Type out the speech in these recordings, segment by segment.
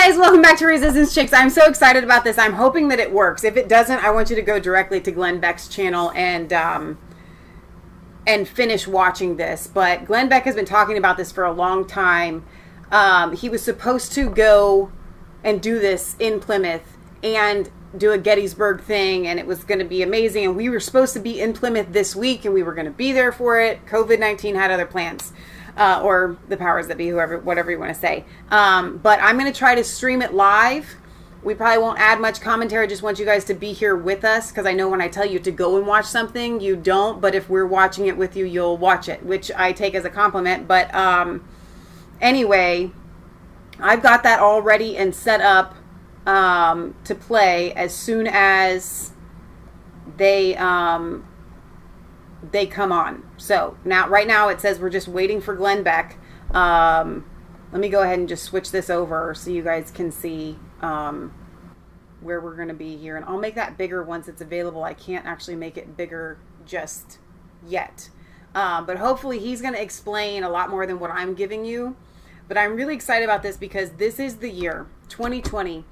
guys, welcome back to Resistance Chicks. I'm so excited about this. I'm hoping that it works. If it doesn't, I want you to go directly to Glenn Beck's channel and finish watching this. But Glenn Beck has been talking about this for a long time. He was supposed to go and do this in Plymouth and do a Gettysburg thing, and it was going to be amazing. And we were supposed to be in Plymouth this week, and we were going to be there for it. COVID-19 had other plans. Or the powers that be, whoever, whatever you want to say. But I'm going to try to stream it live. We probably won't add much commentary. I just want you guys to be here with us, because I know when I tell you to go and watch something, you don't. But if we're watching it with you, you'll watch it, which I take as a compliment. But anyway, I've got that all ready and set up to play as soon as they come on. So now, right now it says we're just waiting for Glenn Beck. Let me go ahead and just switch this over so you guys can see where we're going to be here. And I'll make that bigger once it's available. I can't actually make it bigger just yet. But hopefully he's going to explain a lot more than what I'm giving you. But I'm really excited about this because this is the year, 2020,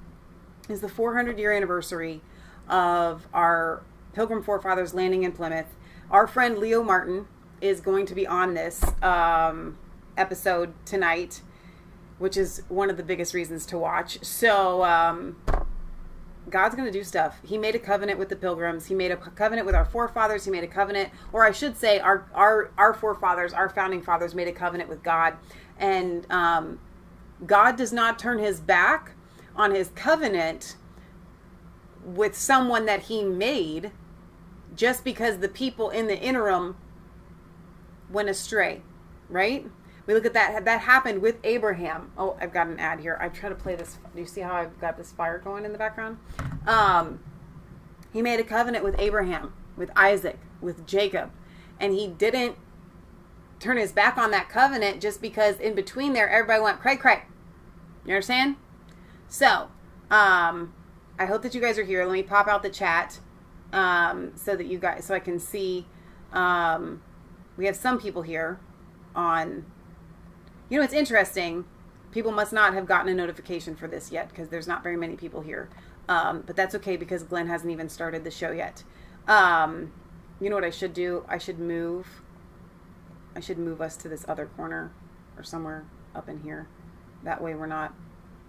is the 400-year anniversary of our Pilgrim Forefathers landing in Plymouth. Our friend Leo Martin is going to be on this episode tonight, which is one of the biggest reasons to watch. So God's going to do stuff. He made a covenant with the Pilgrims. He made a covenant with our forefathers. He made a covenant, or I should say our forefathers, our founding fathers made a covenant with God. And God does not turn his back on his covenant with someone that he made just because the people in the interim went astray, right? We look at that. That happened with Abraham. Oh, I've got an ad here. I'm trying to play this. Do you see how I've got this fire going in the background? He made a covenant with Abraham, with Isaac, with Jacob, and he didn't turn his back on that covenant just because in between there, everybody went cray cray. You understand? So, I hope that you guys are here. Let me pop out the chat. So that you guys, so I can see, we have some people here on, you know, it's interesting. People must not have gotten a notification for this yet because there's not very many people here. But that's okay because Glenn hasn't even started the show yet. You know what I should do? I should move us to this other corner or somewhere up in here. That way we're not,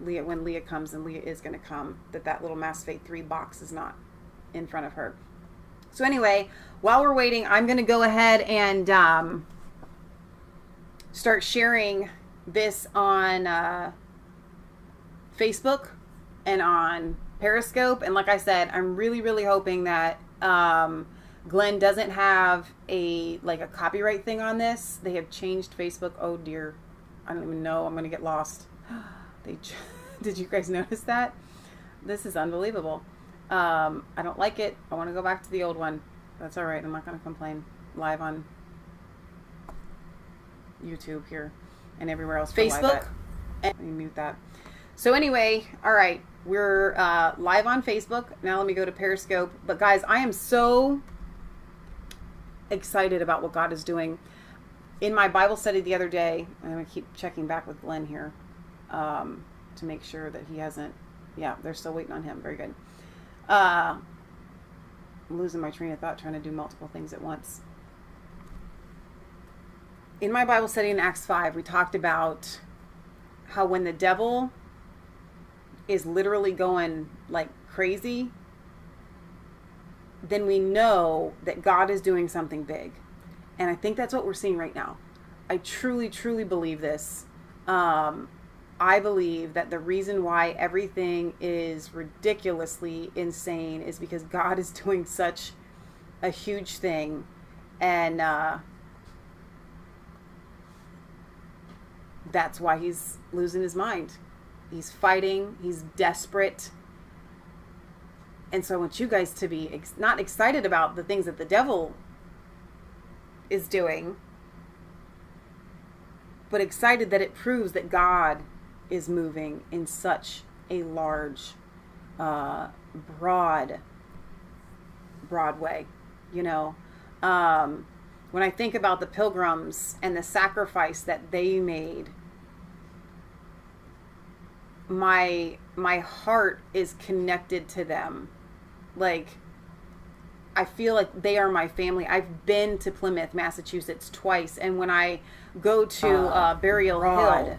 Leah, when Leah comes, and Leah is going to come, that little Mass Fate 3 box is not in front of her. So anyway, while we're waiting, I'm going to go ahead and start sharing this on Facebook and on Periscope. And like I said, I'm really, really hoping that Glenn doesn't have a copyright thing on this. They have changed Facebook. Oh dear. I don't even know. I'm going to get lost. Did you guys notice that? This is unbelievable. I don't like it. I want to go back to the old one. That's all right. I'm not going to complain. Live on YouTube here and everywhere else. Facebook. Let me mute that. So anyway, all right. We're live on Facebook. Now let me go to Periscope. But guys, I am so excited about what God is doing. In my Bible study the other day, I'm going to keep checking back with Glenn here to make sure that he hasn't. Yeah, they're still waiting on him. Very good. I'm losing my train of thought trying to do multiple things at once. In my Bible study in Acts 5, we talked about how when the devil is literally going like crazy, then we know that God is doing something big. And I think that's what we're seeing right now. I truly, truly believe this. I believe that the reason why everything is ridiculously insane is because God is doing such a huge thing. And that's why he's losing his mind. He's fighting. He's desperate. And so I want you guys to be not excited about the things that the devil is doing, but excited that it proves that God is moving in such a large, broad way. You know, when I think about the Pilgrims and the sacrifice that they made, my heart is connected to them. Like, I feel like they are my family. I've been to Plymouth, Massachusetts twice, and when I go to Burial Hill,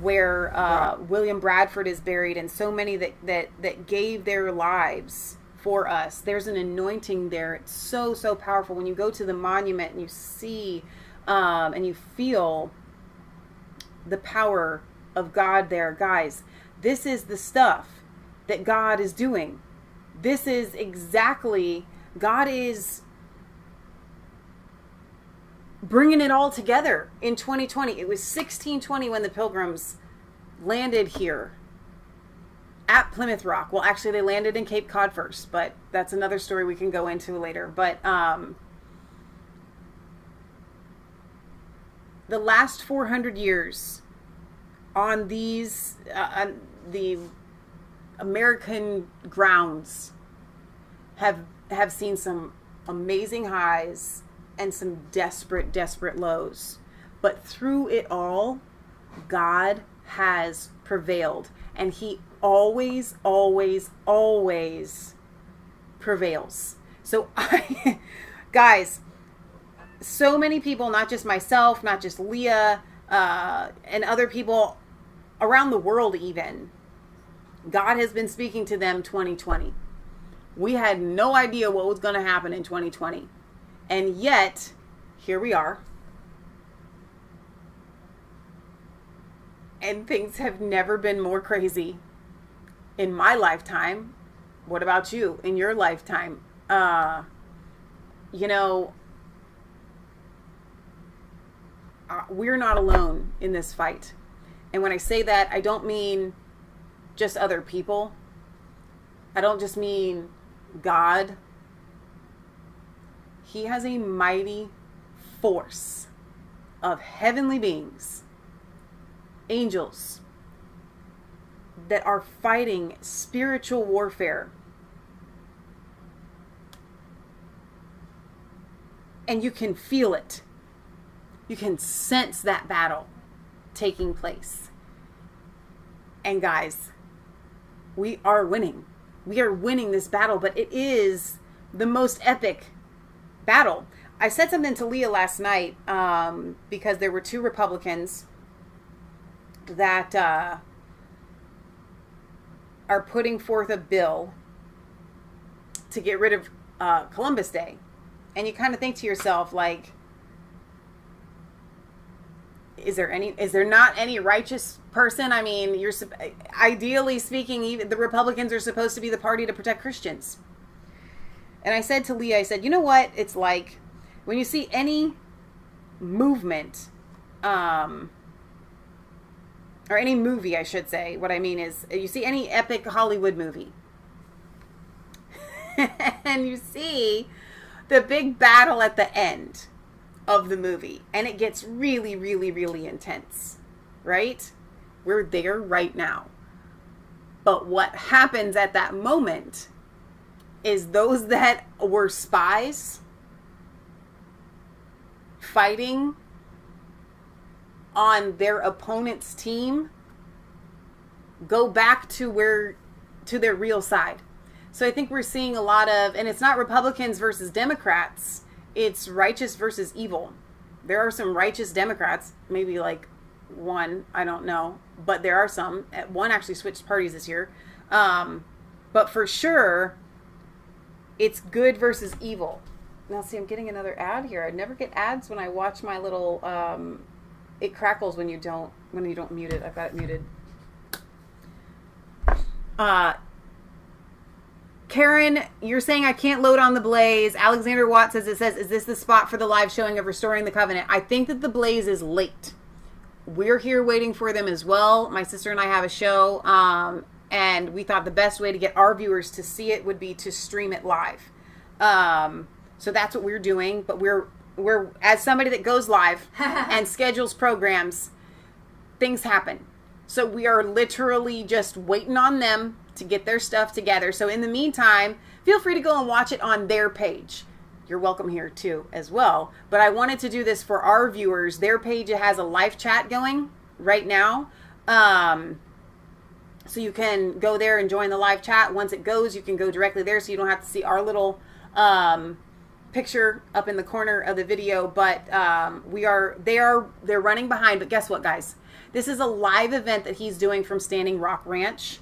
where William Bradford is buried, and so many that gave their lives for us, there's an anointing there. It's so powerful when you go to the monument and you see and you feel the power of God there. Guys, this is the stuff that God is doing. This is exactly, God is bringing it all together in 2020. It was 1620 when the Pilgrims landed here at Plymouth Rock. Well, actually, they landed in Cape Cod first, but that's another story we can go into later. But the last 400 years on these the American grounds have seen some amazing highs and some desperate lows. But through it all, God has prevailed, and he always prevails. So guys, so many people, not just myself, not just Leah, and other people around the world even, God has been speaking to them 2020. We had no idea what was going to happen in 2020. And yet, here we are. And things have never been more crazy in my lifetime. What about you in your lifetime? We're not alone in this fight. And when I say that, I don't mean just other people. I don't just mean God. He has a mighty force of heavenly beings, angels, that are fighting spiritual warfare. And you can feel it. You can sense that battle taking place. And guys, we are winning. We are winning this battle, but it is the most epic battle. I said something to Leah last night because there were two Republicans that are putting forth a bill to get rid of Columbus Day. And you kind of think to yourself, like, is there not any righteous person? I mean, ideally speaking, even the Republicans are supposed to be the party to protect Christians. And I said to Leah, I said, you know what? It's like when you see any movement, or any movie, I should say, what I mean is you see any epic Hollywood movie and you see the big battle at the end of the movie, and it gets really, really, really intense, right? We're there right now. But what happens at that moment is those that were spies fighting on their opponent's team go back to their real side. So I think we're seeing a lot of, and it's not Republicans versus Democrats, it's righteous versus evil. There are some righteous Democrats, maybe like one, I don't know, but there are some. One actually switched parties this year. But for sure, it's good versus evil. Now see, I'm getting another ad here. I never get ads when I watch my little, it crackles when you don't mute it. I've got it muted. Karen, you're saying I can't load on the Blaze. Alexander Watt says, is this the spot for the live showing of Restoring the Covenant? I think that the Blaze is late. We're here waiting for them as well. My sister and I have a show, and we thought the best way to get our viewers to see it would be to stream it live. So that's what we're doing. But we're as somebody that goes live and schedules programs, things happen. So we are literally just waiting on them to get their stuff together. So in the meantime, feel free to go and watch it on their page. You're welcome here too as well. But I wanted to do this for our viewers. Their page has a live chat going right now. So you can go there and join the live chat. Once it goes, you can go directly there, so you don't have to see our little picture up in the corner of the video. But they're running behind. But guess what, guys? This is a live event that he's doing from Standing Rock Ranch.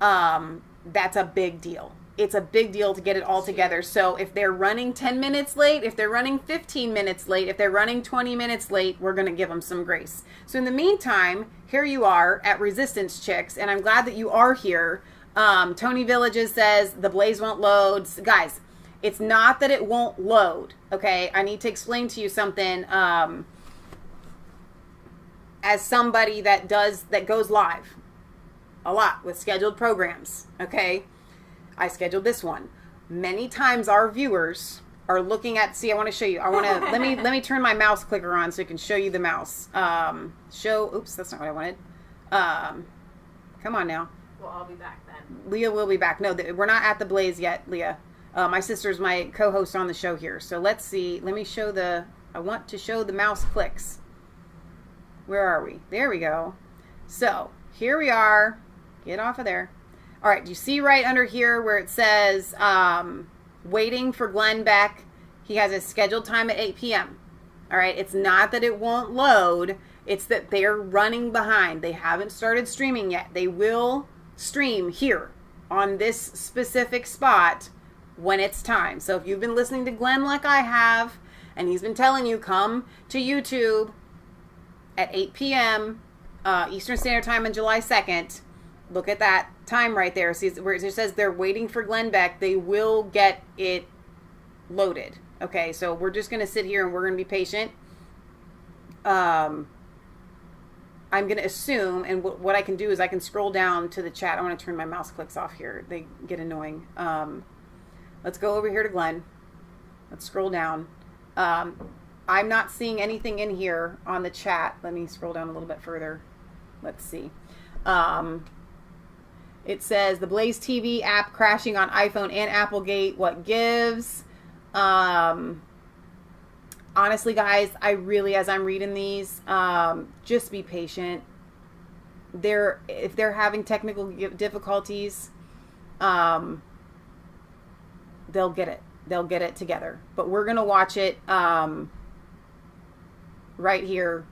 That's a big deal. It's a big deal to get it all together. So if they're running 10 minutes late, if they're running 15 minutes late, if they're running 20 minutes late, we're going to give them some grace. So in the meantime, here you are at Resistance Chicks, and I'm glad that you are here. Tony Villages says the blaze won't load. Guys, it's not that it won't load, okay? I need to explain to you something as somebody that goes live a lot with scheduled programs, okay? I scheduled this one. Many times our viewers are looking at, see, I want to show you. I want to, let me turn my mouse clicker on so I can show you the mouse. Oops, that's not what I wanted. Come on now. Well, I'll be back then. Leah will be back. No, we're not at the blaze yet, Leah. My sister's my co-host on the show here. So let's see. Let me show I want to show the mouse clicks. Where are we? There we go. So here we are. Get off of there. All right, do you see right under here where it says waiting for Glenn Beck? He has a scheduled time at 8 p.m. All right, it's not that it won't load. It's that they're running behind. They haven't started streaming yet. They will stream here on this specific spot when it's time. So if you've been listening to Glenn like I have, and he's been telling you, come to YouTube at 8 p.m. Eastern Standard Time on July 2nd, look at that time right there. See where it says they're waiting for Glenn Beck. They will get it loaded. Okay, so we're just going to sit here and we're going to be patient. I'm going to assume, and what I can do is I can scroll down to the chat. I want to turn my mouse clicks off here. They get annoying. Let's go over here to Glenn. Let's scroll down. I'm not seeing anything in here on the chat. Let me scroll down a little bit further. Let's see. It says the Blaze TV app crashing on iPhone and Applegate. What gives? Honestly, guys, as I'm reading these, just be patient. If they're having technical difficulties, they'll get it. They'll get it together. But we're gonna watch it right here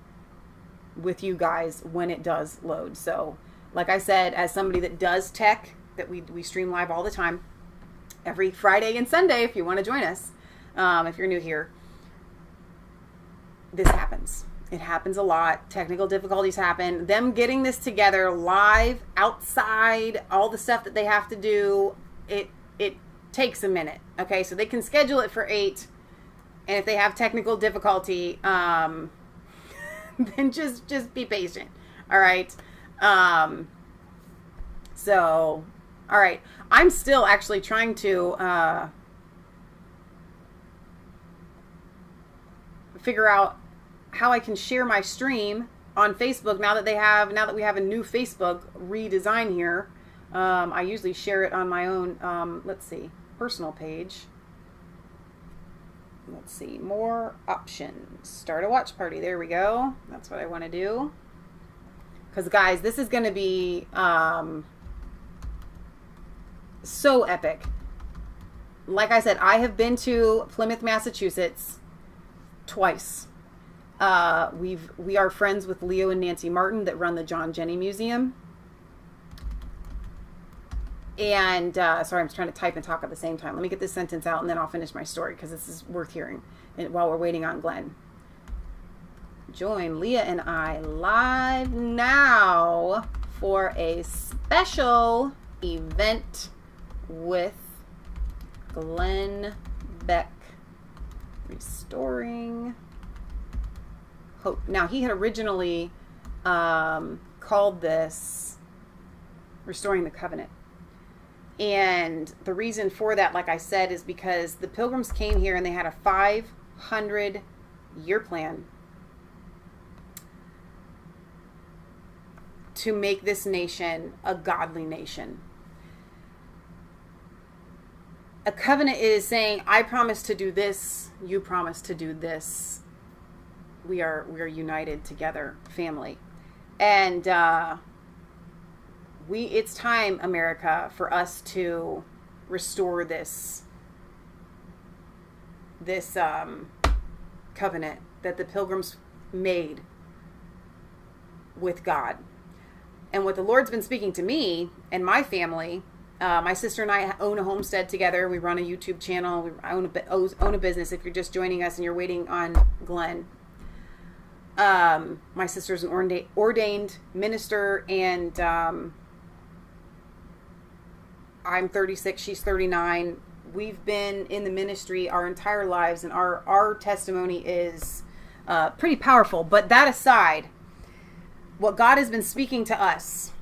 with you guys when it does load. So, like I said, as somebody that does tech, that we stream live all the time, every Friday and Sunday, if you want to join us, if you're new here, this happens. It happens a lot. Technical difficulties happen. Them getting this together live, outside, all the stuff that they have to do, it takes a minute. Okay, so they can schedule it for 8, and if they have technical difficulty, then just be patient. All right. So, all right. I'm still actually trying to figure out how I can share my stream on Facebook now that we have a new Facebook redesign here. I usually share it on my own, let's see, personal page. Let's see, more options. Start a watch party. There we go. That's what I want to do. Because, guys, this is going to be so epic. Like I said, I have been to Plymouth, Massachusetts twice. We are friends with Leo and Nancy Martin that run the John Jenny Museum. And, sorry, I'm trying to type and talk at the same time. Let me get this sentence out and then I'll finish my story because this is worth hearing while we're waiting on Glenn. Join Leah and I live now for a special event with Glenn Beck, Restoring Hope. Now, he had originally called this Restoring the Covenant. And the reason for that, like I said, is because the Pilgrims came here and they had a 500-year plan to make this nation a godly nation. A covenant is saying, I promise to do this, you promise to do this. We are united together, family. And It's time, America, for us to restore this covenant that the Pilgrims made with God. And what the Lord's been speaking to me and my family, my sister and I own a homestead together. We run a YouTube channel. I own a business. If you're just joining us and you're waiting on Glenn, my sister's an ordained minister, and I'm 36. She's 39. We've been in the ministry our entire lives, and our testimony is pretty powerful. But that aside, what God has been speaking to us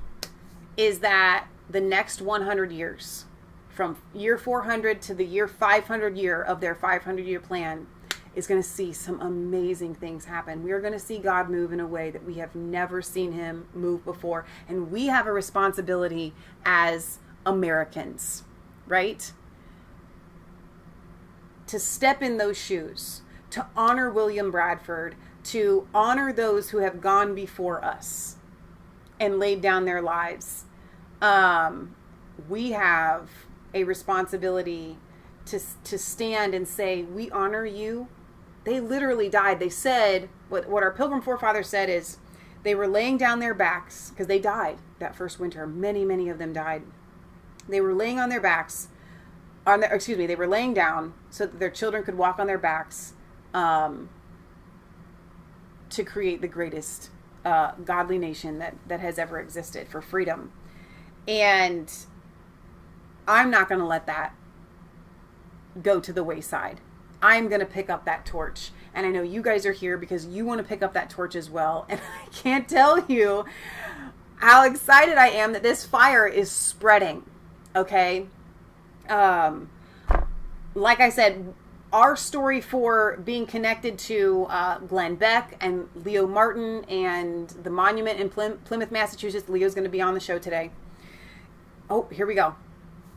is that the next 100 years, from year 400 to the year 500 year of their 500-year plan, is going to see some amazing things happen. We are going to see God move in a way that we have never seen him move before. And we have a responsibility as Americans, right? To step in those shoes, to honor William Bradford, to honor those who have gone before us and laid down their lives. We have a responsibility to stand and say, we honor you. They literally died. They said, what our Pilgrim forefathers said is, they were laying down their backs, because they died that first winter. Many of them died. They were laying on their backs, they were laying down so that their children could walk on their backs, to create the greatest godly nation that has ever existed for freedom. And I'm not going to let that go to the wayside. I'm going to pick up that torch. And I know you guys are here because you want to pick up that torch as well. And I can't tell you how excited I am that this fire is spreading. Okay? Like I said, our story for being connected to Glenn Beck and Leo Martin and the monument in Plymouth, Massachusetts. Leo's going to be on the show today. Oh, here we go.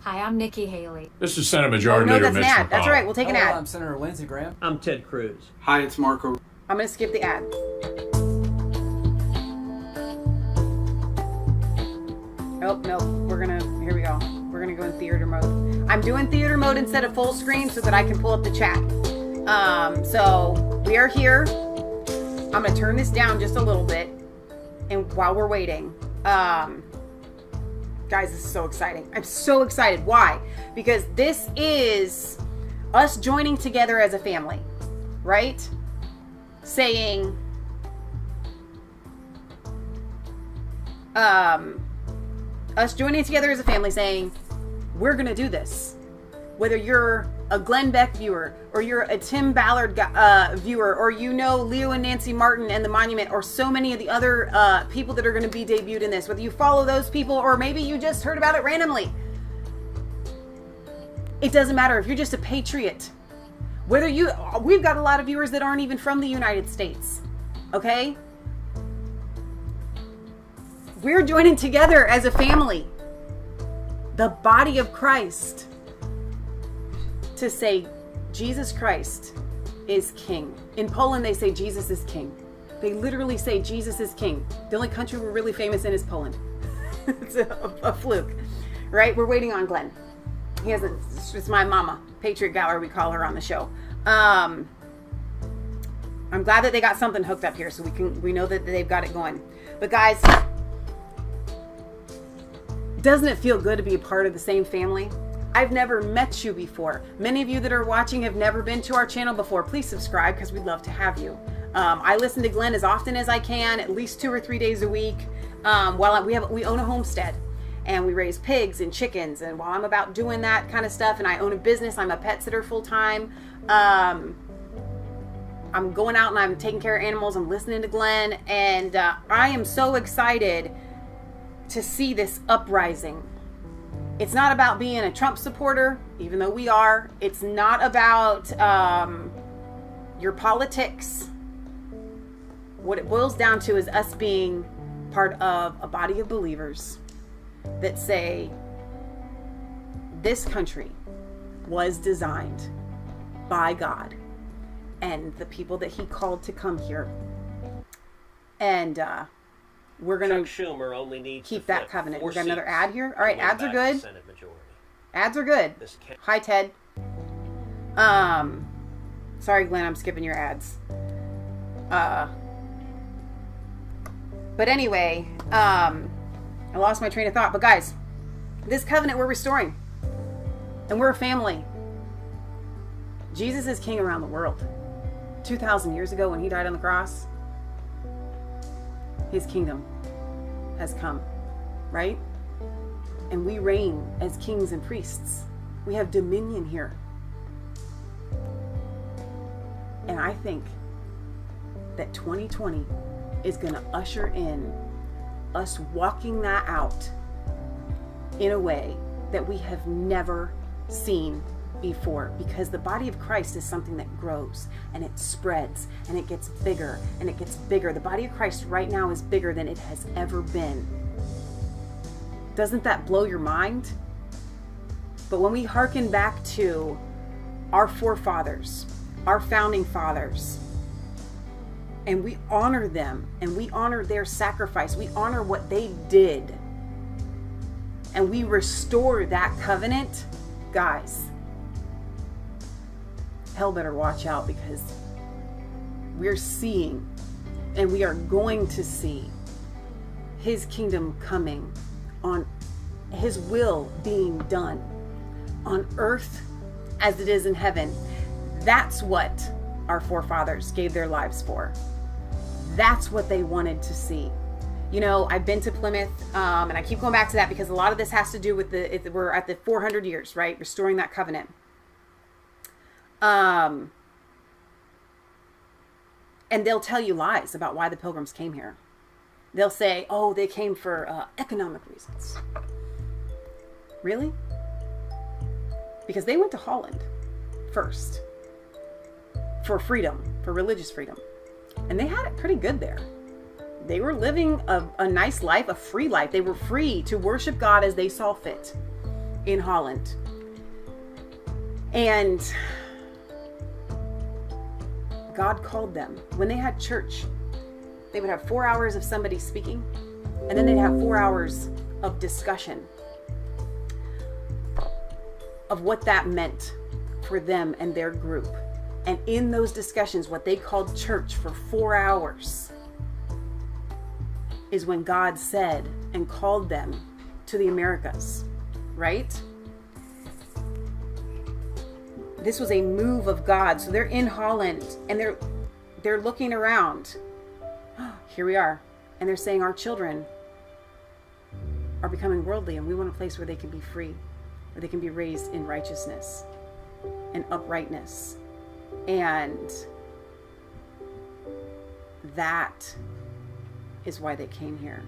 Hi, I'm Nikki Haley. This is Senate Majority Leader that's Mitch an ad. McConnell. That's right. We'll take an ad. I'm Senator Lindsey Graham. I'm Ted Cruz. Hi, it's Marco. I'm going to skip the ad. Oh, no. Here we go. We're going to go in theater mode. I'm doing theater mode instead of full screen so that I can pull up the chat. So we are here. I'm going to turn this down just a little bit. And while we're waiting, guys, this is so exciting. I'm so excited. Why? Because this is us joining together as a family, right? Saying, us joining together as a family saying, we're going to do this. Whether you're a Glenn Beck viewer, or you're a Tim Ballard viewer, or you know Leo and Nancy Martin and the Monument, or so many of the other people that are going to be debuted in this, whether you follow those people, or maybe you just heard about it randomly. It doesn't matter if you're just a patriot. We've got a lot of viewers that aren't even from the United States. Okay? We're joining together as a family, the body of Christ, to say Jesus Christ is king. In Poland, they say Jesus is king. They literally say Jesus is king. The only country we're really famous in is Poland. It's a fluke, right? We're waiting on Glenn. It's my mama, Patriot Gallery, we call her on the show. I'm glad that they got something hooked up here so we know that they've got it going. But guys, doesn't it feel good to be a part of the same family? I've never met you before. Many of you that are watching have never been to our channel before. Please subscribe because we'd love to have you. I listen to Glenn as often as I can, at least 2 or 3 days a week. We own a homestead and we raise pigs and chickens. And while I'm about doing that kind of stuff, and I own a business, I'm a pet sitter full time. I'm going out and I'm taking care of animals. I'm listening to Glenn, and I am so excited to see this uprising. It's not about being a Trump supporter, even though we are. It's not about your politics. What it boils down to is us being part of a body of believers that say this country was designed by God and the people that he called to come here. And we're going Chuck Schumer only needs keep to that flip covenant. 4 We've got another seats ad here. All to right, win ads are back the good. Senate majority. Ads are good. Hi, Ted. Sorry, Glenn, I'm skipping your ads. But anyway, I lost my train of thought. But guys, this covenant we're restoring. And we're a family. Jesus is king around the world. 2,000 years ago when he died on the cross, his kingdom has come, right? And we reign as kings and priests. We have dominion here. And I think that 2020 is going to usher in us walking that out in a way that we have never seen before, because the body of Christ is something that grows and it spreads and it gets bigger and it gets bigger. The body of Christ right now is bigger than it has ever been. Doesn't that blow your mind? But when we hearken back to our forefathers, our founding fathers, and we honor them and we honor their sacrifice, we honor what they did, and we restore that covenant, guys, hell better watch out, because we're seeing and we are going to see his kingdom coming, on his will being done on earth as it is in heaven. That's what our forefathers gave their lives for. That's what they wanted to see. You know, I've been to Plymouth, and I keep going back to that because a lot of this has to do with we're at the 400 years, right? Restoring that covenant. And they'll tell you lies about why the Pilgrims came here. They'll say, oh, they came for economic reasons. Really? Because they went to Holland first for freedom, for religious freedom. And they had it pretty good there. They were living a nice life, a free life. They were free to worship God as they saw fit in Holland. And God called them. When they had church, they would have 4 hours of somebody speaking, and then they'd have 4 hours of discussion of what that meant for them and their group. And in those discussions, what they called church for 4 hours is when God said and called them to the Americas, right? This was a move of God. So they're in Holland and they're looking around. Here we are. And they're saying our children are becoming worldly, and we want a place where they can be free, where they can be raised in righteousness and uprightness. And that is why they came here.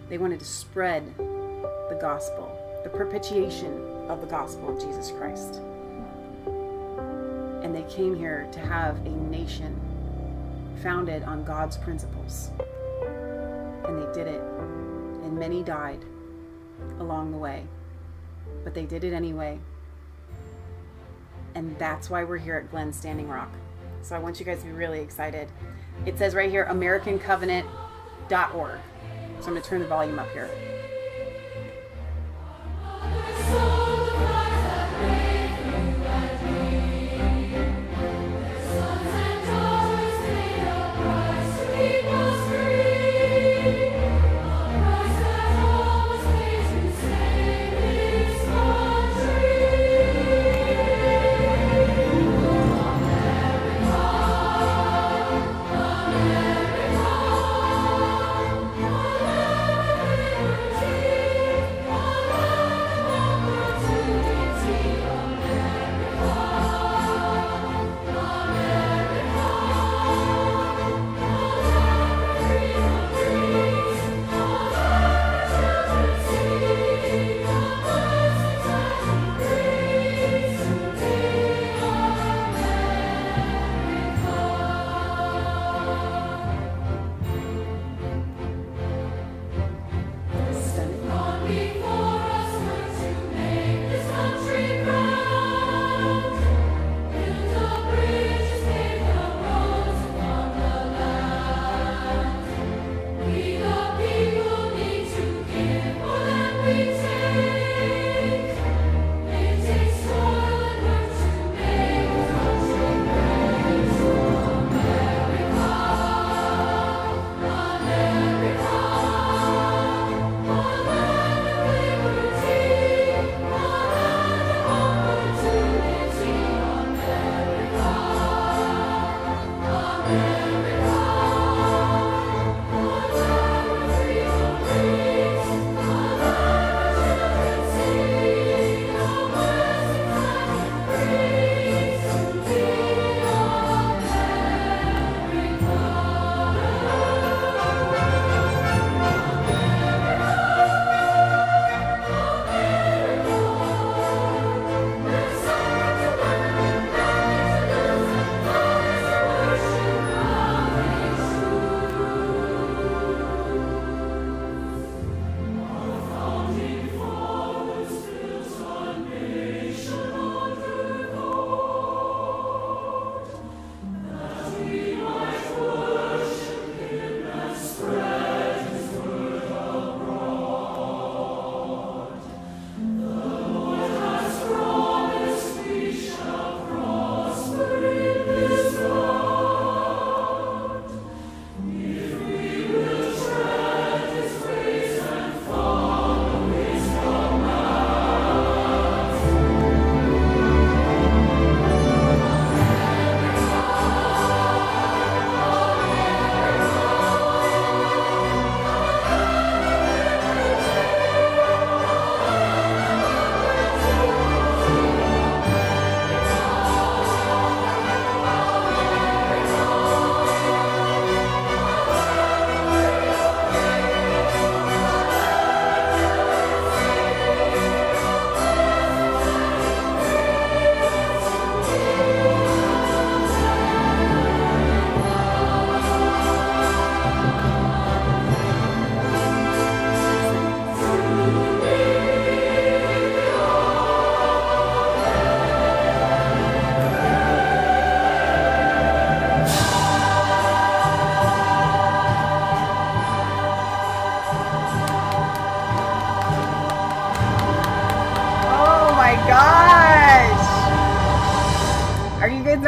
They wanted to spread the gospel, the propitiation of the gospel of Jesus Christ. And they came here to have a nation founded on God's principles. And they did it. And many died along the way. But they did it anyway. And that's why we're here at Glen Standing Rock. So I want you guys to be really excited. It says right here, AmericanCovenant.org. So I'm going to turn the volume up here.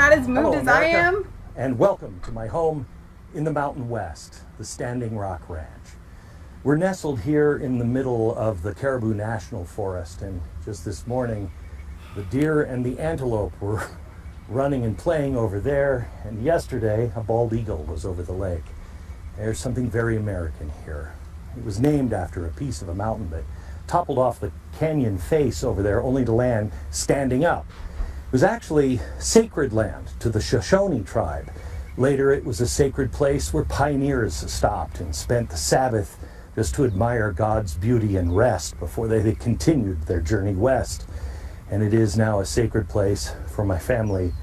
not as moved Hello, as I America, am? and welcome to my home in the Mountain West, the Standing Rock Ranch. We're nestled here in the middle of the Caribou National Forest, and just this morning, the deer and the antelope were running and playing over there, and yesterday, a bald eagle was over the lake. There's something very American here. It was named after a piece of a mountain that toppled off the canyon face over there, only to land standing up. It was actually sacred land to the Shoshone tribe. Later, it was a sacred place where pioneers stopped and spent the Sabbath just to admire God's beauty and rest before they continued their journey west. And it is now a sacred place for my family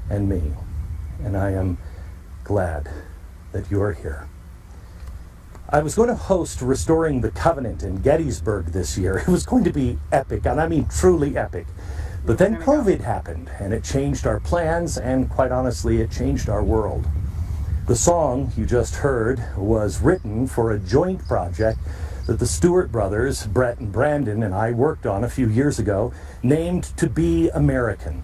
and me. And I am glad that you're here. I was going to host Restoring the Covenant in Gettysburg this year. It was going to be epic, and I mean truly epic. But then COVID happened, and it changed our plans, and quite honestly, it changed our world. The song you just heard was written for a joint project that the Stewart brothers, Brett and Brandon, and I worked on a few years ago, named To Be American.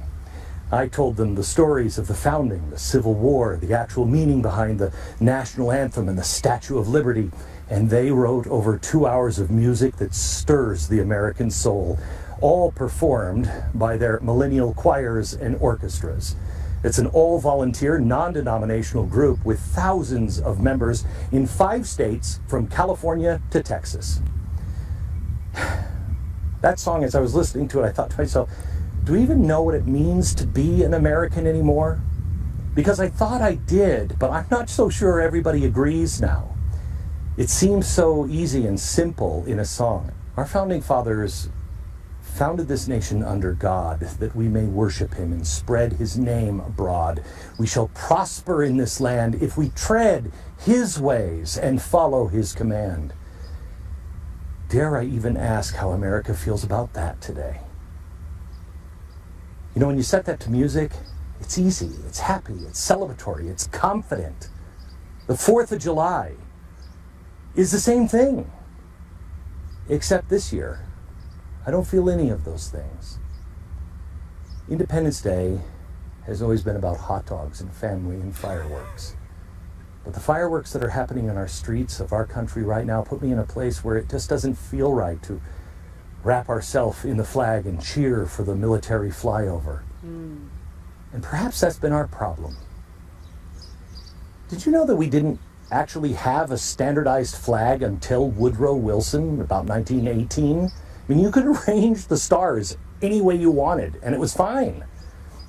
I told them the stories of the founding, the Civil War, the actual meaning behind the national anthem and the Statue of Liberty, and they wrote over 2 hours of music that stirs the American soul, all performed by their millennial choirs and orchestras. It's an all-volunteer, non-denominational group with thousands of members in 5 states from California to Texas. That song, as I was listening to it, I thought to myself, do we even know what it means to be an American anymore? Because I thought I did, but I'm not so sure everybody agrees now. It seems so easy and simple in a song. Our founding fathers founded this nation under God, that we may worship him and spread his name abroad. We shall prosper in this land if we tread his ways and follow his command. Dare I even ask how America feels about that today? You know, when you set that to music, it's easy, it's happy, it's celebratory, it's confident. The 4th of July is the same thing, except this year, I don't feel any of those things. Independence Day has always been about hot dogs and family and fireworks. But the fireworks that are happening in our streets of our country right now put me in a place where it just doesn't feel right to wrap ourselves in the flag and cheer for the military flyover. And perhaps that's been our problem. Did you know that we didn't actually have a standardized flag until Woodrow Wilson, about 1918? I mean, you could arrange the stars any way you wanted, and it was fine.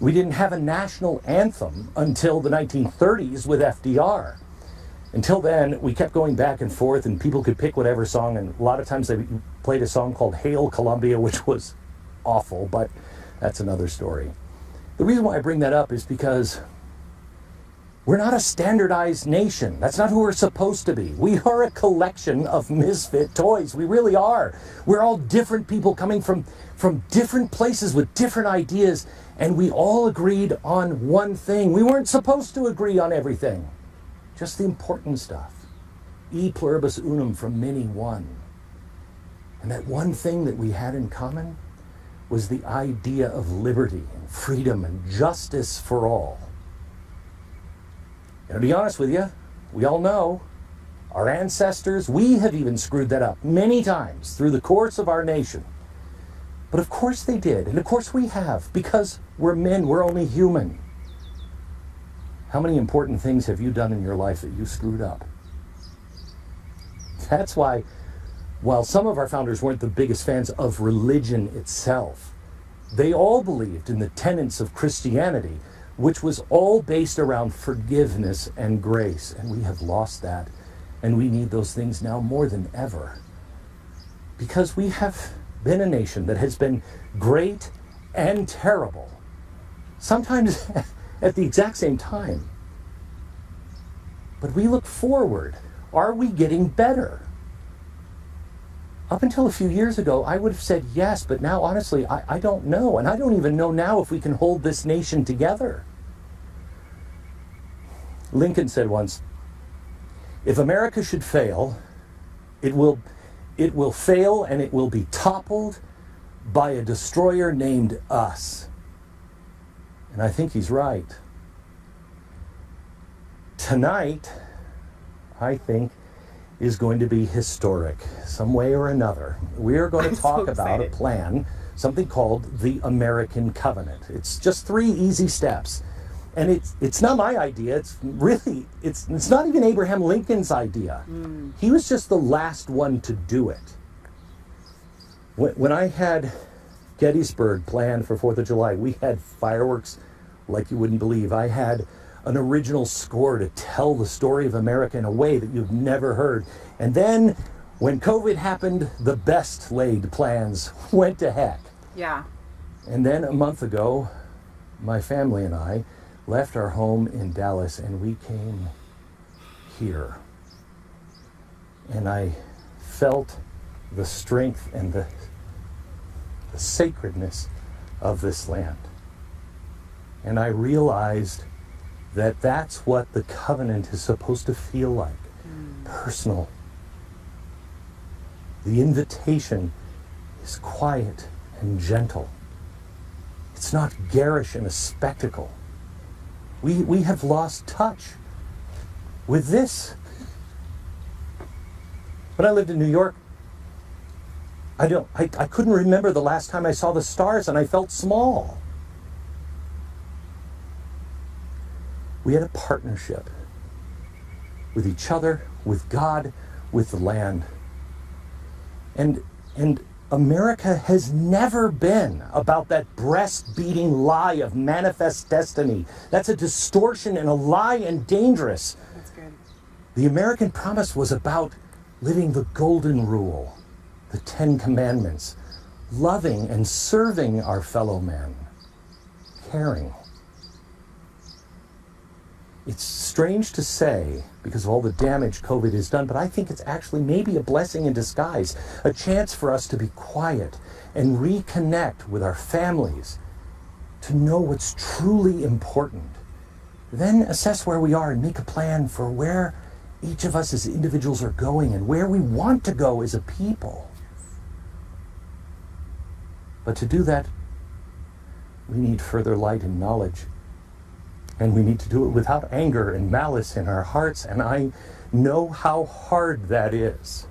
We didn't have a national anthem until the 1930s with FDR. Until then, we kept going back and forth, and people could pick whatever song, and a lot of times they played a song called Hail Columbia, which was awful, but that's another story. The reason why I bring that up is because we're not a standardized nation. That's not who we're supposed to be. We are a collection of misfit toys. We really are. We're all different people coming from different places with different ideas, and we all agreed on one thing. We weren't supposed to agree on everything, just the important stuff. E pluribus unum, from many one. And that one thing that we had in common was the idea of liberty and freedom and justice for all. And to be honest with you, we all know our ancestors, we have even screwed that up many times through the course of our nation. But of course they did, and of course we have, because we're men, we're only human. How many important things have you done in your life that you screwed up? That's why, while some of our founders weren't the biggest fans of religion itself, they all believed in the tenets of Christianity, which was all based around forgiveness and grace. And we have lost that. And we need those things now more than ever. Because we have been a nation that has been great and terrible. Sometimes at the exact same time. But we look forward. Are we getting better? Up until a few years ago, I would have said yes, but now, honestly, I don't know. And I don't even know now if we can hold this nation together. Lincoln said once, if America should fail, it will fail and it will be toppled by a destroyer named us. And I think he's right. tonight, I think, is going to be historic, some way or another. We are going to talk about a plan, something called the American Covenant. It's just 3 easy steps. And it's not my idea. It's not even Abraham Lincoln's idea. He was just the last one to do it. When I had Gettysburg planned for 4th of July, we had fireworks like you wouldn't believe. I had an original score to tell the story of America in a way that you've never heard. And then when COVID happened, the best laid plans went to heck. Yeah. And then a month ago, my family and I left our home in Dallas and we came here. And I felt the strength and the sacredness of this land. And I realized that that's what the covenant is supposed to feel like. Personal. The invitation is quiet and gentle. It's not garish and a spectacle. We have lost touch with this. When I lived in New York, I couldn't remember the last time I saw the stars and I felt small. We had a partnership with each other, with God, with the land. And America has never been about that breast-beating lie of manifest destiny. That's a distortion and a lie and dangerous. That's good. The American promise was about living the golden rule, the 10 commandments, loving and serving our fellow men, caring. It's strange to say, because of all the damage COVID has done, but I think it's actually maybe a blessing in disguise, a chance for us to be quiet and reconnect with our families, to know what's truly important. Then assess where we are and make a plan for where each of us as individuals are going and where we want to go as a people. But to do that, we need further light and knowledge. And we need to do it without anger and malice in our hearts, and I know how hard that is.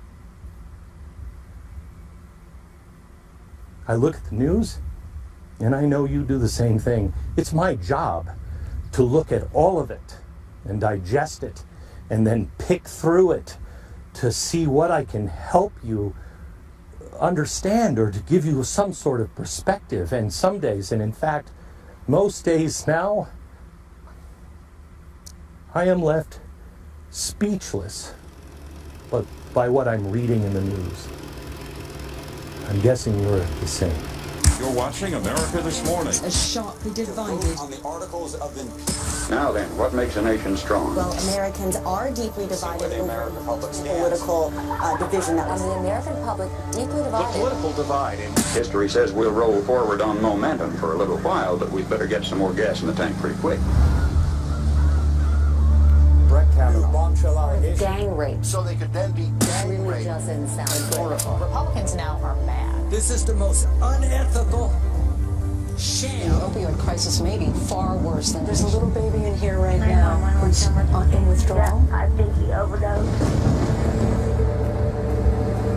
I look at the news, and I know you do the same thing. It's my job to look at all of it and digest it, and then pick through it to see what I can help you understand or to give you some sort of perspective. And some days, and in fact, most days now, I am left speechless by what I'm reading in the news. I'm guessing you're the same. You're watching America This Morning. As sharply divided. On the articles of impeachment. Now then, what makes a nation strong? Well, Americans are deeply divided over political division. That was the American public deeply divided. The political divide in History says we'll roll forward on momentum for a little while, but we'd better get some more gas in the tank pretty quick. Gang rape. So they could then be gang Really raped. doesn't sound good. Republicans now are mad. This is the most unethical sham. The opioid crisis may be far worse than there's a little baby in here right now who's in withdrawal. I think he overdosed.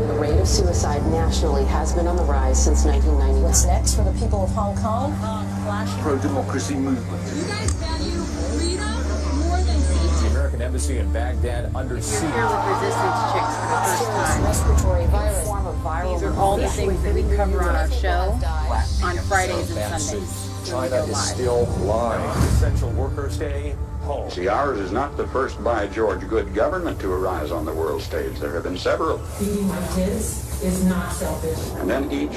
the rate of suicide nationally has been on the rise since 1999. What's next for the people of Hong Kong? pro-democracy movement. You guys value freedom more than safety. The American Embassy in Baghdad under siege. You're here with resistance chicks for the first time. Respiratory virus. Form of viral These are all the things that we cover on our show on Fridays and Sundays. China is still lying. Essential Workers Day. Home. See, ours is not the first by George good government to arise on the world stage. There have been several. Feeding my kids is not selfish. And then each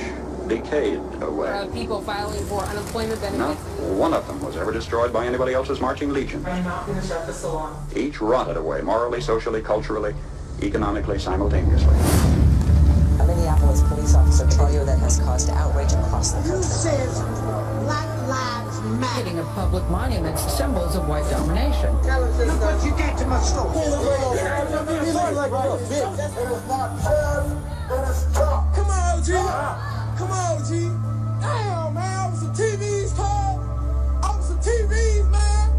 decayed away. People filing for unemployment Not benefits. one of them was ever destroyed by anybody else's marching legion. I'm not going to shut the salon. Each rotted away, morally, socially, culturally, economically, simultaneously. A Minneapolis police officer trial that has caused outrage across the country. says Black Lives Matter. Hitting of public monuments, symbols of white domination. Look what you did to my store. Come on, G. Come on, G. Damn, man. I was some TVs, Carl. I was some TVs, man.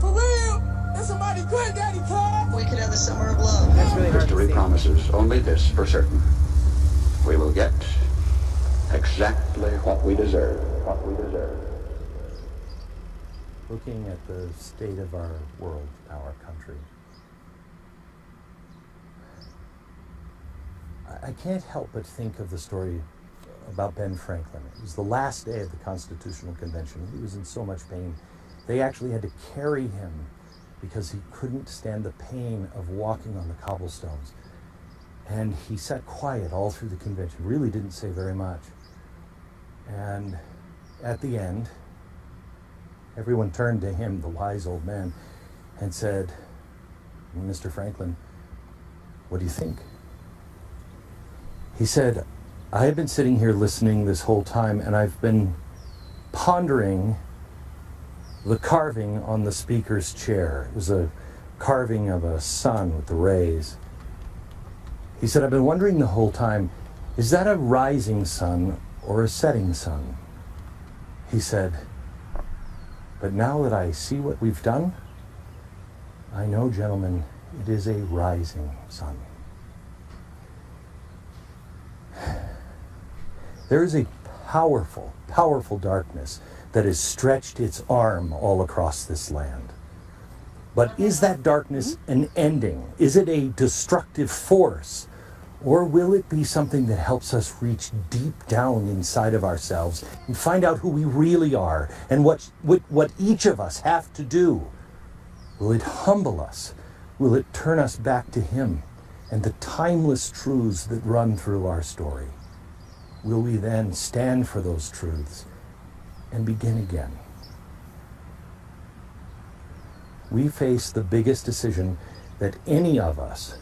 For real. And somebody Quit, Daddy, Paul! We could have the summer of love. That's really hard to History see. promises only this for certain. We will get exactly what we deserve. What we deserve. Looking at the state of our world, our country, I can't help but think of the story about Ben Franklin. It was the last day of the Constitutional Convention. He was in so much pain. They actually had to carry him because he couldn't stand the pain of walking on the cobblestones. And he sat quiet all through the convention, really didn't say very much. And at the end, everyone turned to him, the wise old man, and said, "Mr. Franklin, what do you think?" He said, "I have been sitting here listening this whole time, and I've been pondering the carving on the speaker's chair." It was a carving of a sun with the rays. He said, "I've been wondering the whole time, is that a rising sun or a setting sun?" He said, "But now that I see what we've done, I know, gentlemen, it is a rising sun." There is a powerful, powerful darkness that has stretched its arm all across this land. But is that darkness an ending? Is it a destructive force? Or will it be something that helps us reach deep down inside of ourselves and find out who we really are and what each of us have to do? Will it humble us? Will it turn us back to Him and the timeless truths that run through our story? Will we then stand for those truths and begin again? We face the biggest decision that any of us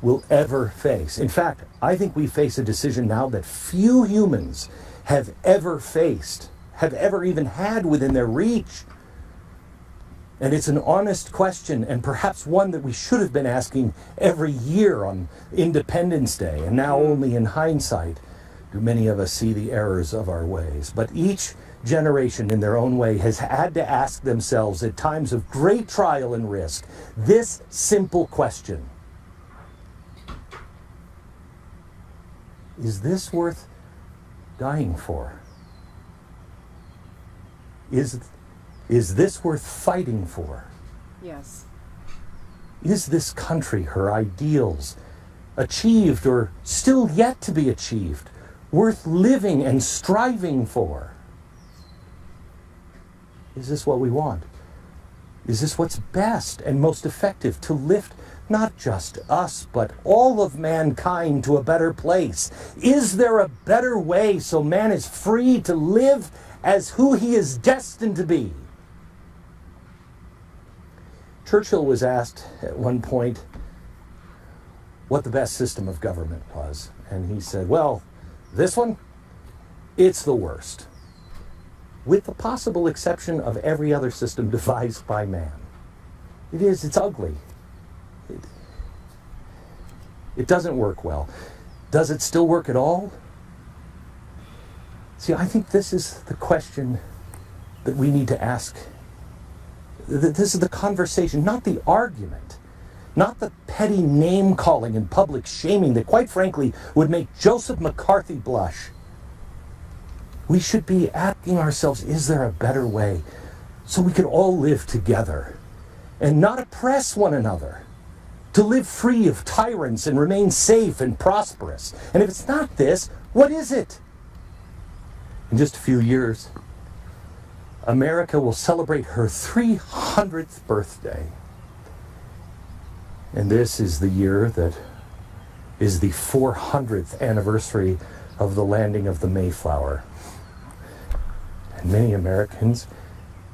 will ever face. In fact, I think we face a decision now that few humans have ever faced, have ever even had within their reach. And it's an honest question, and perhaps one that we should have been asking every year on Independence Day, and now only in hindsight do many of us see the errors of our ways. But each generation in their own way has had to ask themselves at times of great trial and risk this simple question: is this worth dying for? Is this worth fighting for? Yes. Is this country, her ideals, achieved or still yet to be achieved, worth living and striving for? Is this what we want? Is this what's best and most effective to lift not just us, but all of mankind to a better place? Is there a better way so man is free to live as who he is destined to be? Churchill was asked at one point what the best system of government was, and he said, well, this one, it's the worst, with the possible exception of every other system devised by man. It's ugly. It doesn't work well. Does it still work at all? See, I think this is the question that we need to ask. This is the conversation, not the argument, not the petty name-calling and public shaming that, quite frankly, would make Joseph McCarthy blush. We should be asking ourselves, is there a better way so we could all live together and not oppress one another, to live free of tyrants and remain safe and prosperous? And if it's not this, what is it? In just a few years, America will celebrate her 300th birthday. And this is the year that is the 400th anniversary of the landing of the Mayflower. And many Americans,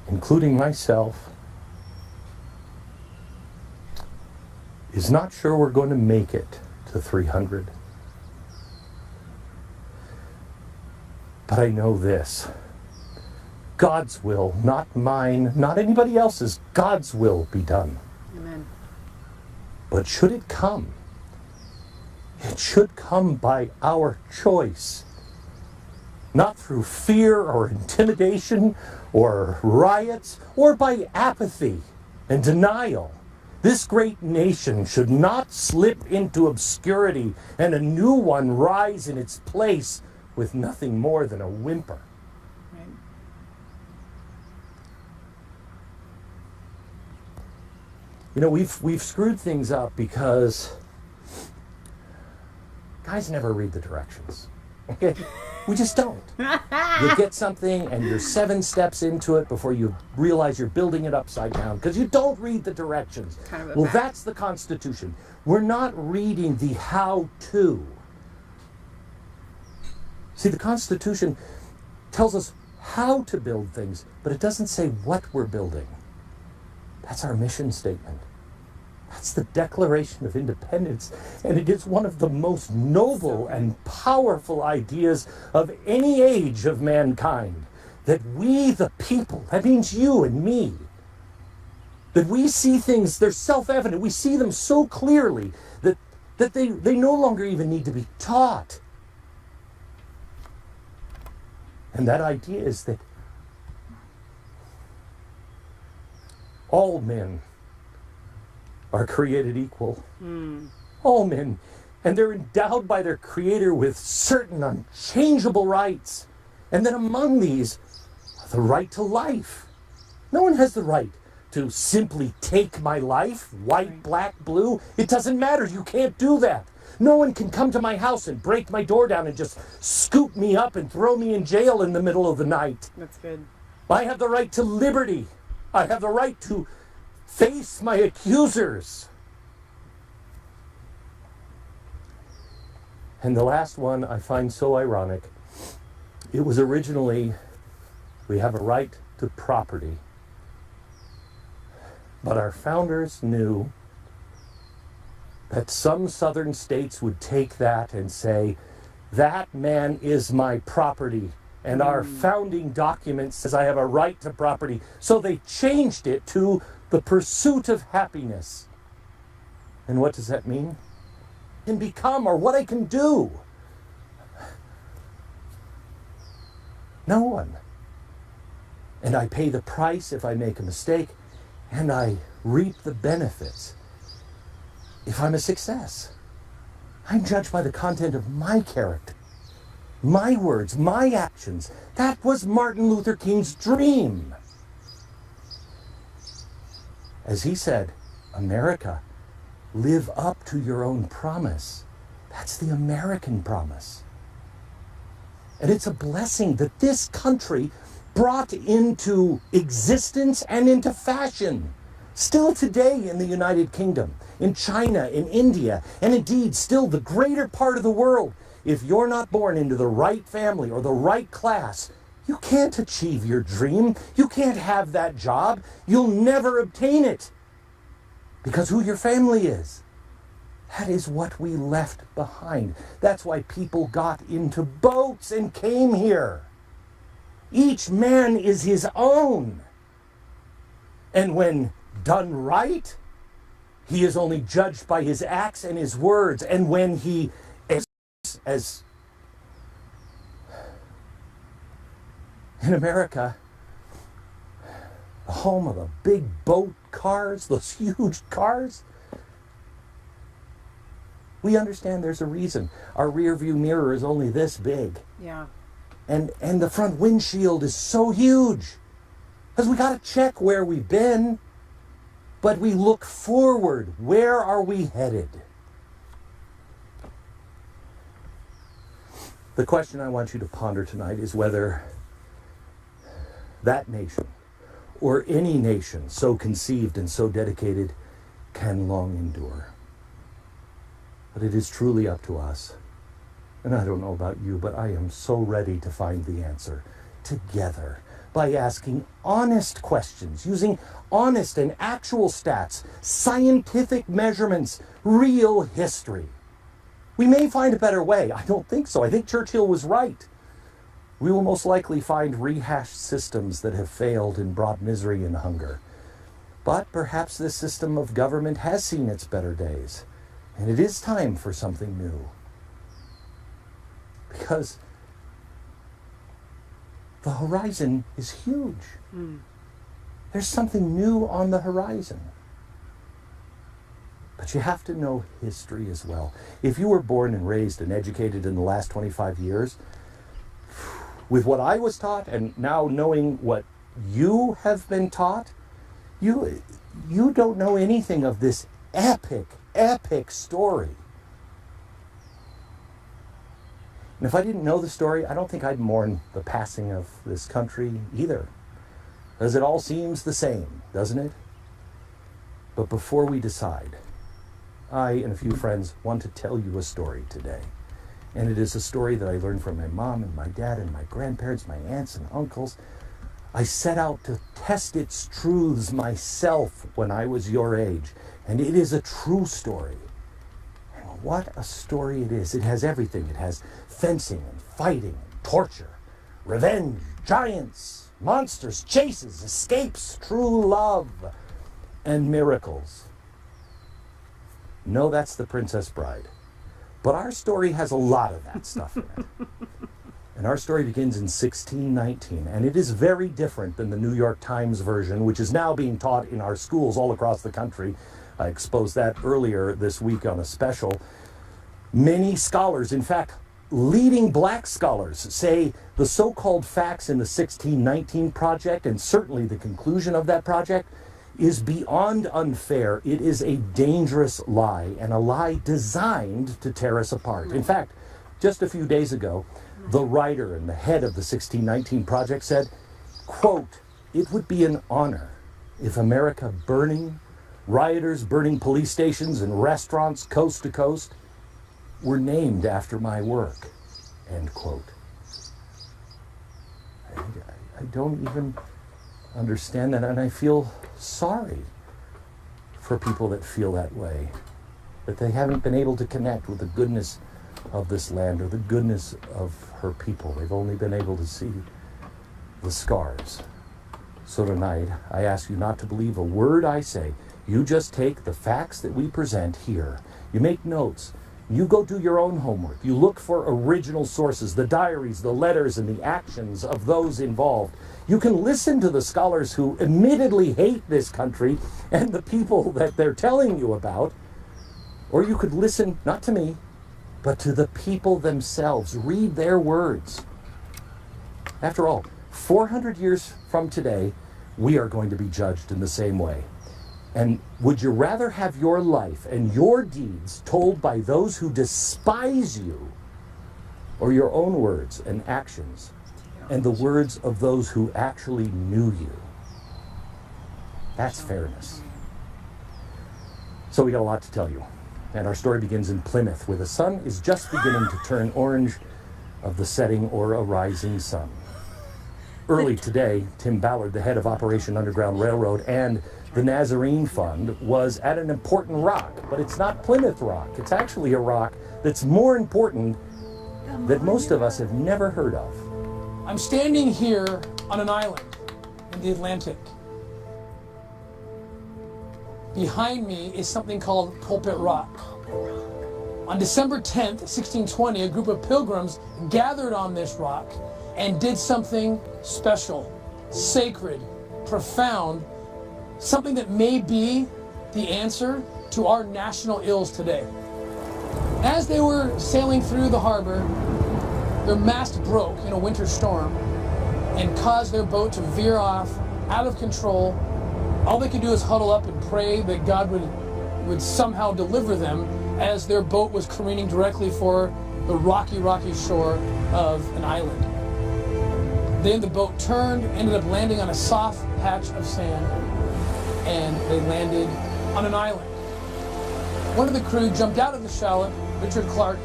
including myself, is not sure we're going to make it to 300. But I know this: God's will, not mine, not anybody else's, God's will be done. Amen. But should it come, it should come by our choice. Not through fear or intimidation or riots or by apathy and denial. This great nation should not slip into obscurity and a new one rise in its place with nothing more than a whimper. Right. You know, we've screwed things up because guys never read the directions. Okay? We just don't. You get something and you're 7 steps into it before you realize you're building it upside down because you don't read the directions. Well, that's the Constitution. We're not reading the how-to. See, the Constitution tells us how to build things, but it doesn't say what we're building. That's our mission statement. That's the Declaration of Independence, and it is one of the most noble and powerful ideas of any age of mankind, that we the people, that means you and me, that we see things, they're self-evident, we see them so clearly that they no longer even need to be taught. And that idea is that all men are created equal. All men. And they're endowed by their Creator with certain unchangeable rights. And then among these, the right to life. No one has the right to simply take my life, white, black, blue. It doesn't matter. You can't do that. No one can come to my house and break my door down and just scoop me up and throw me in jail in the middle of the night. That's good. I have the right to liberty. I have the right to face my accusers. And the last one I find so ironic. It was originally, we have a right to property. But our founders knew that some southern states would take that and say, that man is my property. And our founding document says I have a right to property. So they changed it to the pursuit of happiness. And what does that mean? Can become, or what I can do. No one. And I pay the price if I make a mistake, and I reap the benefits if I'm a success. I'm judged by the content of my character, my words, my actions. That was Martin Luther King's dream. As he said, America, live up to your own promise. That's the American promise. And it's a blessing that this country brought into existence and into fashion. Still today in the United Kingdom, in China, in India, and indeed still the greater part of the world, if you're not born into the right family or the right class, you can't achieve your dream. You can't have that job. You'll never obtain it. Because who your family is. That is what we left behind. That's why people got into boats and came here. Each man is his own. And when done right, he is only judged by his acts and his words. And when he as in America, the home of the big boat cars, those huge cars, we understand there's a reason. Our rear view mirror is only this big. Yeah. And the front windshield is so huge. Because we got to check where we've been. But we look forward. Where are we headed? The question I want you to ponder tonight is whether that nation, or any nation so conceived and so dedicated, can long endure. But it is truly up to us. And I don't know about you, but I am so ready to find the answer together by asking honest questions, using honest and actual stats, scientific measurements, real history. We may find a better way. I don't think so. I think Churchill was right. We will most likely find rehashed systems that have failed and brought misery and hunger. But perhaps this system of government has seen its better days, and it is time for something new. Because the horizon is huge. There's something new on the horizon. But you have to know history as well. If you were born and raised and educated in the last 25 years, with what I was taught and now knowing what you have been taught, you don't know anything of this epic story. And if I didn't know the story, I don't think I'd mourn the passing of this country either. Because it all seems the same, doesn't it? But before we decide, I and a few friends want to tell you a story today. And it is a story that I learned from my mom and my dad and my grandparents, my aunts and uncles. I set out to test its truths myself when I was your age. And it is a true story. And what a story it is. It has everything. It has fencing and fighting and torture, revenge, giants, monsters, chases, escapes, true love, and miracles. No, that's The Princess Bride. But our story has a lot of that stuff in it. And our story begins in 1619, and it is very different than the New York Times version, which is now being taught in our schools all across the country. I exposed that earlier this week on a special. Many scholars, in fact, leading black scholars, say the so-called facts in the 1619 project, and certainly the conclusion of that project, is beyond unfair. It is a dangerous lie, and a lie designed to tear us apart. In fact, just a few days ago, the writer and the head of the 1619 project said, quote, "It would be an honor if America burning, rioters burning police stations and restaurants coast to coast, were named after my work," end quote. I don't even understand that, and I feel sorry for people that feel that way, that they haven't been able to connect with the goodness of this land or the goodness of her people. They've only been able to see the scars. So tonight, I ask you not to believe a word I say. You just take the facts that we present here. You make notes. You go do your own homework. You look for original sources, the diaries, the letters, and the actions of those involved. You can listen to the scholars who admittedly hate this country and the people that they're telling you about. Or you could listen, not to me, but to the people themselves. Read their words. After all, 400 years from today, we are going to be judged in the same way. And would you rather have your life and your deeds told by those who despise you, or your own words and actions and the words of those who actually knew you? That's fairness. So we got a lot to tell you. And our story begins in Plymouth, where the sun is just beginning to turn orange of the setting or a rising sun. Early today, Tim Ballard, the head of Operation Underground Railroad and the Nazarene Fund, was at an important rock. But it's not Plymouth Rock. It's actually a rock that's more important that most of us have never heard of. I'm standing here on an island in the Atlantic. Behind me is something called Pulpit Rock. On December 10th, 1620, a group of pilgrims gathered on this rock and did something special, sacred, profound, something that may be the answer to our national ills today. As they were sailing through the harbor, their mast broke in a winter storm and caused their boat to veer off out of control. All they could do is huddle up and pray that God would somehow deliver them as their boat was careening directly for the rocky shore of an island. Then the boat turned, ended up landing on a soft patch of sand, and they landed on an island. One of the crew jumped out of the shallop, Richard Clark,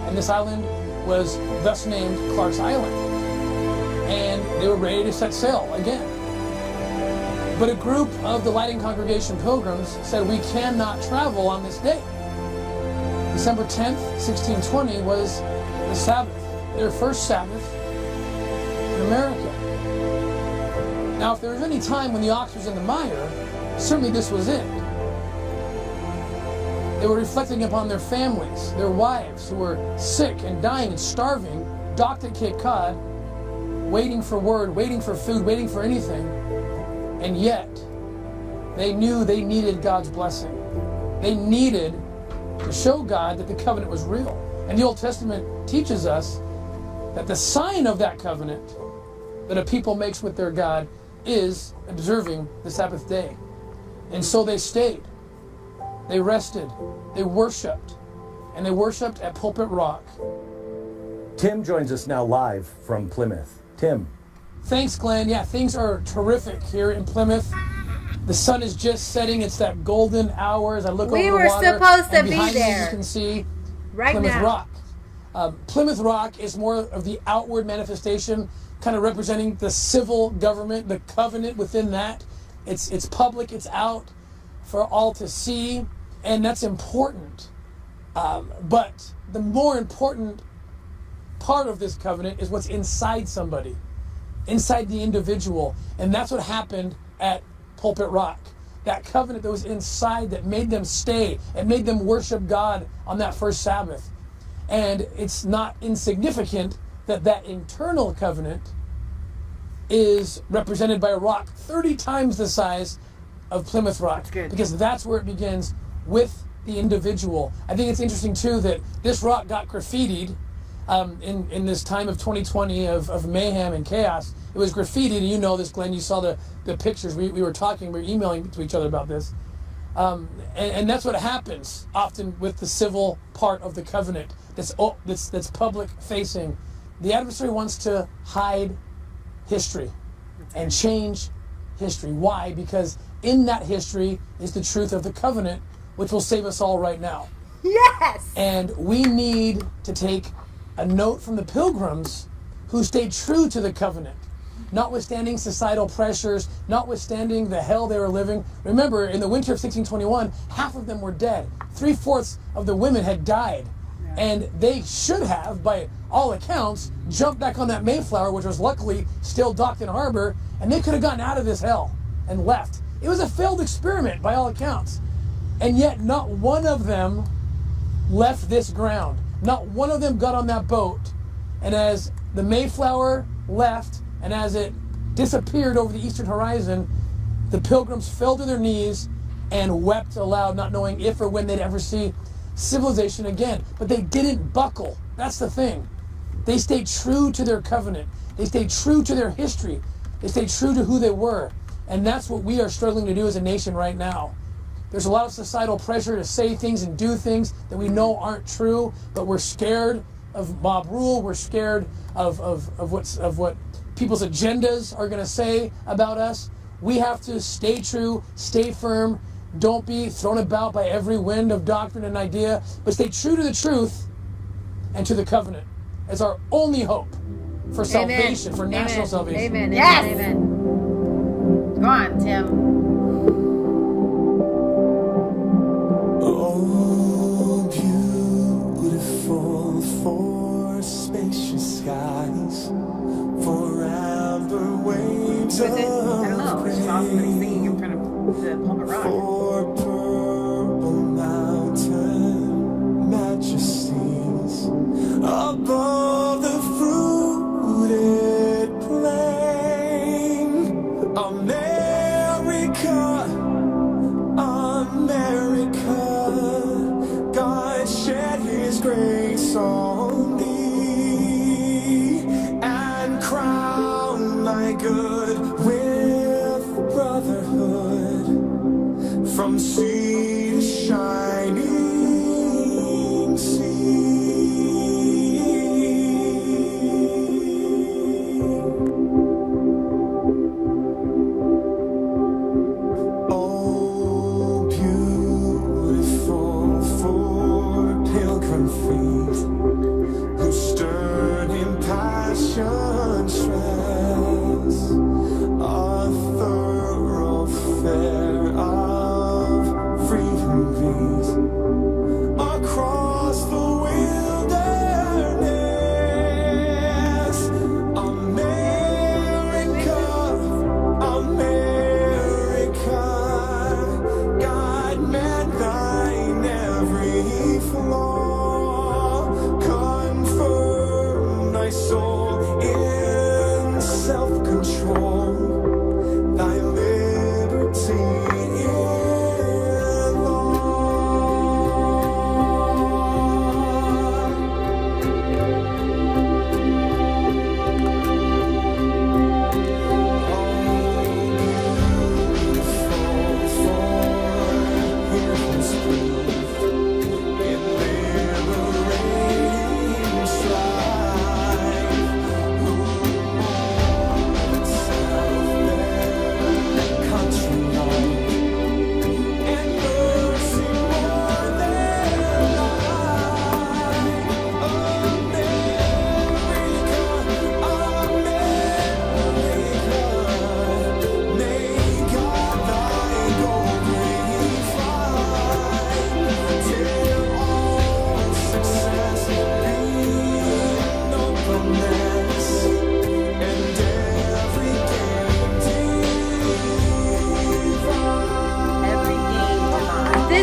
and this island was thus named Clark's Island. And they were ready to set sail again. But a group of the Lighting Congregation pilgrims said, we cannot travel on this day. December 10th, 1620 was the Sabbath, their first Sabbath in America. Now, if there was any time when the ox was in the mire, certainly this was it. They were reflecting upon their families, their wives who were sick and dying and starving, docked at Cape Cod, waiting for word, waiting for food, waiting for anything. And yet, they knew they needed God's blessing. They needed to show God that the covenant was real. And the Old Testament teaches us that the sign of that covenant that a people makes with their God is observing the Sabbath day. And so they stayed. They rested. They worshiped. And they worshiped at Pulpit Rock. Tim joins us now live from Plymouth. Tim. Thanks, Glenn. Yeah, things are terrific here in Plymouth. The sun is just setting. It's that golden hour as I look over the water. We were supposed to be behind there. me, you can see right Plymouth now. Rock. Plymouth Rock is more of the outward manifestation, kind of representing the civil government, the covenant within that. It's public. It's out for all to see, and that's important. But the more important part of this covenant is what's inside somebody, inside the individual. And that's what happened at Pulpit Rock. That covenant that was inside that made them stay and made them worship God on that first Sabbath. And it's not insignificant that that internal covenant is represented by a rock 30 times the size of Plymouth Rock. Because that's where it begins with the individual. I think it's interesting too that this rock got graffitied in this time of 2020 of mayhem and chaos. It was graffitied, and you know this, Glenn. You saw the pictures. We were talking, we were emailing to each other about this. And that's what happens often with the civil part of the covenant that's public facing. The adversary wants to hide history and change history. Why? Because in that history is the truth of the covenant, which will save us all right now. Yes! And we need to take a note from the Pilgrims who stayed true to the covenant, notwithstanding societal pressures, notwithstanding the hell they were living. Remember, in the winter of 1621, half of them were dead. 3/4 of the women had died. Yeah. And they should have, by all accounts, jumped back on that Mayflower, which was luckily still docked in harbor, and they could have gotten out of this hell and left. It was a failed experiment, by all accounts. And yet, not one of them left this ground. Not one of them got on that boat. And as the Mayflower left, and as it disappeared over the eastern horizon, the Pilgrims fell to their knees and wept aloud, not knowing if or when they'd ever see civilization again. But they didn't buckle. That's the thing. They stayed true to their covenant. They stayed true to their history. They stayed true to who they were. And that's what we are struggling to do as a nation right now. There's a lot of societal pressure to say things and do things that we know aren't true, but we're scared of mob rule. We're scared of what people's agendas are going to say about us. We have to stay true, stay firm. Don't be thrown about by every wind of doctrine and idea, but stay true to the truth and to the covenant. It's our only hope for salvation, for national salvation. Amen. Yes. Amen. Go on, Tim. Oh, beautiful for spacious skies, for amber waves Who is it? I don't know. She's awesome singing in front of the Pulpit Rock. for purple mountain majesties, above the fruited plain. America, America, God shed his grace on thee and crown thy good with brotherhood from sea to shining sea. Oh, beautiful for pilgrim feet who stirred in passion stress, a thoroughfare of freedom beat across the wilderness. America, America, God met thine every flaw, confirm thy soul in self-control, thy liberty in law.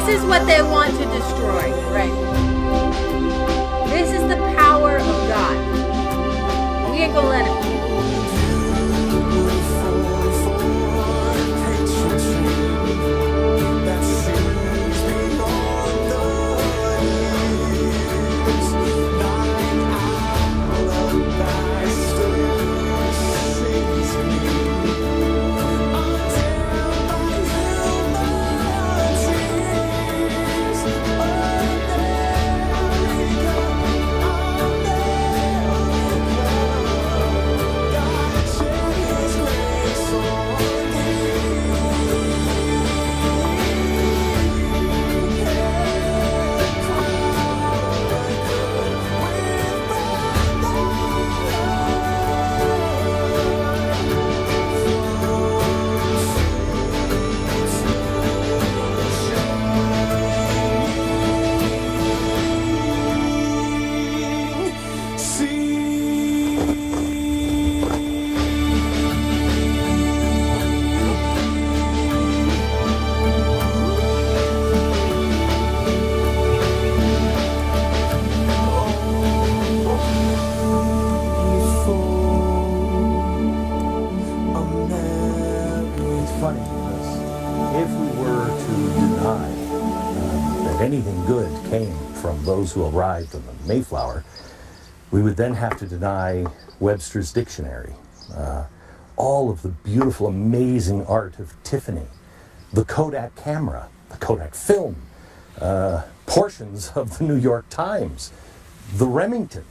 This is what they want to destroy. Right. This is the power of God. We ain't gonna let it. Anything good came from those who arrived on the Mayflower, we would then have to deny Webster's dictionary, all of the beautiful, amazing art of Tiffany, the Kodak camera, the Kodak film, portions of the New York Times, the Remington,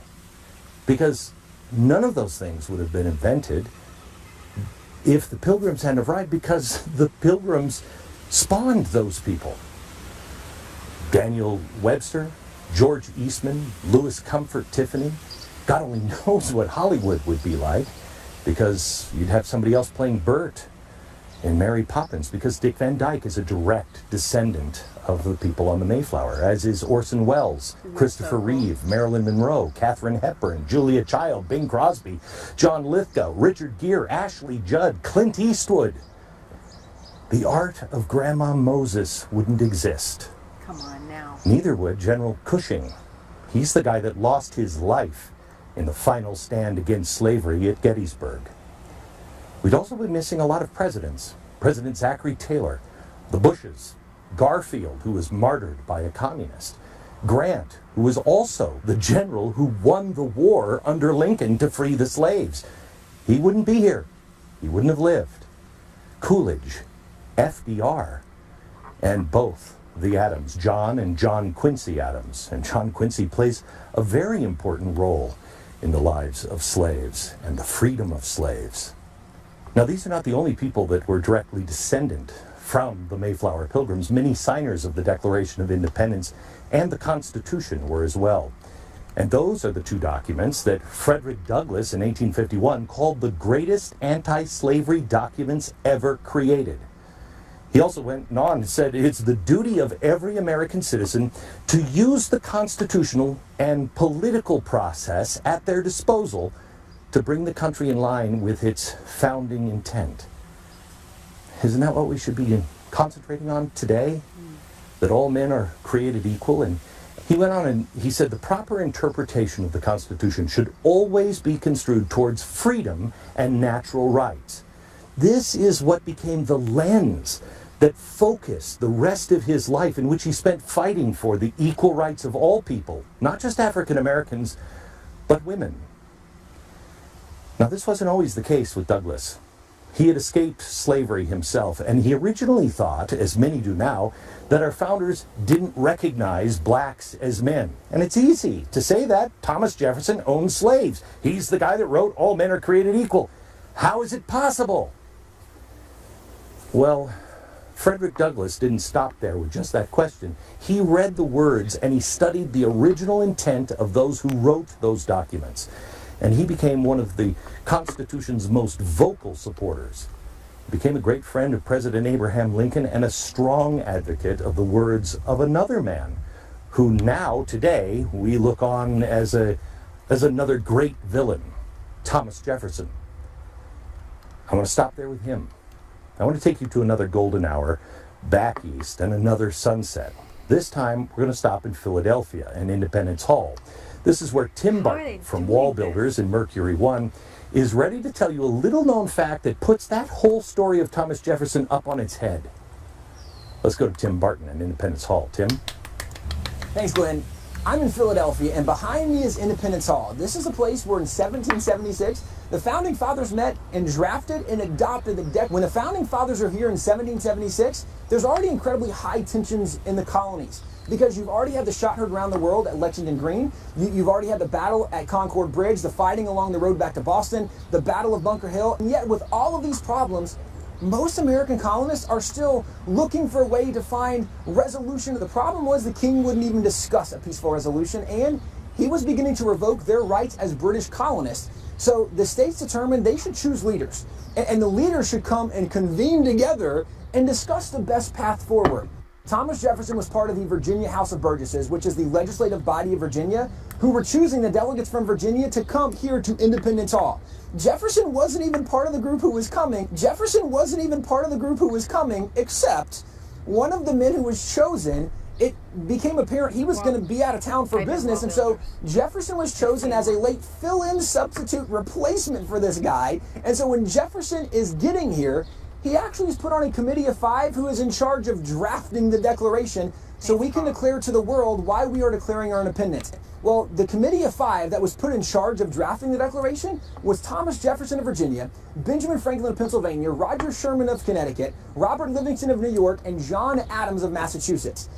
because none of those things would have been invented if the Pilgrims hadn't arrived, because the Pilgrims spawned those people. Daniel Webster, George Eastman, Louis Comfort Tiffany. God only knows what Hollywood would be like, because you'd have somebody else playing Bert in Mary Poppins, because Dick Van Dyke is a direct descendant of the people on the Mayflower, as is Orson Welles, Christopher Reeve, Marilyn Monroe, Katharine Hepburn, Julia Child, Bing Crosby, John Lithgow, Richard Gere, Ashley Judd, Clint Eastwood. The art of Grandma Moses wouldn't exist. Come on now. Neither would General Cushing. He's the guy that lost his life in the final stand against slavery at Gettysburg. We'd also be missing a lot of presidents. President Zachary Taylor, the Bushes, Garfield, who was martyred by a communist, Grant, who was also the general who won the war under Lincoln to free the slaves. He wouldn't be here. He wouldn't have lived. Coolidge, FDR, and both the Adams, John and John Quincy Adams. And John Quincy plays a very important role in the lives of slaves and the freedom of slaves. Now, these are not the only people that were directly descendant from the Mayflower Pilgrims. Many signers of the Declaration of Independence and the Constitution were as well. And those are the two documents that Frederick Douglass in 1851 called the greatest anti-slavery documents ever created. He also went on and said it's the duty of every American citizen to use the constitutional and political process at their disposal to bring the country in line with its founding intent. Isn't that what we should be concentrating on today? That all men are created equal? And he went on and he said the proper interpretation of the Constitution should always be construed towards freedom and natural rights. This is what became the lens that focused the rest of his life, in which he spent fighting for the equal rights of all people, not just African Americans, but women. Now, this wasn't always the case with Douglass. He had escaped slavery himself, and he originally thought, as many do now, that our founders didn't recognize blacks as men. And it's easy to say that. Thomas Jefferson owned slaves. He's the guy that wrote, "All men are created equal." How is it possible? Well, Frederick Douglass didn't stop there with just that question. He read the words and he studied the original intent of those who wrote those documents. And he became one of the Constitution's most vocal supporters. He became a great friend of President Abraham Lincoln and a strong advocate of the words of another man who now, today, we look on as another great villain, Thomas Jefferson. I want to stop there with him. I want to take you to another golden hour back east, and another sunset. This time, we're going to stop in Philadelphia and Independence Hall. This is where Tim Barton from Wall Builders in Mercury One is ready to tell you a little-known fact that puts that whole story of Thomas Jefferson up on its head. Let's go to Tim Barton in Independence Hall. Tim? Thanks, Glenn. I'm in Philadelphia, and behind me is Independence Hall. This is a place where in 1776, the Founding Fathers met and drafted and adopted the Declaration. When the Founding Fathers are here in 1776, there's already incredibly high tensions in the colonies, because you've already had the shot heard around the world at Lexington Green. You've already had the battle at Concord Bridge, the fighting along the road back to Boston, the Battle of Bunker Hill. And yet with all of these problems, most American colonists are still looking for a way to find resolution. The problem was the king wouldn't even discuss a peaceful resolution, and he was beginning to revoke their rights as British colonists. So the states determined they should choose leaders, and the leaders should come and convene together and discuss the best path forward. Thomas Jefferson was part of the Virginia House of Burgesses, which is the legislative body of Virginia, who were choosing the delegates from Virginia to come here to Independence Hall. Jefferson wasn't even part of the group who was coming. Except one of the men who was chosen. It became apparent he was going to be out of town for business, and so Jefferson was chosen as a late fill-in substitute replacement for this guy. And so when Jefferson is getting here, he actually is put on a committee of 5 who is in charge of drafting the Declaration so we can declare to the world why we are declaring our independence. Well, the committee of 5 that was put in charge of drafting the Declaration was Thomas Jefferson of Virginia, Benjamin Franklin of Pennsylvania, Roger Sherman of Connecticut, Robert Livingston of New York, and John Adams of Massachusetts.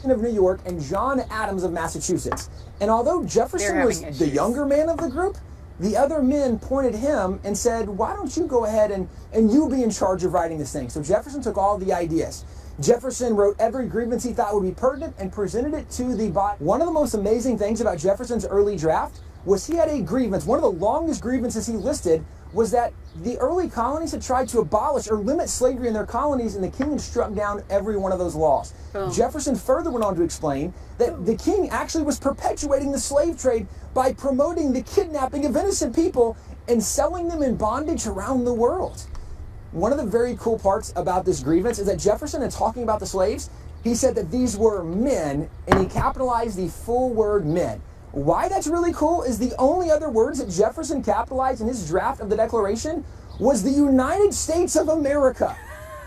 And although Jefferson was the younger man of the group, the other men pointed him and said, why don't you go ahead and you be in charge of writing this thing? So Jefferson took all the ideas. Jefferson wrote every grievance he thought would be pertinent and presented it to the body. One of the most amazing things about Jefferson's early draft was he had a grievance. One of the longest grievances he listed was that the early colonies had tried to abolish or limit slavery in their colonies, and the king had struck down every one of those laws. Jefferson further went on to explain that the king actually was perpetuating the slave trade by promoting the kidnapping of innocent people and selling them in bondage around the world. One of the very cool parts about this grievance is that Jefferson, in talking about the slaves, he said that these were men, and he capitalized the full word men. Why that's really cool is the only other words that Jefferson capitalized in his draft of the Declaration was the United States of America.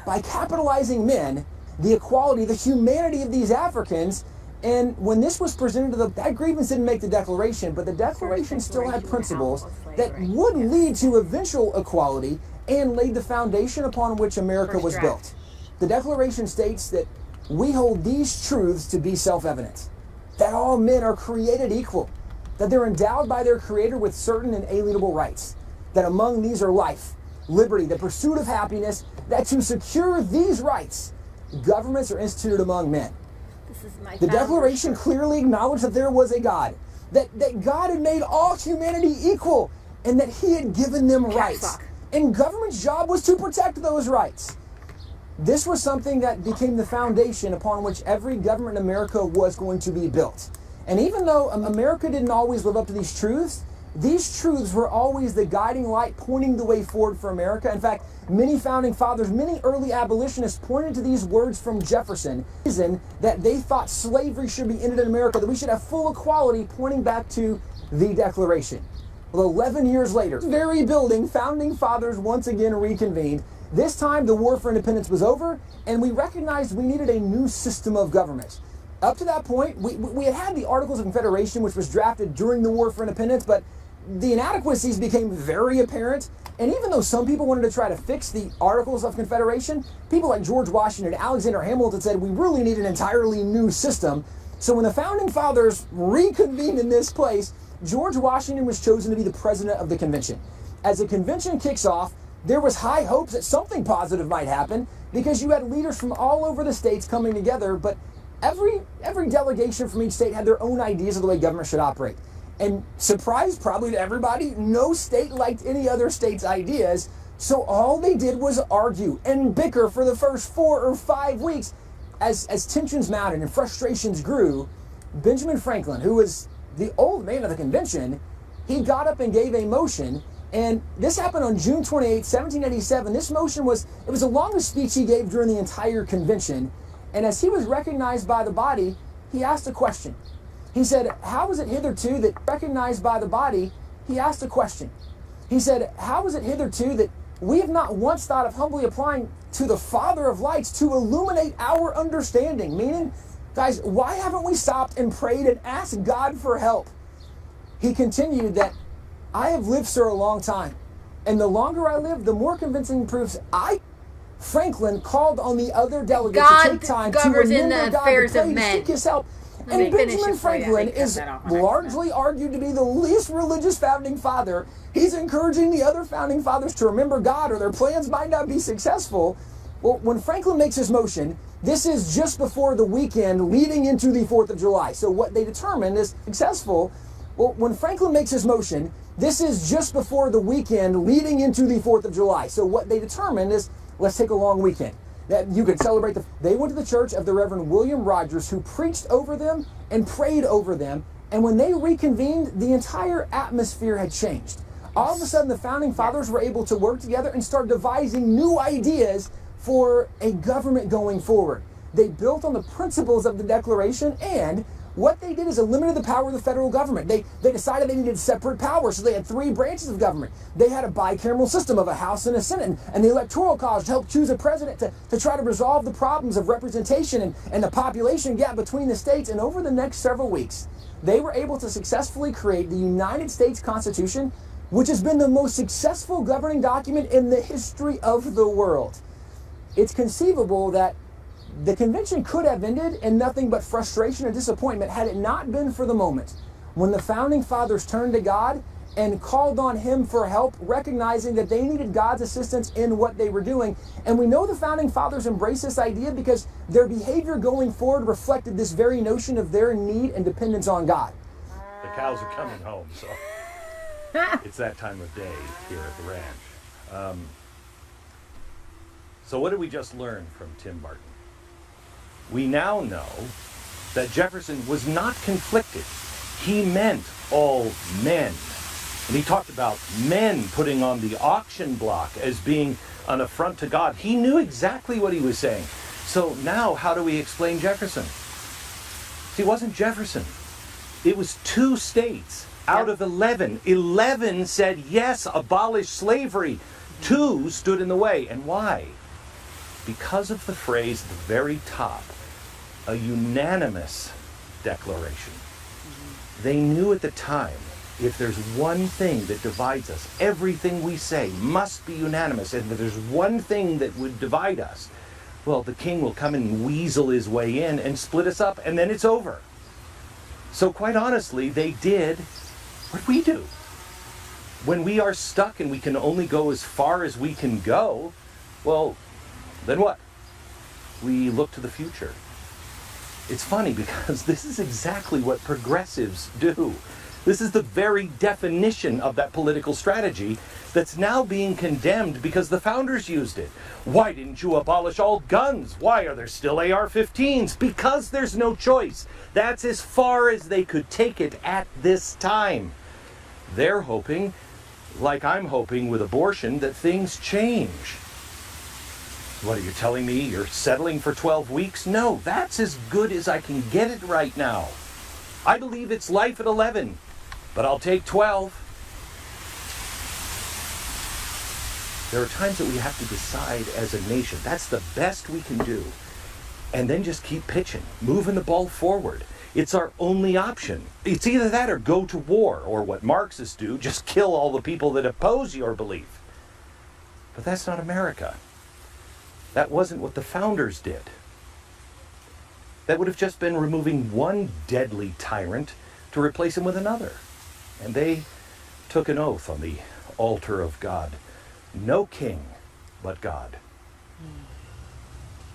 By capitalizing men, the equality, the humanity of these Africans. And when this was presented to that grievance didn't make the Declaration, but the Declaration still had principles that would lead to eventual equality and laid the foundation upon which America was built. The Declaration states that we hold these truths to be self-evident, that all men are created equal, that they're endowed by their Creator with certain inalienable rights, that among these are life, liberty, the pursuit of happiness, that to secure these rights, governments are instituted among men. The Declaration clearly acknowledged that there was a God, that God had made all humanity equal, and that He had given them rights. And government's job was to protect those rights. This was something that became the foundation upon which every government in America was going to be built. And even though America didn't always live up to these truths were always the guiding light pointing the way forward for America. In fact, many founding fathers, many early abolitionists pointed to these words from Jefferson, that they thought slavery should be ended in America, that we should have full equality, pointing back to the Declaration. Well, 11 years later, very building, founding fathers once again reconvened. This time, the War for Independence was over, and we recognized we needed a new system of government. Up to that point, we had the Articles of Confederation, which was drafted during the War for Independence, but the inadequacies became very apparent. And even though some people wanted to try to fix the Articles of Confederation, people like George Washington and Alexander Hamilton said we really need an entirely new system. So when the Founding Fathers reconvened in this place, George Washington was chosen to be the president of the convention. As the convention kicks off, there was high hopes that something positive might happen because you had leaders from all over the states coming together, but every delegation from each state had their own ideas of the way government should operate. And surprise probably to everybody, no state liked any other state's ideas, so all they did was argue and bicker for the first 4 or 5 weeks. As tensions mounted and frustrations grew, Benjamin Franklin, who was the old man of the convention, he got up and gave a motion, and this happened on June 28, 1787. This motion was the longest speech he gave during the entire convention, And as he was recognized by the body, he asked a question. He said, how is it hitherto that recognized by the body, he asked a question. He said, how is it hitherto that we have not once thought of humbly applying to the Father of lights to illuminate our understanding? Meaning, guys, why haven't we stopped and prayed and asked God for help? He continued that, I have lived, sir, a long time. And the longer I live, the more convincing proofs Franklin called on the other delegates to take time to remember God, to pray, to seek his help. And Benjamin Franklin is largely argued to be the least religious founding father. He's encouraging the other founding fathers to remember God or their plans might not be successful. Well, when Franklin makes his motion, this is just before the weekend leading into the 4th of July. So what they determined is successful. Well, when Franklin makes his motion, this is just before the weekend leading into the 4th of July. So what they determined is, let's take a long weekend. That you could celebrate They went to the church of the Reverend William Rogers, who preached over them and prayed over them. And when they reconvened, the entire atmosphere had changed. All of a sudden, the founding fathers were able to work together and start devising new ideas for a government going forward. They built on the principles of the Declaration, and what they did is eliminated the power of the federal government. They decided they needed separate powers, so they had 3 branches of government. They had a bicameral system of a House and a Senate, and the Electoral College to help choose a president to try to resolve the problems of representation and the population gap between the states. And over the next several weeks, they were able to successfully create the United States Constitution, which has been the most successful governing document in the history of the world. It's conceivable that the convention could have ended in nothing but frustration and disappointment had it not been for the moment when the founding fathers turned to God and called on him for help, recognizing that they needed God's assistance in what they were doing. And we know the founding fathers embraced this idea because their behavior going forward reflected this very notion of their need and dependence on God. The cows are coming home, so it's that time of day here at the ranch. So what did we just learn from Tim Barton? We now know that Jefferson was not conflicted. He meant all men. And he talked about men putting on the auction block as being an affront to God. He knew exactly what he was saying. So now, how do we explain Jefferson? See, it wasn't Jefferson. It was 2 states out of 11. 11 said, yes, abolish slavery. 2 stood in the way. And why? Because of the phrase at the very top, a unanimous declaration. They knew at the time, if there's one thing that divides us, everything we say must be unanimous. And if there's one thing that would divide us, well, the king will come and weasel his way in and split us up, and then it's over. So quite honestly, they did what we do. When we are stuck and we can only go as far as we can go, well, then what? We look to the future. It's funny because this is exactly what progressives do. This is the very definition of that political strategy that's now being condemned because the founders used it. Why didn't you abolish all guns? Why are there still AR-15s? Because there's no choice. That's as far as they could take it at this time. They're hoping, like I'm hoping with abortion, that things change. What, are you telling me you're settling for 12 weeks? No, that's as good as I can get it right now. I believe it's life at 11, but I'll take 12. There are times that we have to decide as a nation. That's the best we can do. And then just keep pitching, moving the ball forward. It's our only option. It's either that or go to war, or what Marxists do, just kill all the people that oppose your belief. But that's not America. That wasn't what the founders did. That would have just been removing one deadly tyrant to replace him with another. And they took an oath on the altar of God. No king but God.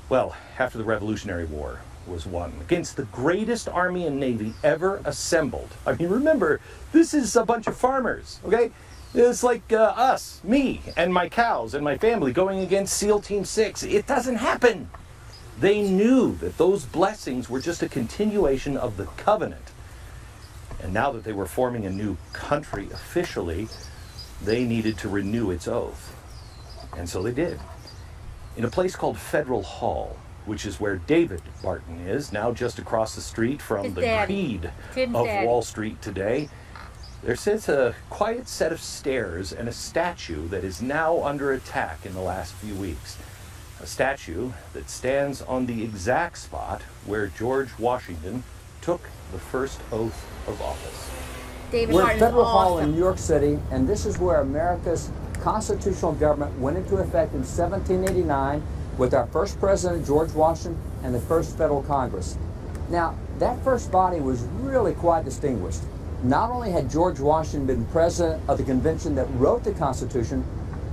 Well, after the Revolutionary War was won against the greatest army and navy ever assembled. I mean, remember, this is a bunch of farmers, okay? It's like us, me, and my cows and my family going against SEAL Team 6. It doesn't happen. They knew that those blessings were just a continuation of the covenant. And now that they were forming a new country officially, they needed to renew its oath. And so they did. In a place called Federal Hall, which is where David Barton is, now just across the street from His the daddy. greed Tim's of daddy. Wall Street today. There sits a quiet set of stairs and a statue that is now under attack in the last few weeks. A statue that stands on the exact spot where George Washington took the first oath of office. David We're at Barton's Federal Hall in awesome. New York City, and this is where America's constitutional government went into effect in 1789 with our first president, George Washington, and the first federal Congress. Now, that first body was really quite distinguished. Not only had George Washington been president of the convention that wrote the Constitution,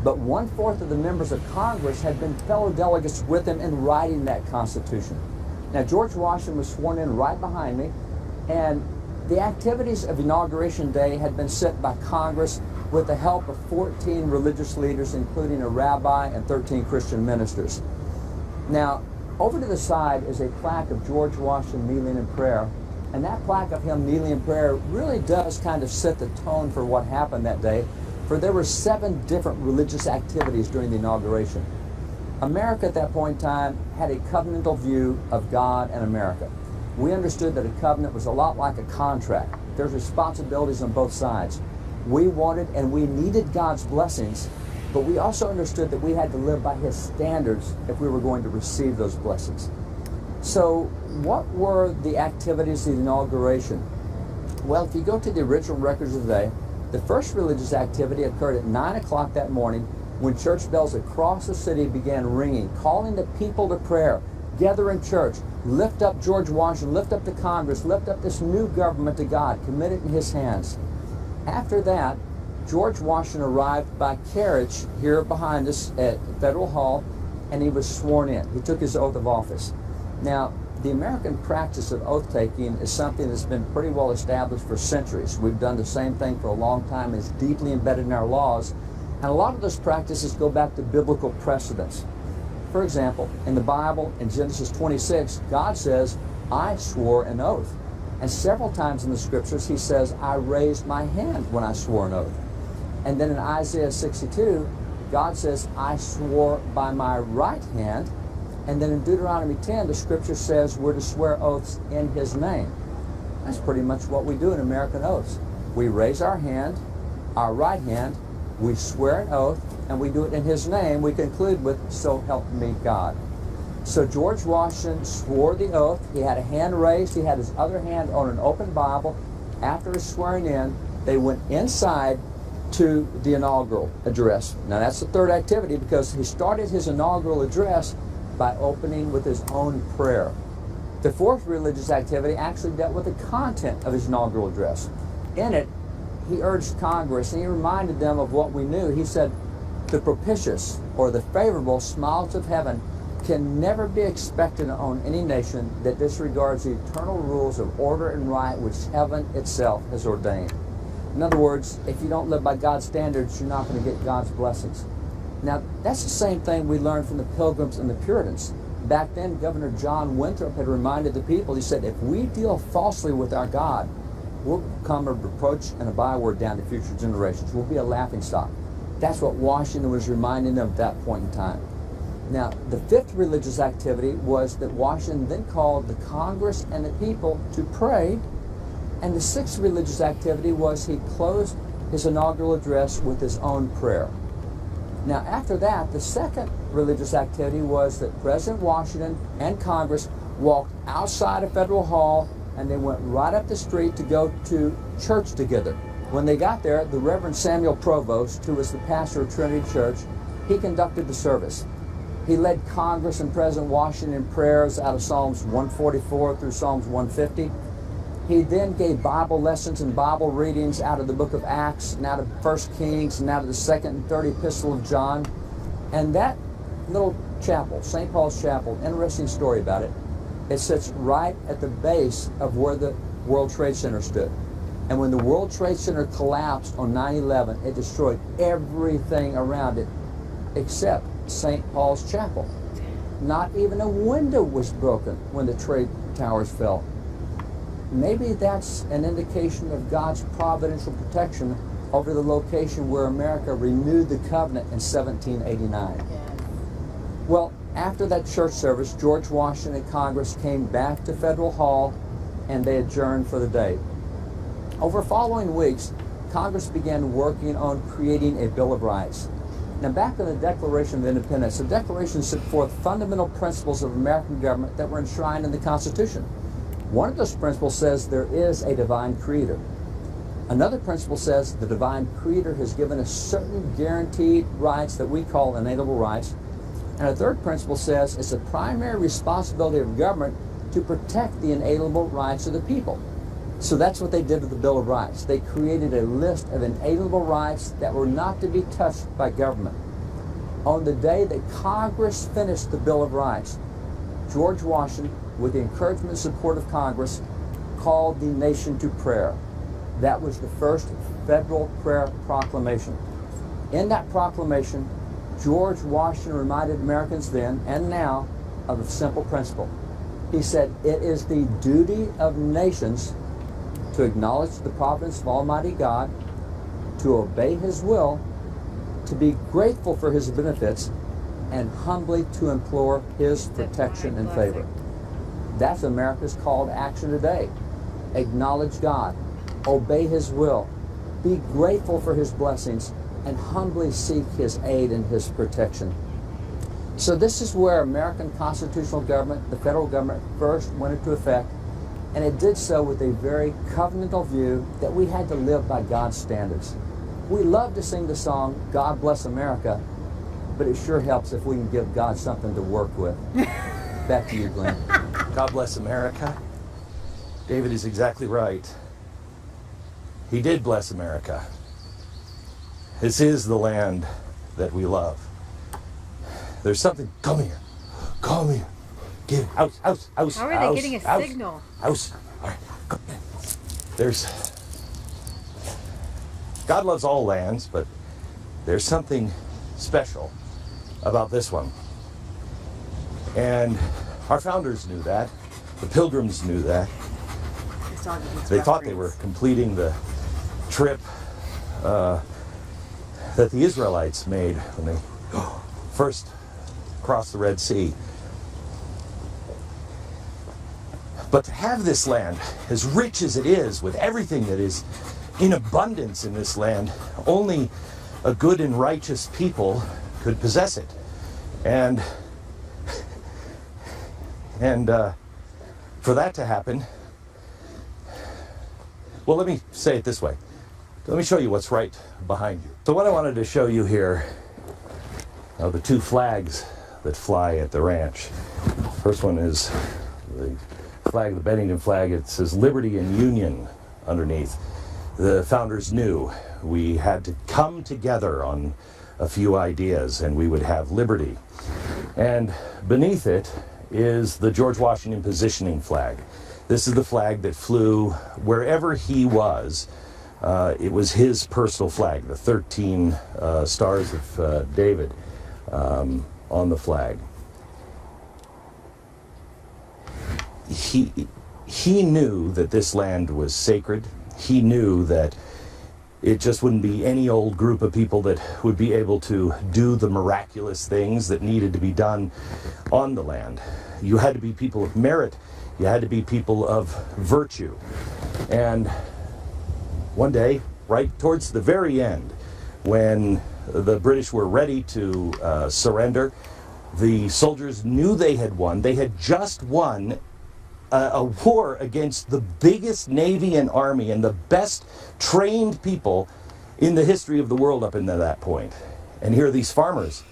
but 1/4 of the members of Congress had been fellow delegates with him in writing that Constitution. Now, George Washington was sworn in right behind me, and the activities of Inauguration Day had been set by Congress with the help of 14 religious leaders, including a rabbi and 13 Christian ministers. Now, over to the side is a plaque of George Washington kneeling in prayer, and that plaque of him kneeling in prayer really does kind of set the tone for what happened that day, for there were 7 different religious activities during the inauguration. America at that point in time had a covenantal view of God and America. We understood that a covenant was a lot like a contract. There's responsibilities on both sides. We wanted and we needed God's blessings, but we also understood that we had to live by His standards if we were going to receive those blessings. So what were the activities of the inauguration? Well, if you go to the original records of the day, the first religious activity occurred at 9 o'clock that morning when church bells across the city began ringing, calling the people to prayer. Gather in church, lift up George Washington, lift up the Congress, lift up this new government to God, commit it in His hands. After that, George Washington arrived by carriage here behind us at Federal Hall, and he was sworn in. He took his oath of office. Now, the American practice of oath-taking is something that's been pretty well established for centuries. We've done the same thing for a long time. It's deeply embedded in our laws, and a lot of those practices go back to biblical precedents. For example, in the Bible, in Genesis 26, God says, I swore an oath. And several times in the scriptures, He says, I raised my hand when I swore an oath. And then in Isaiah 62, God says, I swore by my right hand. And then in Deuteronomy 10, the scripture says we're to swear oaths in His name. That's pretty much what we do in American oaths. We raise our hand, our right hand, we swear an oath, and we do it in His name. We conclude with, so help me God. So George Washington swore the oath. He had a hand raised. He had his other hand on an open Bible. After his swearing in, they went inside to the inaugural address. Now that's the third activity, because he started his inaugural address by opening with his own prayer. The fourth religious activity actually dealt with the content of his inaugural address. In it, he urged Congress, and he reminded them of what we knew. He said, the propitious, or the favorable smiles of heaven can never be expected on any nation that disregards the eternal rules of order and right which heaven itself has ordained. In other words, if you don't live by God's standards, you're not going to get God's blessings. Now, that's the same thing we learned from the Pilgrims and the Puritans. Back then, Governor John Winthrop had reminded the people, he said, if we deal falsely with our God, we'll become a reproach and a byword down to future generations. We'll be a laughingstock. That's what Washington was reminding them at that point in time. Now, the fifth religious activity was that Washington then called the Congress and the people to pray. And the sixth religious activity was he closed his inaugural address with his own prayer. Now, after that, the second religious activity was that President Washington and Congress walked outside of Federal Hall, and they went right up the street to go to church together. When they got there, the Reverend Samuel Provost, who was the pastor of Trinity Church, he conducted the service. He led Congress and President Washington in prayers out of Psalms 144 through Psalms 150. He then gave Bible lessons and Bible readings out of the book of Acts and out of 1 Kings and out of the 2nd and 3rd epistle of John. And that little chapel, St. Paul's Chapel, interesting story about it, it sits right at the base of where the World Trade Center stood. And when the World Trade Center collapsed on 9/11, it destroyed everything around it except St. Paul's Chapel. Not even a window was broken when the trade towers fell. Maybe that's an indication of God's providential protection over the location where America renewed the covenant in 1789. Well, After that church service, George Washington and Congress came back to Federal Hall and they adjourned for the day. Over following weeks, Congress began working on creating a Bill of Rights. Now, back in the Declaration of Independence, the Declaration set forth fundamental principles of American government that were enshrined in the Constitution. One of those principles says there is a divine creator. Another principle says the divine creator has given us certain guaranteed rights that we call inalienable rights. And a third principle says it's a primary responsibility of government to protect the inalienable rights of the people. So that's what they did with the Bill of Rights. They created a list of inalienable rights that were not to be touched by government. On the day that Congress finished the Bill of Rights, George Washington, with the encouragement and support of Congress, called the nation to prayer. That was the first federal prayer proclamation. In that proclamation, George Washington reminded Americans then and now of a simple principle. He said, it is the duty of nations to acknowledge the providence of Almighty God, to obey His will, to be grateful for His benefits, and humbly to implore His protection and favor. That's America's call to action today. Acknowledge God, obey His will, be grateful for His blessings, and humbly seek His aid and His protection. So this is where American constitutional government, the federal government, first went into effect, and it did so with a very covenantal view that we had to live by God's standards. We love to sing the song, God Bless America, but it sure helps if we can give God something to work with. Back to you, Glenn. God bless America. David is exactly right. He did bless America. This is the land that we love. There's something, come here, get house. How are they getting a signal? House, all right, come in. God loves all lands, but there's something special about this one. And our founders knew that, the Pilgrims knew that. They thought they were completing the trip that the Israelites made when they first crossed the Red Sea. But to have this land, as rich as it is, with everything that is in abundance in this land, only a good and righteous people could possess it. And for that to happen, well, let me say it this way. Let me show you what's right behind you. So what I wanted to show you here are the two flags that fly at the ranch. First one is the flag, the Bennington flag. It says Liberty and Union underneath. The founders knew we had to come together on a few ideas and we would have liberty. And beneath it is the George Washington positioning flag. This is the flag that flew wherever he was. It was his personal flag, the 13 stars of David on the flag. He knew that this land was sacred. He knew that it just wouldn't be any old group of people that would be able to do the miraculous things that needed to be done on the land. You had to be people of merit. You had to be people of virtue. And one day, right towards the very end, when the British were ready to surrender, the soldiers knew they had won. They had just won a war against the biggest navy and army and the best trained people in the history of the world up until that point. And here are these farmers.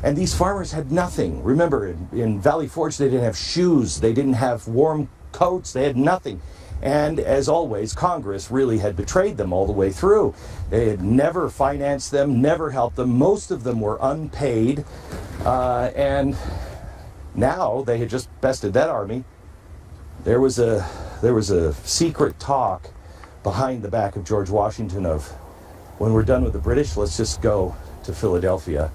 And these farmers had nothing. Remember, in Valley Forge, they didn't have shoes. They didn't have warm coats. They had nothing. And as always, Congress really had betrayed them all the way through. They had never financed them, never helped them. Most of them were unpaid. And now they had just bested that army. There was a secret talk behind the back of George Washington of, when we're done with the British, let's just go to Philadelphia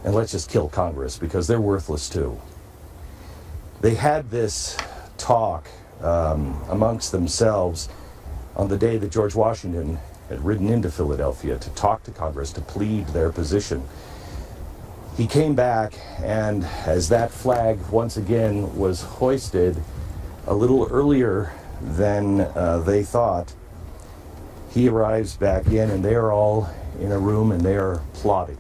and let's just kill Congress because they're worthless too. They had this talk amongst themselves on the day that George Washington had ridden into Philadelphia to talk to Congress, to plead their position. He came back, and as that flag once again was hoisted a little earlier than they thought, he arrives back in, and they are all in a room and they are plotting.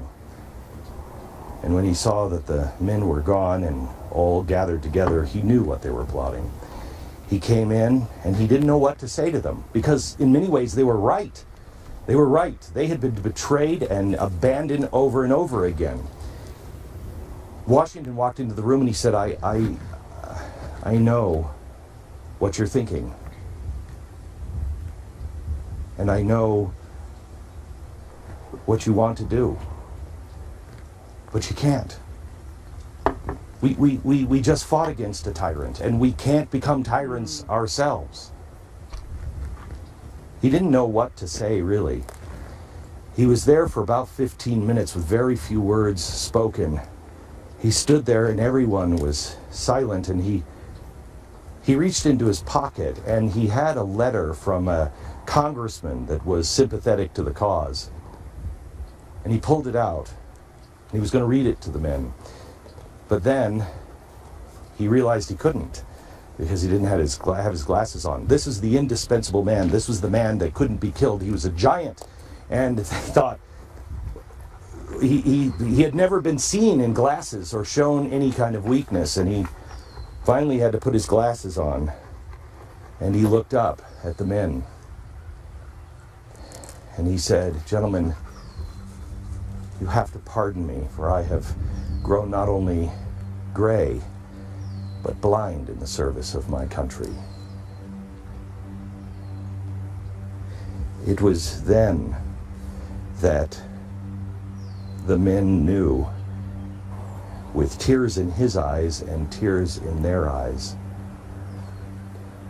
And when he saw that the men were gone and all gathered together, he knew what they were plotting. He came in and he didn't know what to say to them, because in many ways they were right. They were right. They had been betrayed and abandoned over and over again. Washington walked into the room and he said, I know what you're thinking. And I know what you want to do. But you can't. We just fought against a tyrant, and we can't become tyrants ourselves. He didn't know what to say, really. He was there for about 15 minutes with very few words spoken. He stood there and everyone was silent, and he reached into his pocket and he had a letter from a congressman that was sympathetic to the cause. And he pulled it out. He was going to read it to the men. But then he realized he couldn't, because he didn't have his glasses on. This is the indispensable man. This was the man that couldn't be killed. He was a giant. And they thought he had never been seen in glasses or shown any kind of weakness. And he finally had to put his glasses on. And he looked up at the men. And he said, "Gentlemen, you have to pardon me, for I have grown not only gray, but blind in the service of my country." It was then that the men knew, with tears in his eyes and tears in their eyes,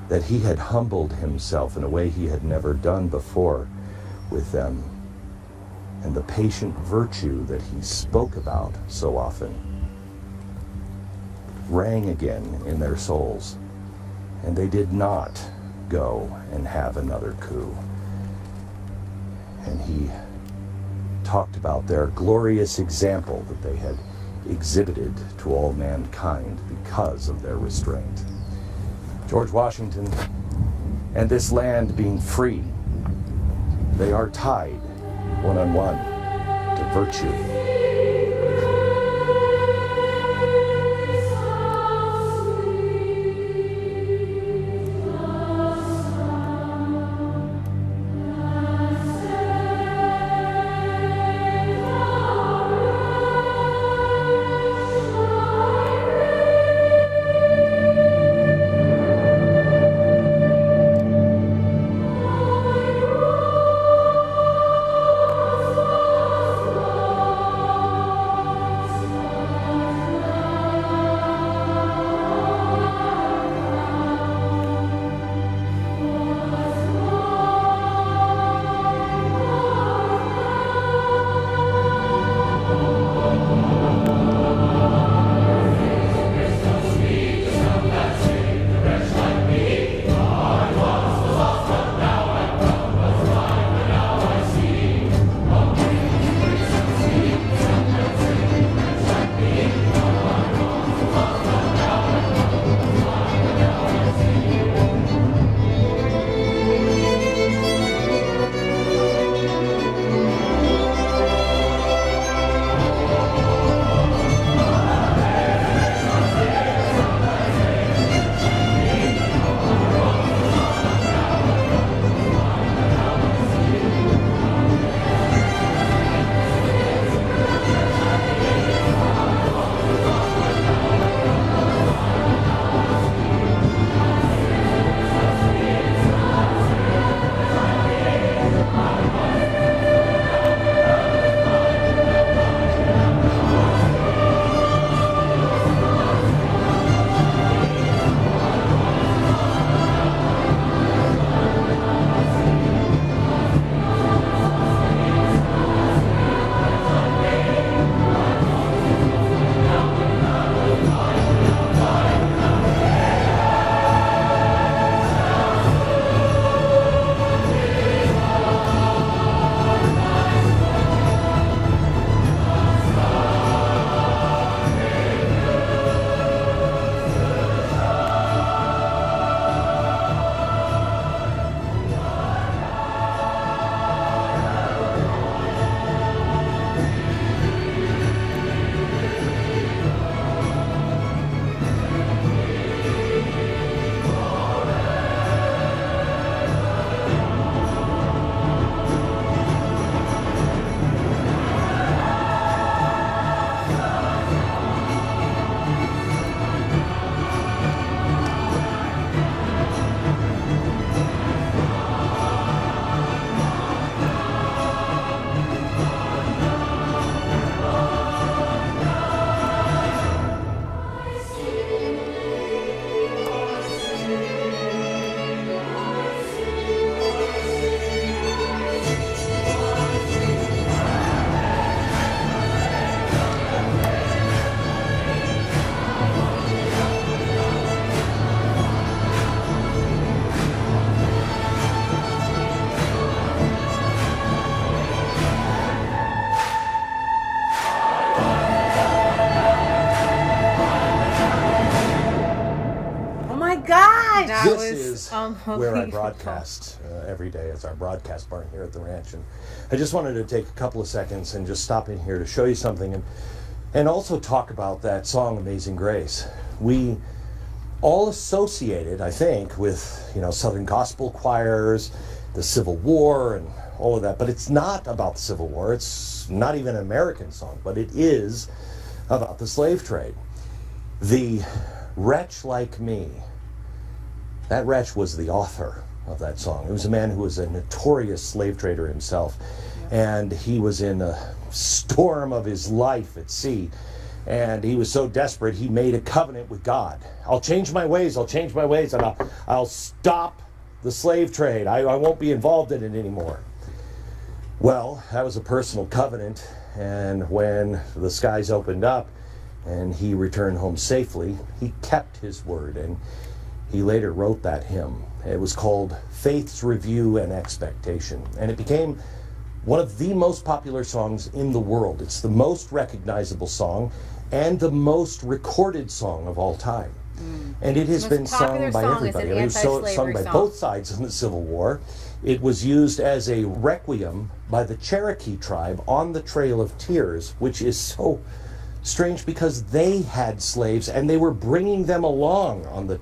that he had humbled himself in a way he had never done before with them. And the patient virtue that he spoke about so often rang again in their souls. And they did not go and have another coup. And he talked about their glorious example that they had exhibited to all mankind because of their restraint. George Washington and this land being free, they are tied one-on-one to virtue. much. That this is where I broadcast every day. It's our broadcast barn here at the ranch. And I just wanted to take a couple of seconds and just stop in here to show you something and also talk about that song, Amazing Grace. We all associated, I think, with, you know, Southern gospel choirs, the Civil War, and all of that. But it's not about the Civil War. It's not even an American song, but it is about the slave trade. The Wretch Like Me, that wretch was the author of that song. It was a man who was a notorious slave trader himself, and he was in a storm of his life at sea, and he was so desperate he made a covenant with God. I'll change my ways, and I'll stop the slave trade. I won't be involved in it anymore. Well, that was a personal covenant, and when the skies opened up and he returned home safely, he kept his word, and he later wrote that hymn. It was called Faith's Review and Expectation, and it became one of the most popular songs in the world. It's the most recognizable song and the most recorded song of all time. And it has been sung by everybody. It was sung by both sides in the Civil War. It was used as a requiem by the Cherokee tribe on the Trail of Tears, which is so strange because they had slaves and they were bringing them along on the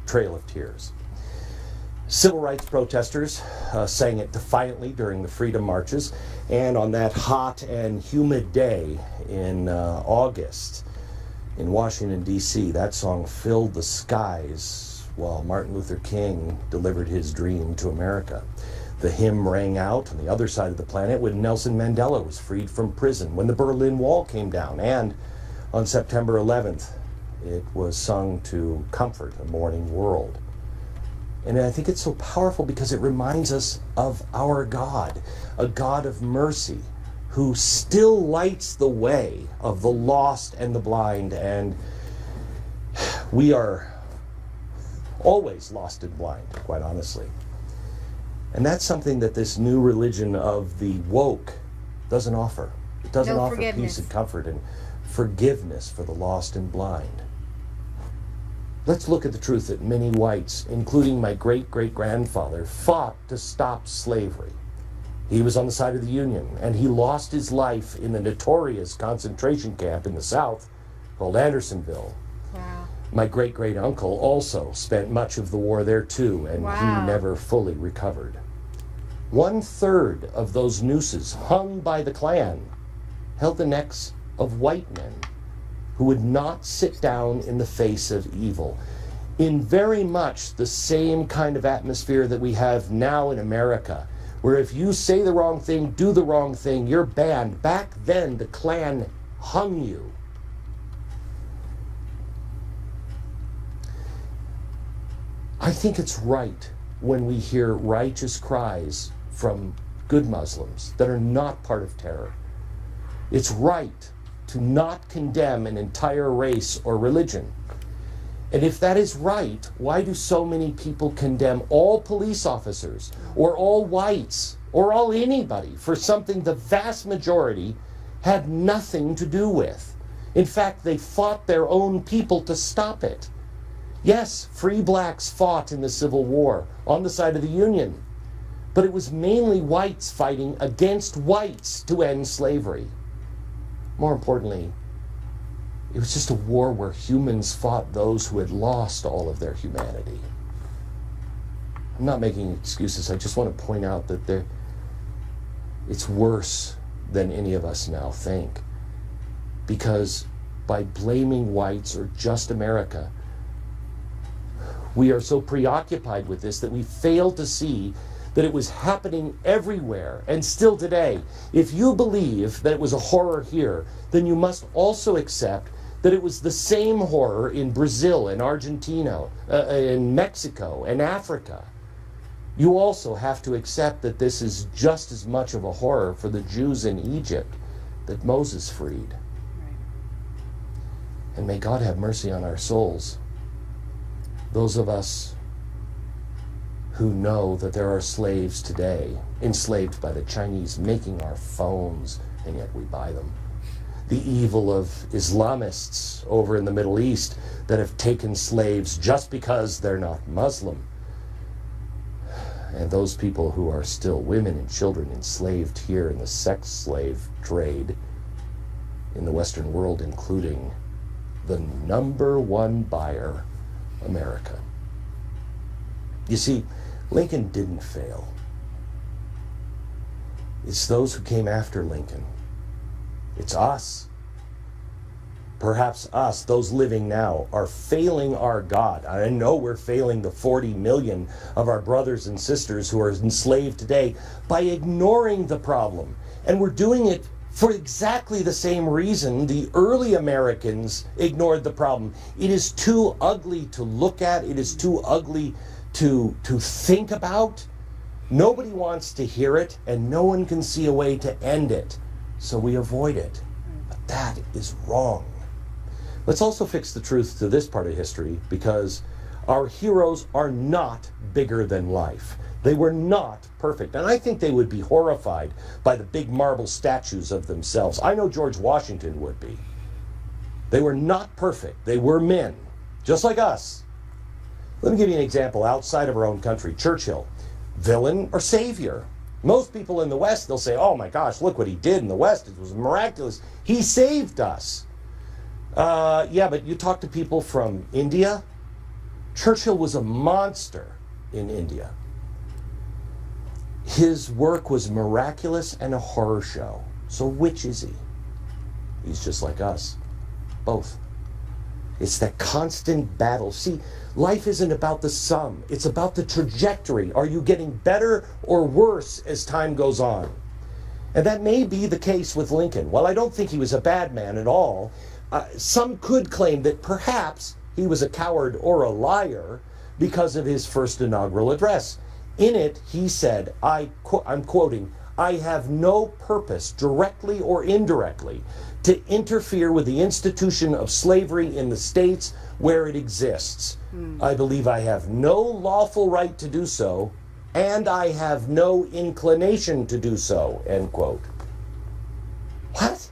Trail of Tears. Civil rights protesters sang it defiantly during the freedom marches, and on that hot and humid day in August in Washington, D.C., that song filled the skies while Martin Luther King delivered his dream to America. The hymn rang out on the other side of the planet when Nelson Mandela was freed from prison, when the Berlin Wall came down, and on September 11th, it was sung to comfort a mourning world. And I think it's so powerful because it reminds us of our God, a God of mercy, who still lights the way of the lost and the blind. And we are always lost and blind, quite honestly. And that's something that this new religion of the woke doesn't offer. It doesn't offer peace and comfort and forgiveness for the lost and blind. Let's look at the truth that many whites, including my great-great-grandfather, fought to stop slavery. He was on the side of the Union, and he lost his life in the notorious concentration camp in the South called Andersonville. Wow. My great-great-uncle also spent much of the war there too, and he never fully recovered. 1/3 of those nooses hung by the Klan held the necks of white men who would not sit down in the face of evil, in very much the same kind of atmosphere that we have now in America, where if you say the wrong thing, do the wrong thing, you're banned. Back then, the Klan hung you. I think it's right when we hear righteous cries from good Muslims that are not part of terror. It's right to not condemn an entire race or religion. And if that is right, why do so many people condemn all police officers or all whites or all anybody for something the vast majority had nothing to do with? In fact, they fought their own people to stop it. Yes, free blacks fought in the Civil War on the side of the Union, but it was mainly whites fighting against whites to end slavery. More importantly, it was just a war where humans fought those who had lost all of their humanity. I'm not making excuses. I just want to point out that it's worse than any of us now think. Because by blaming whites or just America, we are so preoccupied with this that we fail to see that it was happening everywhere, and still today. If you believe that it was a horror here, then you must also accept that it was the same horror in Brazil, in Argentina, in Mexico, and Africa. You also have to accept that this is just as much of a horror for the Jews in Egypt that Moses freed. And may God have mercy on our souls. Those of us who know that there are slaves today, enslaved by the Chinese, making our phones, and yet we buy them. the evil of Islamists over in the Middle East that have taken slaves just because they're not Muslim. And those people who are still women and children enslaved here in the sex slave trade in the Western world, including the #1 buyer, America. You see, Lincoln didn't fail. It's those who came after Lincoln. It's us. Perhaps us, those living now, are failing our God. I know we're failing the 40 million of our brothers and sisters who are enslaved today by ignoring the problem. And we're doing it for exactly the same reason the early Americans ignored the problem. It is too ugly to look at. It is too ugly to think about. Nobody wants to hear it, and no one can see a way to end it. So we avoid it. But that is wrong. Let's also fix the truth to this part of history, because our heroes are not bigger than life. They were not perfect. And I think they would be horrified by the big marble statues of themselves. I know George Washington would be. They were not perfect. They were men, just like us. Let me give you an example outside of our own country. Churchill, villain or savior? Most people in the West, they'll say, oh my gosh, look what he did in the West. It was miraculous. He saved us. Yeah, but you talk to people from India, Churchill was a monster in India. His work was miraculous and a horror show. So which is he? He's just like us. Both. It's that constant battle. See, life isn't about the sum. It's about the trajectory. Are you getting better or worse as time goes on? And that may be the case with Lincoln. While I don't think he was a bad man at all, some could claim that perhaps he was a coward or a liar because of his first inaugural address. In it, he said, I'm quoting, "I have no purpose, directly or indirectly, to interfere with the institution of slavery in the states where it exists. I believe I have no lawful right to do so, and I have no inclination to do so," end quote. What?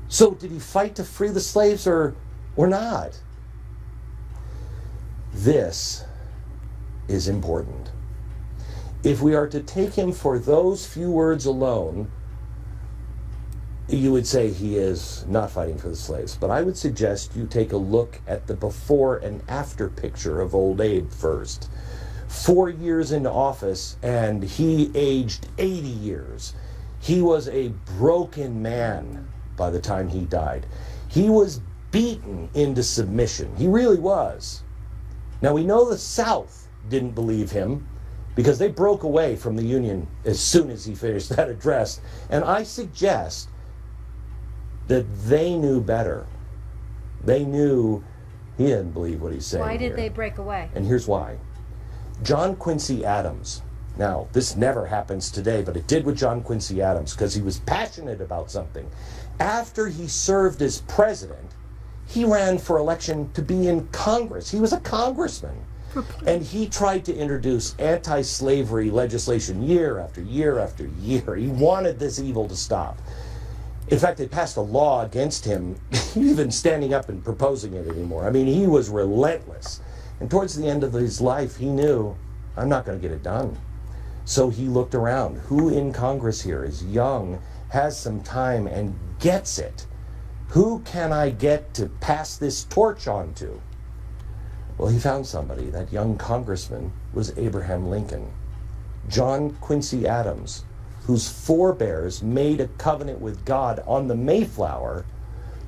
So did he fight to free the slaves or not? This is important. If we are to take him for those few words alone, you would say he is not fighting for the slaves. But I would suggest you take a look at the before and after picture of old Abe first. 4 years into office, and he aged 80 years. He was a broken man by the time he died. He was beaten into submission. He really was. Now, we know the South didn't believe him because they broke away from the Union as soon as he finished that address. And I suggest that they knew better. They knew he didn't believe what he's saying. Why did here. they break away? And here's why. John Quincy Adams. Now, this never happens today, but it did with John Quincy Adams because he was passionate about something. After he served as president, he ran for election to be in Congress. He was a congressman. And he tried to introduce anti-slavery legislation year after year after year. He wanted this evil to stop. In fact, they passed a law against him even standing up and proposing it anymore. I mean, he was relentless. And towards the end of his life, he knew, I'm not going to get it done. So he looked around. Who in Congress here is young, has some time, and gets it? Who can I get to pass this torch on to? Well, he found somebody. That young congressman was Abraham Lincoln. John Quincy Adams, whose forebears made a covenant with God on the Mayflower,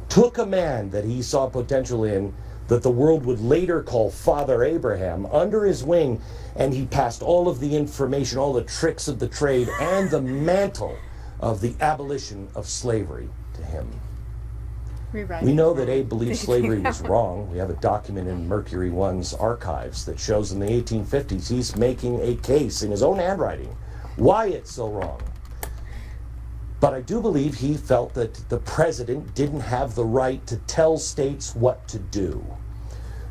took a man that he saw potential in, that the world would later call Father Abraham, under his wing, and he passed all of the information, all the tricks of the trade, and the mantle of the abolition of slavery to him. We know that Abe believed slavery was wrong. We have a document in Mercury One's archives that shows in the 1850s he's making a case in his own handwriting why it's so wrong. But I do believe he felt that the president didn't have the right to tell states what to do.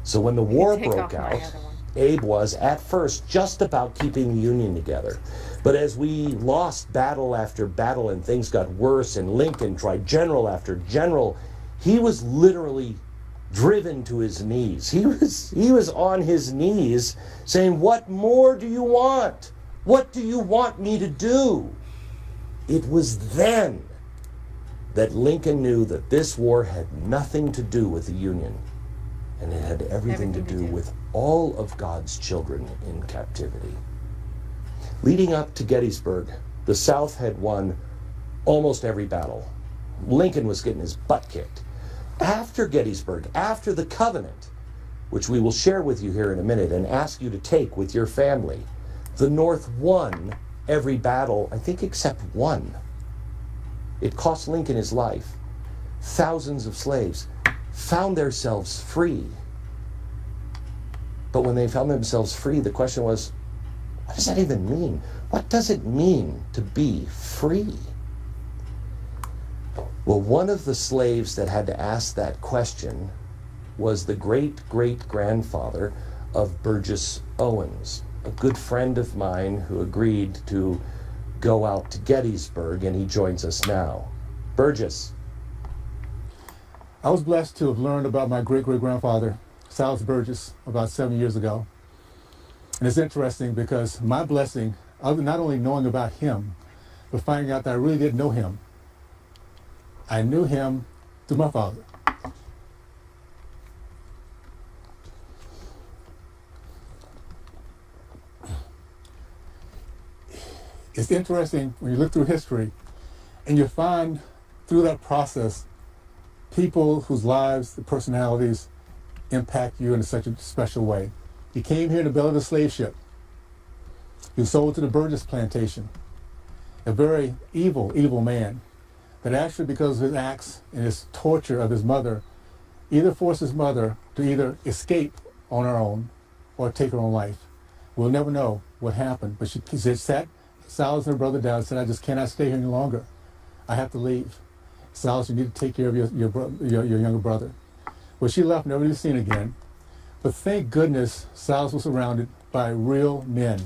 So when the war broke out, Abe was, at first, just about keeping the Union together. But as we lost battle after battle and things got worse, and Lincoln tried general after general, he was literally driven to his knees. He was on his knees saying, "What more do you want? What do you want me to do?" It was then that Lincoln knew that this war had nothing to do with the Union, and it had everything to do with all of God's children in captivity. Leading up to Gettysburg, the South had won almost every battle. Lincoln was getting his butt kicked. After Gettysburg, after the Covenant, which we will share with you here in a minute and ask you to take with your family, the North won every battle, I think except one. It cost Lincoln his life. Thousands of slaves found themselves free. But when they found themselves free, the question was, what does that even mean? What does it mean to be free? Well, one of the slaves that had to ask that question was the great-great-grandfather of Burgess Owens, a good friend of mine who agreed to go out to Gettysburg, and he joins us now. Burgess. I was blessed to have learned about my great-great-grandfather, Silas Burgess, about 7 years ago. And it's interesting because my blessing, not only knowing about him, but finding out that I really didn't know him. I knew him through my father. It's interesting when you look through history and you find through that process people whose lives, their personalities impact you in such a special way. He came here in the belly of a slave ship. He was sold to the Burgess plantation. A very evil, evil man that actually, because of his acts and his torture of his mother, either forced his mother to either escape on her own or take her own life. We'll never know what happened, but she sat Silas and her brother down and said, "I just cannot stay here any longer. I have to leave. Silas, you need to take care of your younger brother." Well, she left, never to be seen again. But thank goodness Silas was surrounded by real men.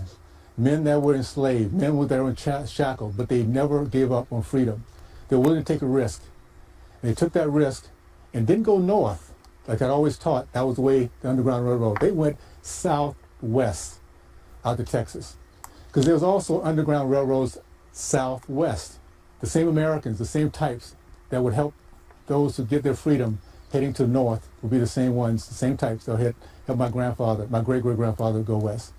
Men that were enslaved, men that were shackled, but they never gave up on freedom. They were willing to take a risk. And they took that risk and didn't go north, like I'd always taught. That was the way the Underground Railroad. They went southwest out to Texas. Because there was also Underground Railroads southwest. The same Americans, the same types that would help those who get their freedom heading to the north would be the same ones, the same types that would help my grandfather, my great-great-grandfather go west.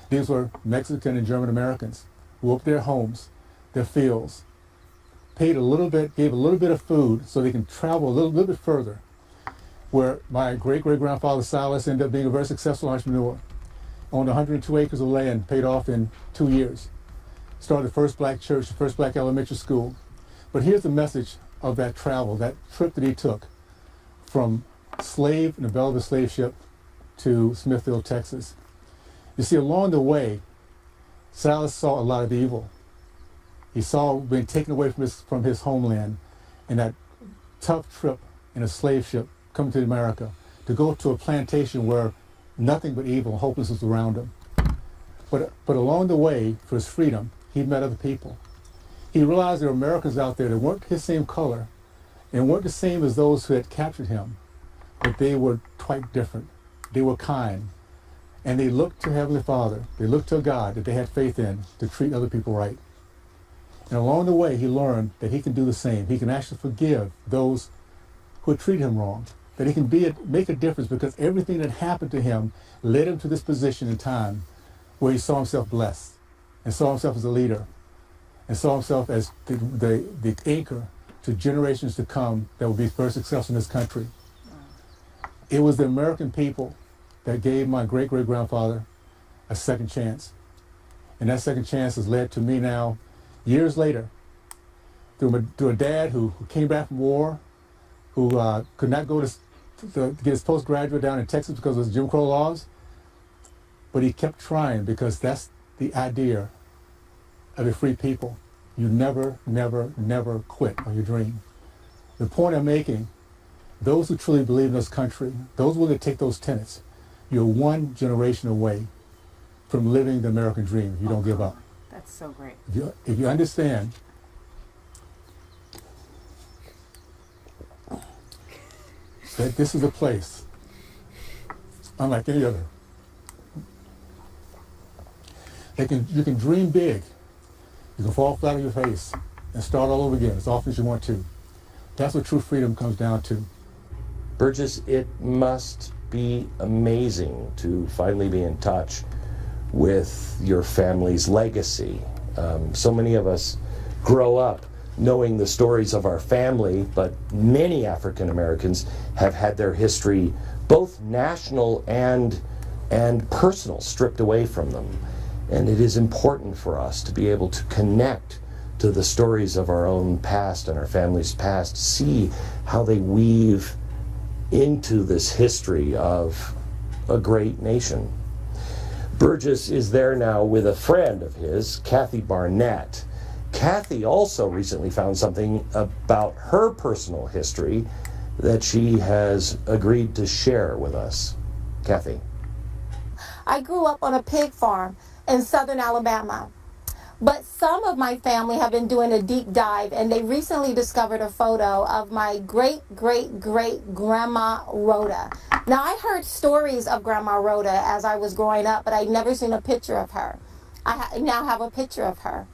These were Mexican and German Americans who opened their homes, their fields, paid a little bit, gave a little bit of food so they can travel a little bit further, where my great-great-grandfather Silas ended up being a very successful entrepreneur, owned 102 acres of land, paid off in 2 years, started the first black church, the first black elementary school. But here's the message of that travel, that trip that he took from slave in the belly of a slave ship to Smithfield, Texas. You see, along the way, Silas saw a lot of evil. He saw being taken away from his homeland in that tough trip in a slave ship coming to America to go to a plantation where nothing but evil and hopelessness was around him. But along the way, for his freedom, he met other people. He realized there were Americans out there that weren't his same color and weren't the same as those who had captured him, but they were quite different. They were kind. And they looked to Heavenly Father, they looked to a God that they had faith in to treat other people right. And along the way, he learned that he can do the same. He can actually forgive those who had treated him wrong, that he can make a difference because everything that happened to him led him to this position in time where he saw himself blessed and saw himself as a leader and saw himself as the anchor to generations to come that would be very successful in this country. It was the American people that gave my great-great-grandfather a second chance. And that second chance has led to me now, years later, through a dad who came back from war, who could not go to get his postgraduate down in Texas because of his Jim Crow laws, but he kept trying because that's the idea of a free people. You never, never, never quit on your dream. The point I'm making, those who truly believe in this country, those willing to take those tenets, you're one generation away from living the American dream if you don't give up. That's so great. If you understand that this is a place unlike any other. You can dream big. You can fall flat on your face and start all over again as often as you want to. That's what true freedom comes down to. Burgess, it must be amazing to finally be in touch with your family's legacy. So many of us grow up knowing the stories of our family, but many African Americans have had their history, both national and personal, stripped away from them. And it is important for us to be able to connect to the stories of our own past and our family's past, see how they weave into this history of a great nation. Burgess is there now with a friend of his, Kathy Barnett. Kathy also recently found something about her personal history that she has agreed to share with us. Kathy. I grew up on a pig farm in southern Alabama, but some of my family have been doing a deep dive, and they recently discovered a photo of my great-great-great-grandma Rhoda. Now, I heard stories of Grandma Rhoda as I was growing up, but I'd never seen a picture of her. I now have a picture of her.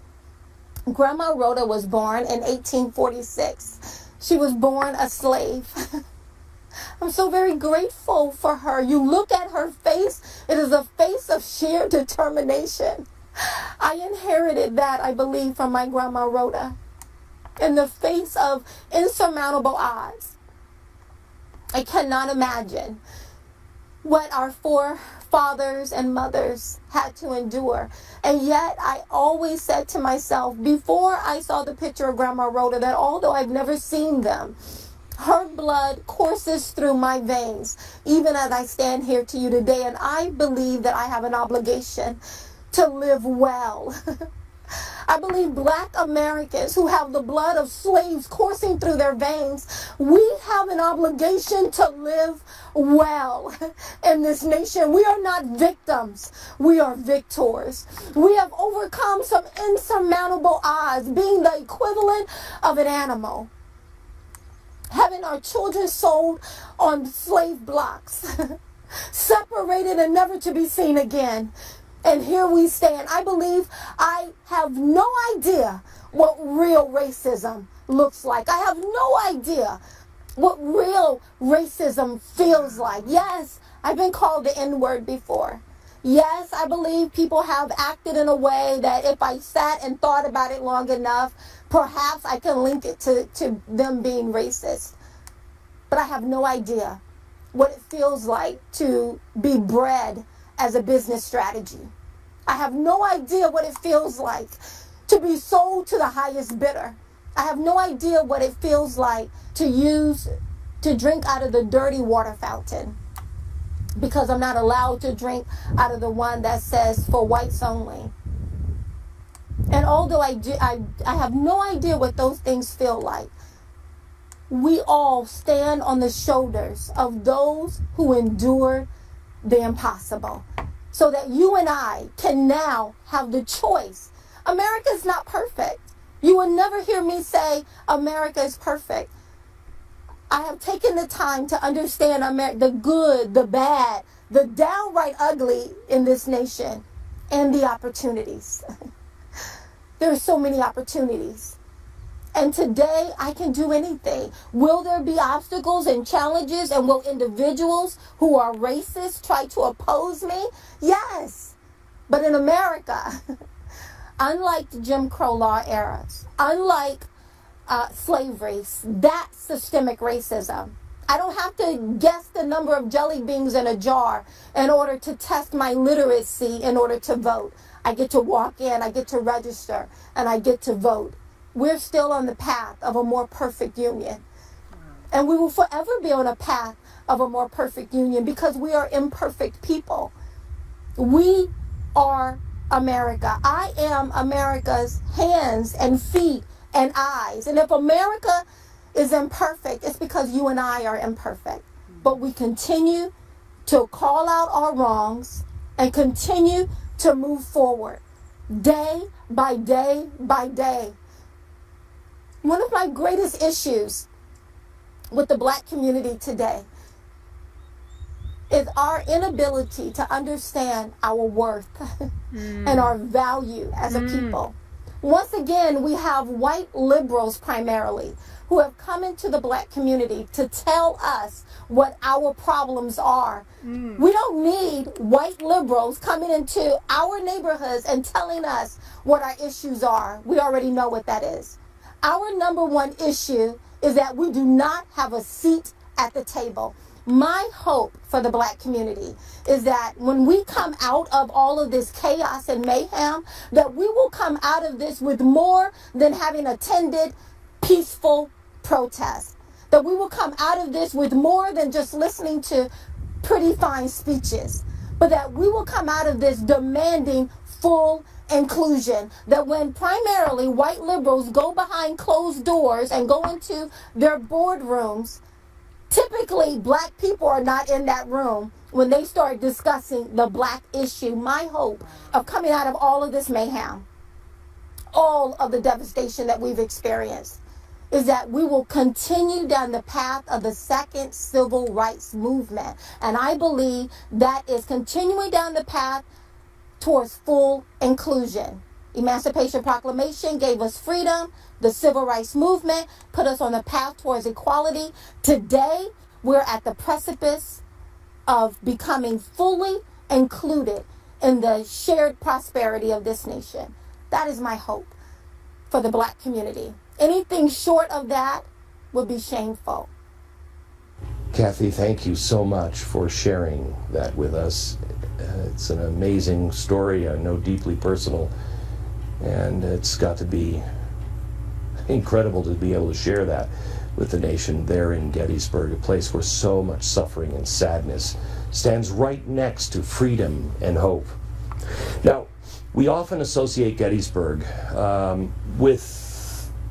Grandma Rhoda was born in 1846. She was born a slave. I'm so very grateful for her. You look at her face, it is a face of sheer determination. I inherited that, I believe, from my Grandma Rhoda. In the face of insurmountable odds. I cannot imagine what our forefathers and mothers had to endure. And yet I always said to myself, before I saw the picture of Grandma Rhoda, that although I've never seen them, her blood courses through my veins, even as I stand here to you today. And I believe that I have an obligation to live well. I believe Black Americans who have the blood of slaves coursing through their veins, we have an obligation to live well in this nation. We are not victims. We are victors. We have overcome some insurmountable odds, being the equivalent of an animal. Having our children sold on slave blocks, separated and never to be seen again. And here we stand. I believe I have no idea what real racism looks like. I have no idea what real racism feels like. Yes, I've been called the N-word before. Yes, I believe people have acted in a way that if I sat and thought about it long enough, perhaps I can link it to them being racist. But I have no idea what it feels like to be bred as a business strategy. I have no idea what it feels like to be sold to the highest bidder. I have no idea what it feels like to drink out of the dirty water fountain, because I'm not allowed to drink out of the one that says for whites only. And although I have no idea what those things feel like, we all stand on the shoulders of those who endured the impossible, so that you and I can now have the choice. America is not perfect. You will never hear me say America is perfect. I have taken the time to understand the good, the bad, the downright ugly in this nation, and the opportunities. There are so many opportunities. And today I can do anything. Will there be obstacles and challenges, and will individuals who are racist try to oppose me? Yes. But in America, unlike the Jim Crow law eras, unlike slavery, that's systemic racism. I don't have to guess the number of jelly beans in a jar in order to test my literacy in order to vote. I get to walk in, I get to register, and I get to vote. We're still on the path of a more perfect union. And we will forever be on a path of a more perfect union, because we are imperfect people. We are America. I am America's hands and feet and eyes. And if America is imperfect, it's because you and I are imperfect. But we continue to call out our wrongs and continue to move forward day by day by day. One of my greatest issues with the Black community today is our inability to understand our worth and our value as a people. Once again, we have white liberals primarily who have come into the Black community to tell us what our problems are. We don't need white liberals coming into our neighborhoods and telling us what our issues are. We already know what that is. Our number one issue is that we do not have a seat at the table. My hope for the Black community is that when we come out of all of this chaos and mayhem, that we will come out of this with more than having attended peaceful protests. That we will come out of this with more than just listening to pretty fine speeches, but that we will come out of this demanding full inclusion. That when primarily white liberals go behind closed doors and go into their boardrooms, typically Black people are not in that room when they start discussing the Black issue. My hope of coming out of all of this mayhem, all of the devastation that we've experienced, is that we will continue down the path of the second civil rights movement. And I believe that is continuing down the path towards full inclusion. Emancipation Proclamation gave us freedom. The civil rights movement put us on the path towards equality. Today, we're at the precipice of becoming fully included in the shared prosperity of this nation. That is my hope for the Black community. Anything short of that would be shameful. Kathy, thank you so much for sharing that with us. It's an amazing story, I know deeply personal, and it's got to be incredible to be able to share that with the nation there in Gettysburg, a place where so much suffering and sadness stands right next to freedom and hope. Now, we often associate Gettysburg with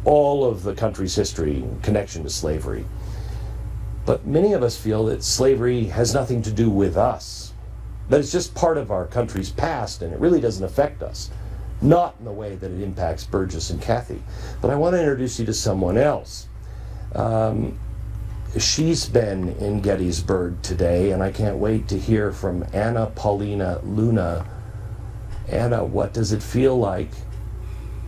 all of the country's history in connection to slavery. But many of us feel that slavery has nothing to do with us. That it's just part of our country's past and it really doesn't affect us. Not in the way that it impacts Burgess and Kathy. But I want to introduce you to someone else. She's been in Gettysburg today, and I can't wait to hear from Anna Paulina Luna. Anna, what does it feel like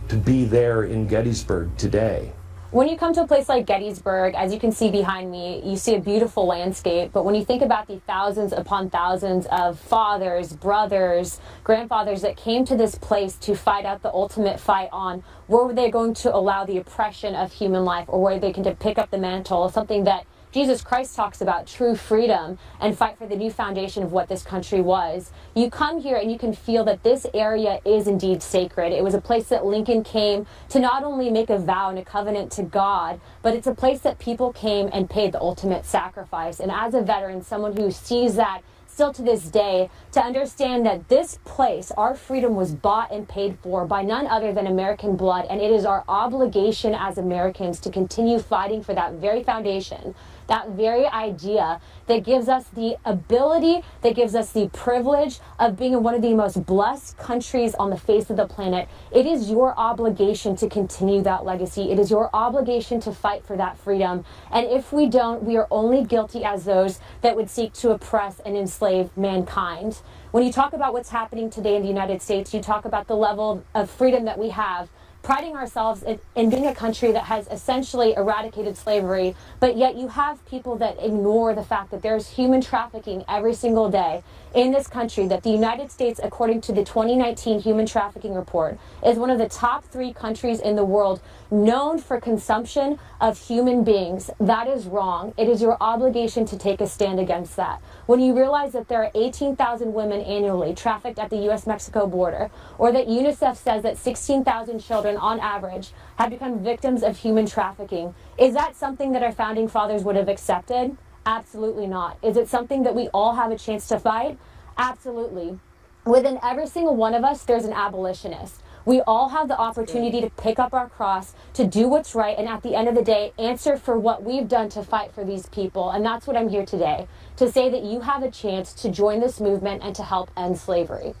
to be there in Gettysburg today? When you come to a place like Gettysburg, as you can see behind me, you see a beautiful landscape. But when you think about the thousands upon thousands of fathers, brothers, grandfathers that came to this place to fight out the ultimate fight on, were they going to allow the oppression of human life, or were they going to pick up the mantle of something that Jesus Christ talks about, true freedom, and fight for the new foundation of what this country was? You come here and you can feel that this area is indeed sacred. It was a place that Lincoln came to not only make a vow and a covenant to God, but it's a place that people came and paid the ultimate sacrifice. And as a veteran, someone who sees that still to this day, to understand that this place, our freedom, was bought and paid for by none other than American blood, and it is our obligation as Americans to continue fighting for that very foundation, that very idea that gives us the ability, that gives us the privilege of being in one of the most blessed countries on the face of the planet. It is your obligation to continue that legacy. It is your obligation to fight for that freedom. And if we don't, we are only guilty as those that would seek to oppress and enslave mankind. When you talk about what's happening today in the United States, you talk about the level of freedom that we have, priding ourselves in being a country that has essentially eradicated slavery, but yet you have people that ignore the fact that there's human trafficking every single day in this country, that the United States, according to the 2019 Human Trafficking Report, is one of the top 3 countries in the world known for consumption of human beings. That is wrong. It is your obligation to take a stand against that. When you realize that there are 18,000 women annually trafficked at the U.S.-Mexico border, or that UNICEF says that 16,000 children on average have become victims of human trafficking, is that something that our founding fathers would have accepted? Absolutely not. Is it something that we all have a chance to fight? Absolutely. Within every single one of us, there's an abolitionist. We all have the opportunity to pick up our cross, to do what's right, and at the end of the day, answer for what we've done to fight for these people. And that's what I'm here today, to say that you have a chance to join this movement and to help end slavery.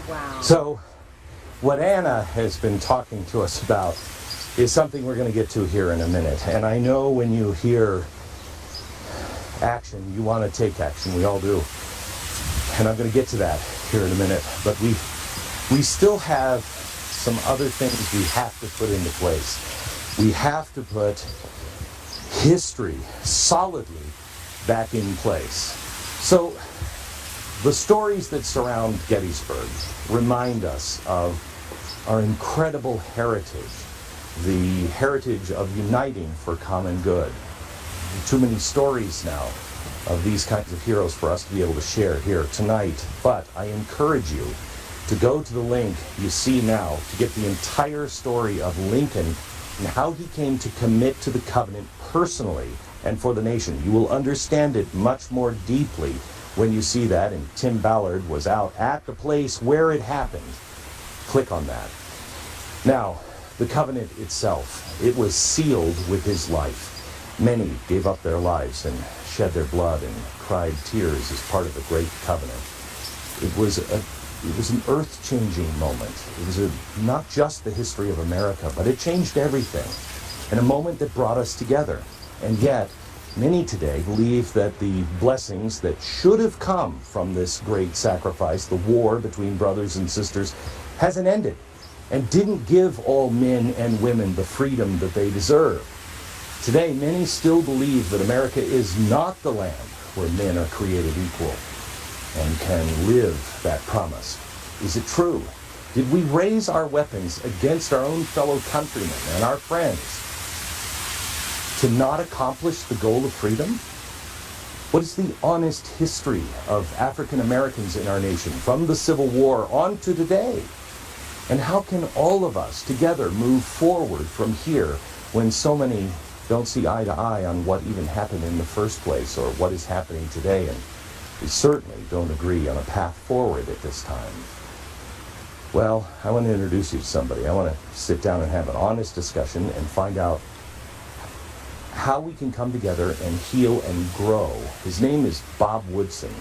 Wow. So, what Anna has been talking to us about is something we're going to get to here in a minute. And I know when you hear action, you want to take action. We all do. And I'm going to get to that here in a minute. But we still have some other things we have to put into place. We have to put history solidly back in place. So the stories that surround Gettysburg remind us of our incredible heritage, the heritage of uniting for common good. Too many stories now of these kinds of heroes for us to be able to share here tonight. But I encourage you to go to the link you see now to get the entire story of Lincoln and how he came to commit to the covenant personally and for the nation. You will understand it much more deeply when you see that, and Tim Ballard was out at the place where it happened. Click on that. Now, the covenant itself, it was sealed with his life. Many gave up their lives and shed their blood and cried tears as part of the great covenant. It was an earth-changing moment. It was not just the history of America, but it changed everything. And a moment that brought us together. And yet, many today believe that the blessings that should have come from this great sacrifice, the war between brothers and sisters, hasn't ended and didn't give all men and women the freedom that they deserve. Today, many still believe that America is not the land where men are created equal and can live that promise. Is it true? Did we raise our weapons against our own fellow countrymen and our friends to not accomplish the goal of freedom? What is the honest history of African Americans in our nation from the Civil War on to today? And how can all of us together move forward from here when so many don't see eye to eye on what even happened in the first place or what is happening today? And we certainly don't agree on a path forward at this time. Well, I want to introduce you to somebody. I want to sit down and have an honest discussion and find out how we can come together and heal and grow. His name is Bob Woodson.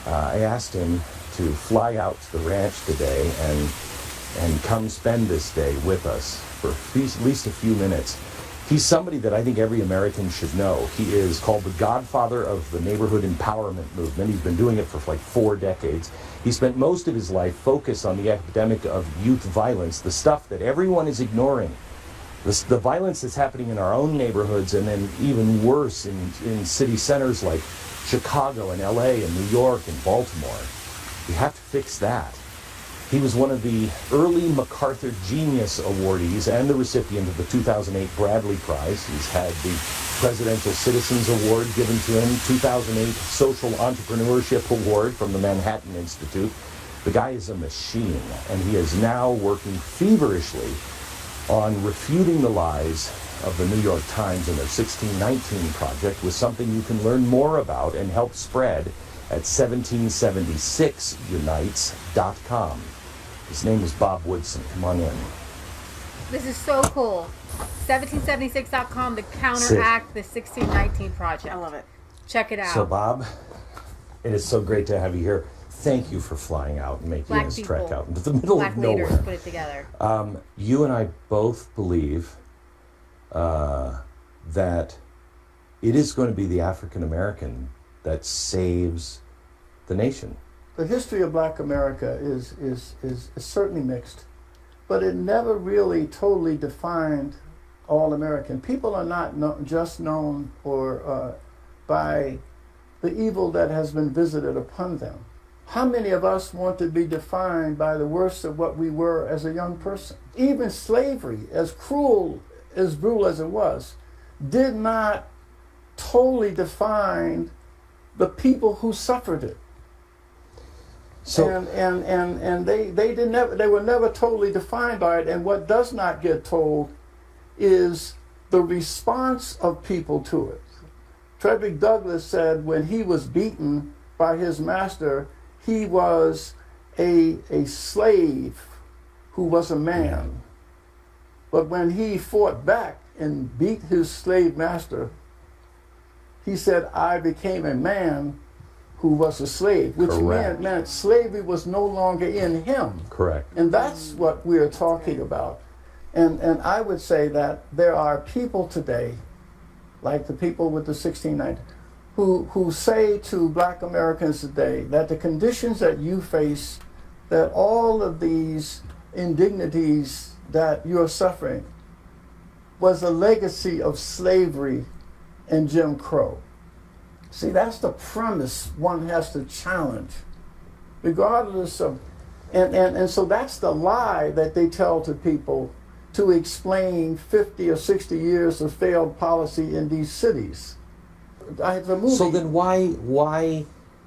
I asked him to fly out to the ranch today and come spend this day with us for at least a few minutes. He's somebody that I think every American should know. He is called the godfather of the neighborhood empowerment movement. He's been doing it for like 4 decades. He spent most of his life focused on the epidemic of youth violence, the stuff that everyone is ignoring. The violence that's happening in our own neighborhoods, and then even worse in city centers like Chicago and LA and New York and Baltimore. We have to fix that. He was one of the early MacArthur Genius Awardees and the recipient of the 2008 Bradley Prize. He's had the Presidential Citizens Award given to him, 2008 Social Entrepreneurship Award from the Manhattan Institute. The guy is a machine, and he is now working feverishly on refuting the lies of the New York Times and their 1619 project with something you can learn more about and help spread at 1776unites.com. His name is Bob Woodson. Come on in. This is so cool. 1776.com to counteract the 1619 project. I love it. Check it out. So, Bob, it is so great to have you here. Thank you for flying out and making this trek out into the middle of nowhere. Leaders put it together. You and I both believe that it is going to be the African American that saves the nation. The history of Black America is certainly mixed, but it never really totally defined all American. People are not just known by the evil that has been visited upon them. How many of us want to be defined by the worst of what we were as a young person? Even slavery, as cruel, as brutal as it was, did not totally define the people who suffered it. So, and they were never totally defined by it. And what does not get told is the response of people to it. Frederick Douglass said when he was beaten by his master, he was a slave who was a man. But when he fought back and beat his slave master, he said, I became a man who was a slave, which meant slavery was no longer in him. Correct. And that's what we're talking about. And I would say that there are people today, like the people with the 1690, who say to black Americans today that the conditions that you face, that all of these indignities that you're suffering was a legacy of slavery and Jim Crow. See, that's the premise one has to challenge, regardless of, and so that's the lie that they tell to people to explain 50 or 60 years of failed policy in these cities. So then why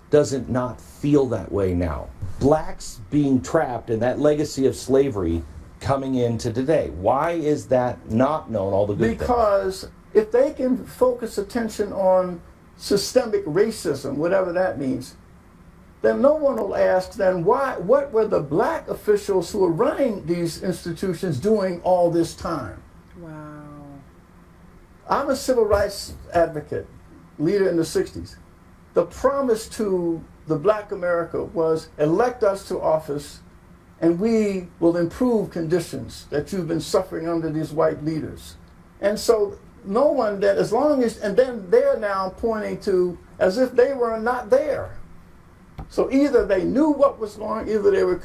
does it not feel that way now? Blacks being trapped in that legacy of slavery coming into today. Why is that not known, all the good things? Because if they can focus attention on systemic racism, whatever that means, then no one will ask then what were the black officials who were running these institutions doing all this time? Wow. I'm a civil rights advocate, leader in the 60s. The promise to the black America was elect us to office and we will improve conditions that you've been suffering under these white leaders. And so no one that, as long as, and then they're now pointing to as if they were not there. So either they knew what was going on, either they were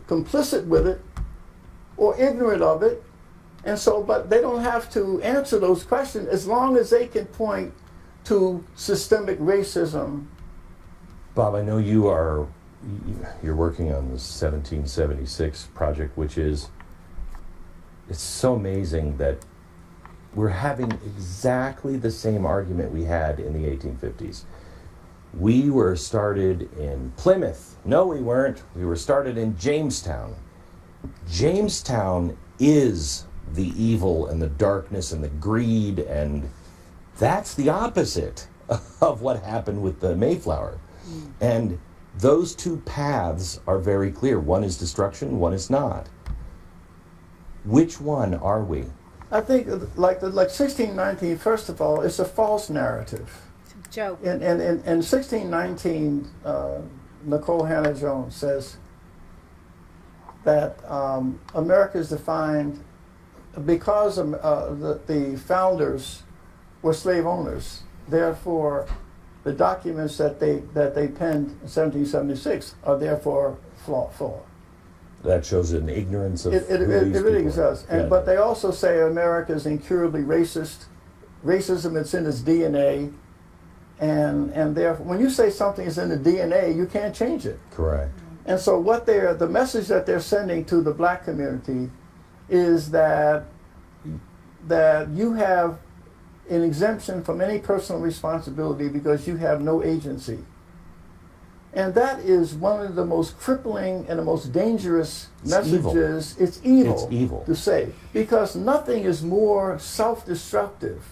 complicit with it or ignorant of it. And so, but they don't have to answer those questions as long as they can point to systemic racism. Bob, I know you're working on the 1776 project, which is, it's so amazing that we're having exactly the same argument we had in the 1850s. We were started in Plymouth. No, we weren't. We were started in Jamestown. Jamestown is the evil and the darkness and the greed, and that's the opposite of what happened with the Mayflower. And those two paths are very clear. One is destruction, one is not. Which one are we? I think like 1619, first of all, it's a false narrative. It's a joke. In 1619, Nicole Hannah-Jones says that America is defined because the founders were slave owners. Therefore, the documents that they penned in 1776 are therefore flawed. That shows an ignorance of it really does. But they also say America is incurably racist. Racism, it's in its DNA. And therefore, when you say something is in the DNA, you can't change it. Correct. And so the message that they're sending to the black community is that you have an exemption from any personal responsibility because you have no agency. And that is one of the most crippling and the most dangerous messages. It's evil to say, because nothing is more self-destructive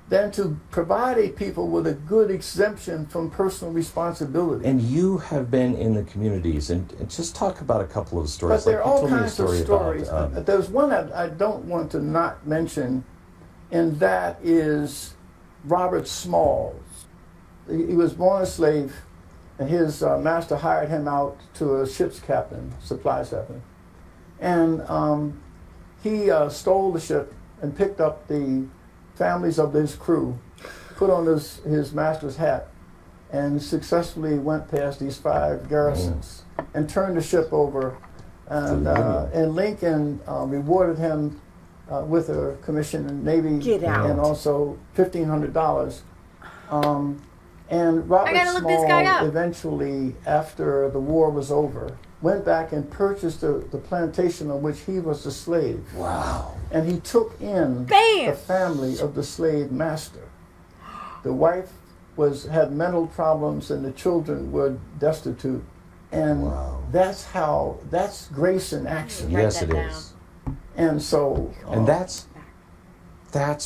than to provide a people with a good exemption from personal responsibility. And you have been in the communities, and just talk about a couple of stories. But there are all kinds of stories. There's one that I don't want to not mention, and that is Robert Smalls. He was born a slave, and his master hired him out to a ship's captain, supplies captain. And he stole the ship and picked up the families of his crew, put on his master's hat, and successfully went past these 5 garrisons and turned the ship over. And Lincoln rewarded him with a commission in the Navy and also $1,500. And Robert Small eventually, after the war was over, went back and purchased the plantation on which he was a slave. Wow. And he took in the family of the slave master. The wife had mental problems and the children were destitute. And that's grace in action. Yes, it is. And so... and that's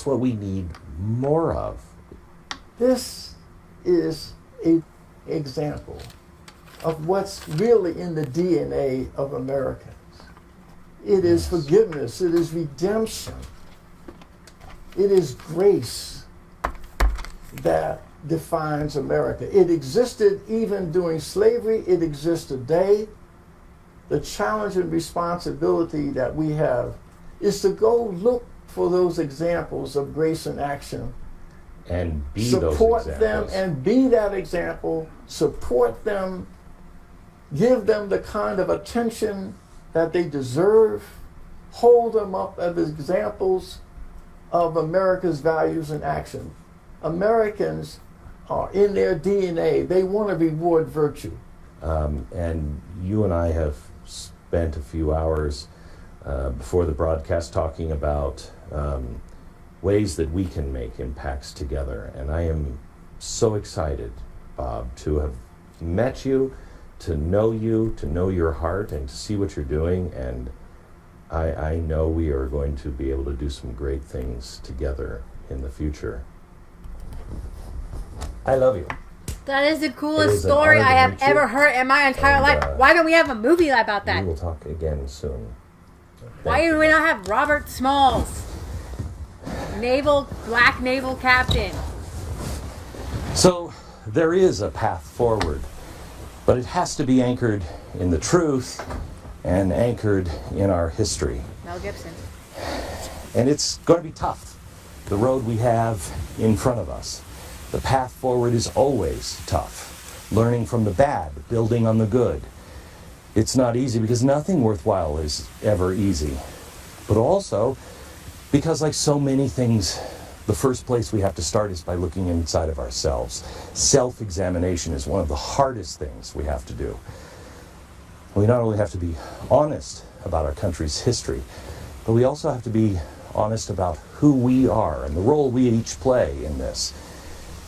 what we need more of. This is an example of what's really in the DNA of Americans. It is forgiveness. It is redemption. It is grace that defines America. It existed even during slavery. It exists today. The challenge and responsibility that we have is to go look for those examples of grace in action. And be support those them examples. and be that example. Support them. Give them the kind of attention that they deserve. Hold them up as examples of America's values in action. Americans are in their DNA. They want to reward virtue. And you and I have spent a few hours before the broadcast talking about ways that we can make impacts together. And I am so excited, Bob, to have met you, to know your heart, and to see what you're doing. And I know we are going to be able to do some great things together in the future. I love you. That is the coolest story I have ever heard in my entire life. Why don't we have a movie about that? We will talk again soon. Why do we not have Robert Smalls, black naval captain? So there is a path forward, but it has to be anchored in the truth and anchored in our history. Mel Gibson. And it's going to be tough, the road we have in front of us. The path forward is always tough. Learning from the bad, building on the good. It's not easy because nothing worthwhile is ever easy. But also because, like so many things, the first place we have to start is by looking inside of ourselves. Self-examination is one of the hardest things we have to do. We not only have to be honest about our country's history, but we also have to be honest about who we are and the role we each play in this.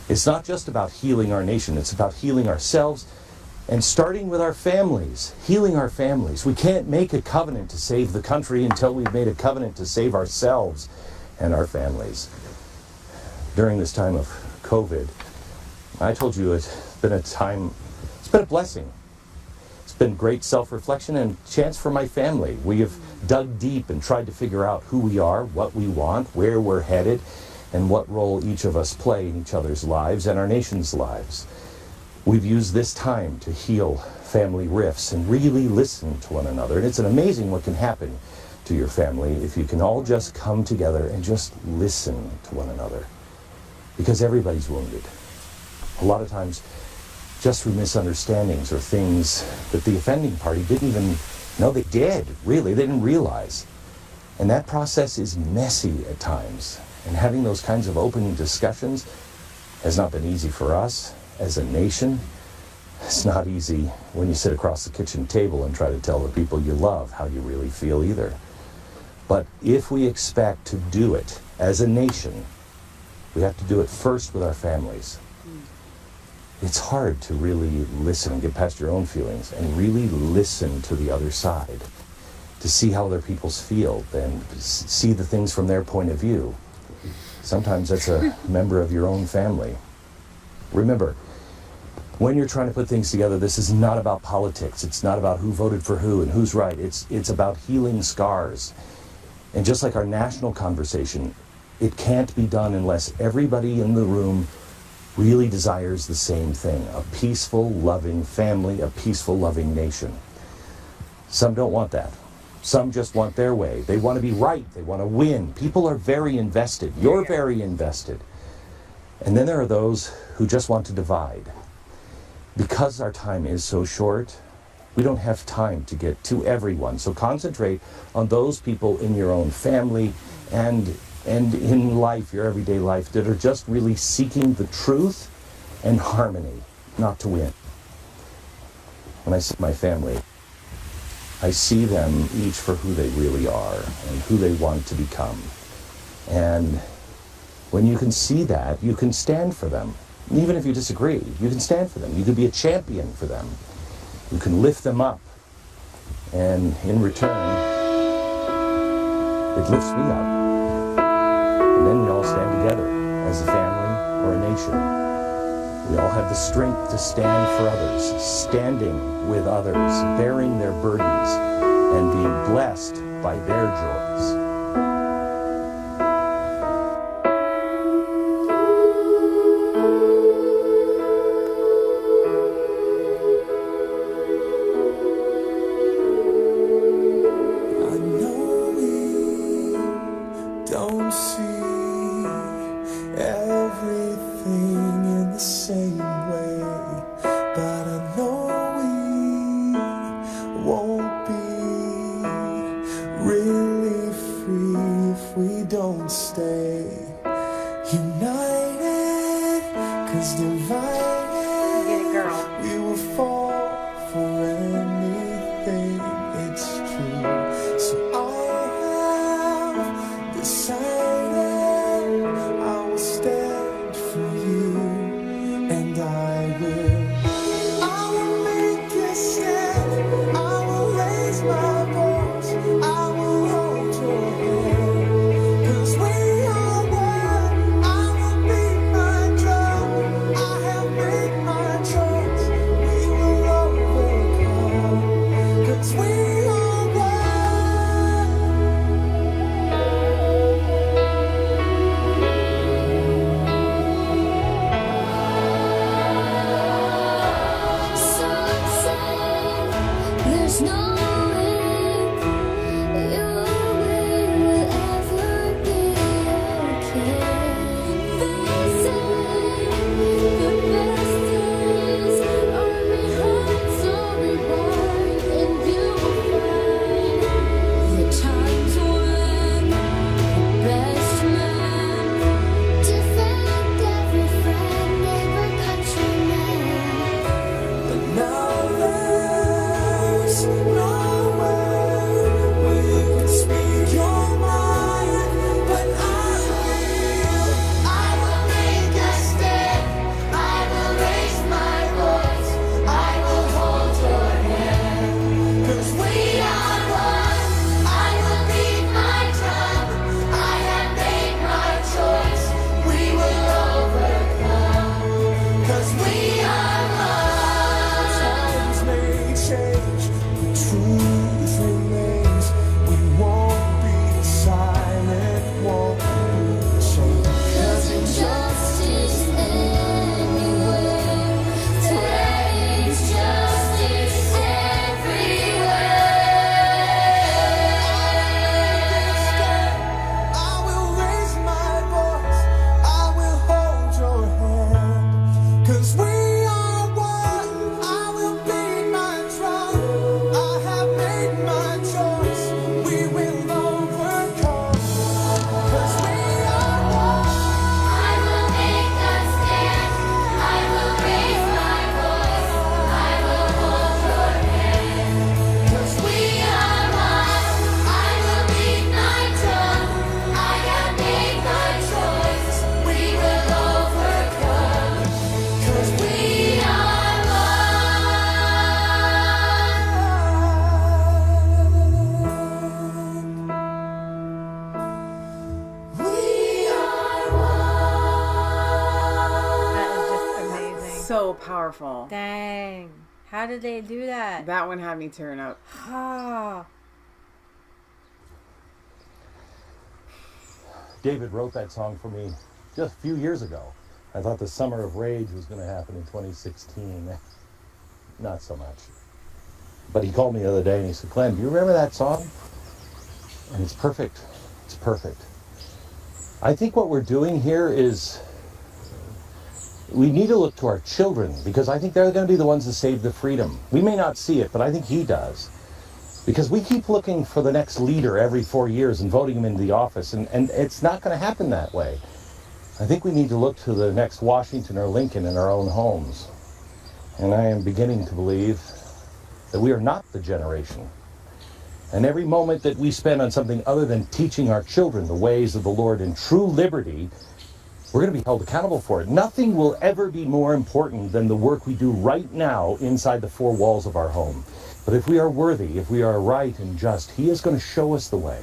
It's not just about healing our nation, it's about healing ourselves and starting with our families, healing our families. We can't make a covenant to save the country until we've made a covenant to save ourselves and our families. During this time of COVID, I told you it's been a blessing. It's been great self-reflection and chance for my family. We have dug deep and tried to figure out who we are, what we want, where we're headed, and what role each of us play in each other's lives and our nation's lives. We've used this time to heal family rifts and really listen to one another. And it's amazing what can happen to your family if you can all just come together and just listen to one another. Because everybody's wounded. A lot of times, just through misunderstandings or things that the offending party didn't even know they did, really. They didn't realize. And that process is messy at times. And having those kinds of open discussions has not been easy for us as a nation. It's not easy when you sit across the kitchen table and try to tell the people you love how you really feel either. But if we expect to do it as a nation, we have to do it first with our families. It's hard to really listen and get past your own feelings and really listen to the other side, to see how other people feel and see the things from their point of view. Sometimes that's a member of your own family. Remember, when you're trying to put things together, this is not about politics. It's not about who voted for who and who's right. It's about healing scars. And just like our national conversation, it can't be done unless everybody in the room really desires the same thing, a peaceful, loving family, a peaceful, loving nation. Some don't want that. Some just want their way. They want to be right. They want to win. People are very invested. You're very invested. And then there are those who just want to divide. Because our time is so short, we don't have time to get to everyone. So concentrate on those people in your own family and in life, your everyday life, that are just really seeking the truth and harmony, not to win. When I see my family, I see them each for who they really are and who they want to become. And when you can see that, you can stand for them. Even if you disagree, you can stand for them. You can be a champion for them. You can lift them up. And in return, it lifts me up. And then we all stand together as a family or a nation. We all have the strength to stand for others, standing with others, bearing their burdens, and being blessed by their joys. Don't see everything in the same way, but I know we won't be really free if we don't stay united, 'cause divided Get it, girl. we will fall for anything, it's true. So I have decided I will stand for you, and I will make a stand. I will raise my voice. I will hold your hand, 'cause we are one. I will beat my drum. I have made my choice. We will overcome, 'cause we are one. There's no way your way will ever be okay. They say the best days are behind, so rewind and you'll find the times when the best man defend every friend, neighbor, countryman. But now there's nowhere where you can speak your mind. But I will make a stand. I will raise my voice. I will hold your hand, 'cause we are one. I will beat my drum. I have made my choice. We will overcome, 'cause we are one. Times may change, the truth remains. We won't be silent, won't be ashamed. 'Cause injustice anywhere, today's justice everywhere. I will raise my voice. I will hold your hand, 'cause we are one. I will beat my drum. I have made my choice. We will overcome, 'cause we are one. I will make a stand. I will raise my voice. I will hold your hand. 'Cause We are one. I will beat my drum. I have made my choice. We will overcome. 'Cause we are That is just amazing. So powerful. Dang. How did they do that? That one had me tearing up. Ah. David wrote that song for me just a few years ago. I thought the Summer of Rage was going to happen in 2016. Not so much. But he called me the other day and he said, Glenn, do you remember that song? And it's perfect. It's perfect. I think what we're doing here is we need to look to our children, because I think they're going to be the ones that save the freedom. We may not see it, but I think he does. Because we keep looking for the next leader every 4 years and voting him into the office, and it's not going to happen that way. I think we need to look to the next Washington or Lincoln in our own homes. And I am beginning to believe that we are not the generation. And every moment that we spend on something other than teaching our children the ways of the Lord in true liberty, we're going to be held accountable for it. Nothing will ever be more important than the work we do right now inside the four walls of our home. But if we are worthy, if we are right and just, he is going to show us the way.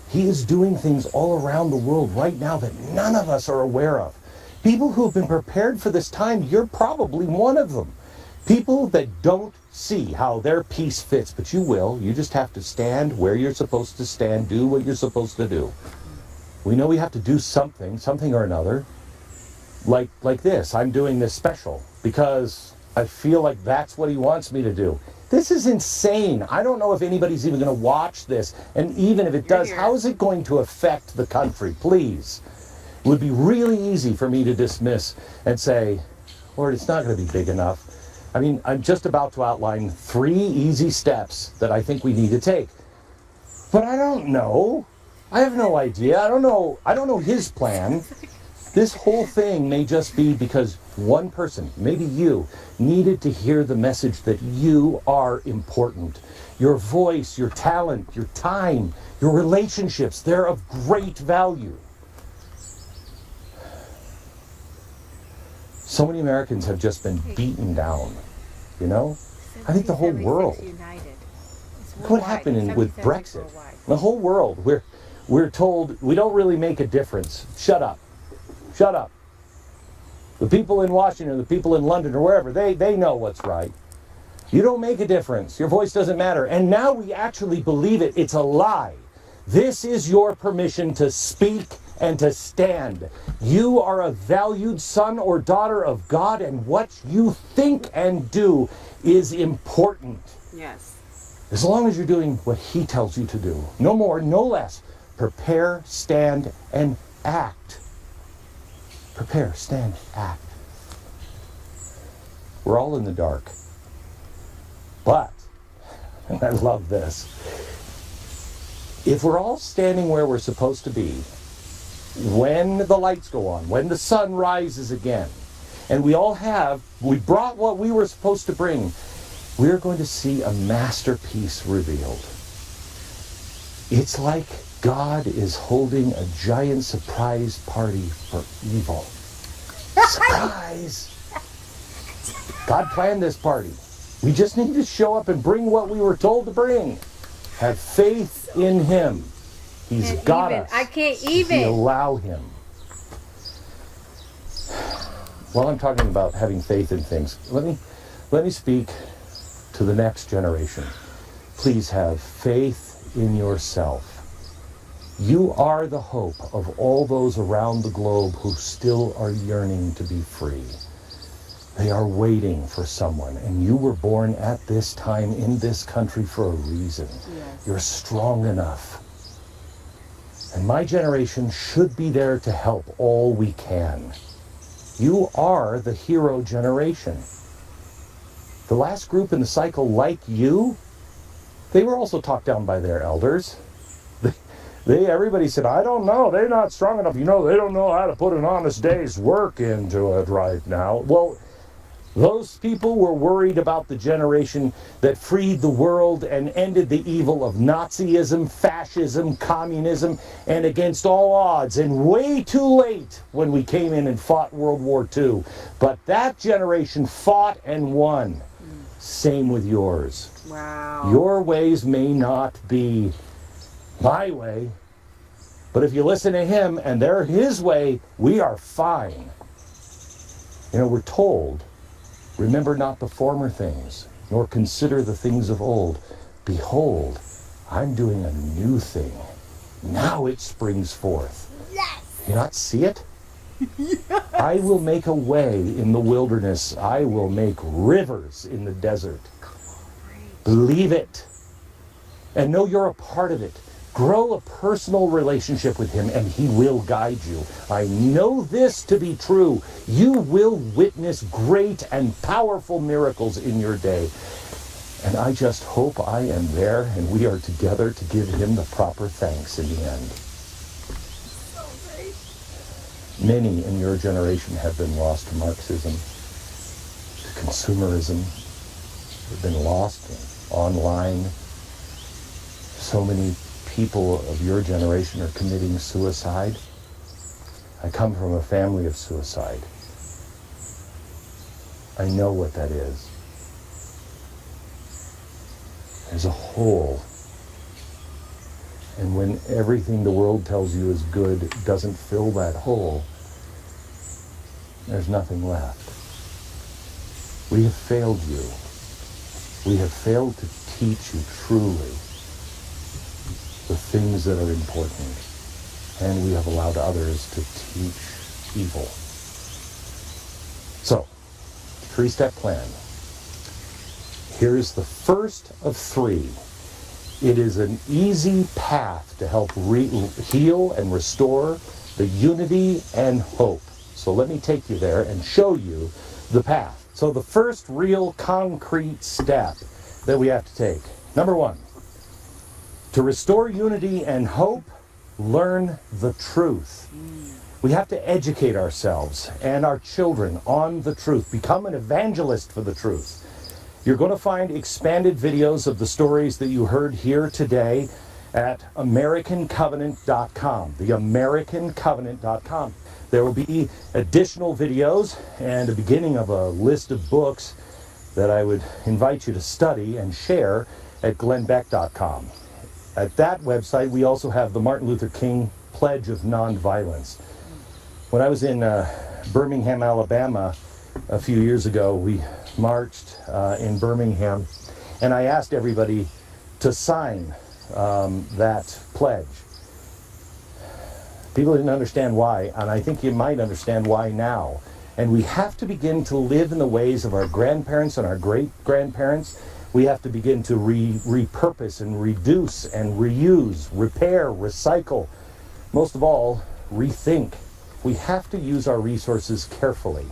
He is doing things all around the world right now that none of us are aware of. People who have been prepared for this time, you're probably one of them. People that don't see how their piece fits, but you will. You just have to stand where you're supposed to stand, do what you're supposed to do. We know we have to do something or another. Like this, I'm doing this special because I feel like that's what he wants me to do. This is insane. I don't know if anybody's even going to watch this. And even if it does, how is it going to affect the country? Please. It would be really easy for me to dismiss and say, Lord, it's not going to be big enough. I mean, I'm just about to outline 3 easy steps that I think we need to take. But I don't know. I have no idea. I don't know his plan. This whole thing may just be because one person, maybe you, needed to hear the message that you are important. Your voice, your talent, your time, your relationships, they're of great value. So many Americans have just been beaten down, you know? I think the whole world. Look what happened with Brexit. The whole world, we're told we don't really make a difference. Shut up. Shut up. The people in Washington, the people in London or wherever, they know what's right. You don't make a difference. Your voice doesn't matter. And now we actually believe it. It's a lie. This is your permission to speak and to stand. You are a valued son or daughter of God, and what you think and do is important. Yes. As long as you're doing what he tells you to do. No more, no less. Prepare, stand, and act. Prepare, stand, act. We're all in the dark. But, and I love this, if we're all standing where we're supposed to be, when the lights go on, when the sun rises again, and we brought what we were supposed to bring, we're going to see a masterpiece revealed. It's like God is holding a giant surprise party for evil. Surprise! God planned this party. We just need to show up and bring what we were told to bring. Have faith in him. He's got us. I can't even. If we allow him. While I'm talking about having faith in things, let me speak to the next generation. Please have faith in yourself. You are the hope of all those around the globe who still are yearning to be free. They are waiting for someone, and you were born at this time in this country for a reason. Yes. You're strong enough. And my generation should be there to help all we can. You are the hero generation. The last group in the cycle, like you, they were also talked down by their elders. Everybody said, I don't know, they're not strong enough. You know, they don't know how to put an honest day's work into it right now. Well, those people were worried about the generation that freed the world and ended the evil of Nazism, fascism, communism, and against all odds, and way too late when we came in and fought World War II. But that generation fought and won. Same with yours. Wow. Your ways may not be my way, but if you listen to him and they're his way, we are fine. You know, we're told, remember not the former things, nor consider the things of old. Behold, I'm doing a new thing. Now it springs forth. Yes. You not see it? Yes. I will make a way in the wilderness. I will make rivers in the desert. Great. Believe it. And know you're a part of it. Grow a personal relationship with him, and he will guide you. I know this to be true. You will witness great and powerful miracles in your day. And I just hope I am there, and we are together to give him the proper thanks in the end. So great. Many in your generation have been lost to Marxism, to consumerism. They've been lost online. So many people of your generation are committing suicide. I come from a family of suicide. I know what that is. There's a hole. And when everything the world tells you is good doesn't fill that hole, there's nothing left. We have failed you. We have failed to teach you truly the things that are important, and we have allowed others to teach evil. So, 3-step plan. Here's the first of 3. It is an easy path to help heal and restore the unity and hope. So let me take you there and show you the path. So the first real concrete step that we have to take. Number 1, to restore unity and hope, learn the truth. We have to educate ourselves and our children on the truth. Become an evangelist for the truth. You're going to find expanded videos of the stories that you heard here today at AmericanCovenant.com, theAmericanCovenant.com. There will be additional videos and a beginning of a list of books that I would invite you to study and share at GlennBeck.com. At that website, we also have the Martin Luther King Pledge of Nonviolence. When I was in Birmingham, Alabama a few years ago, we marched in Birmingham, and I asked everybody to sign that pledge. People didn't understand why, and I think you might understand why now. And we have to begin to live in the ways of our grandparents and our great-grandparents. We have to begin to repurpose and reduce and reuse, repair, recycle. Most of all, rethink. We have to use our resources carefully.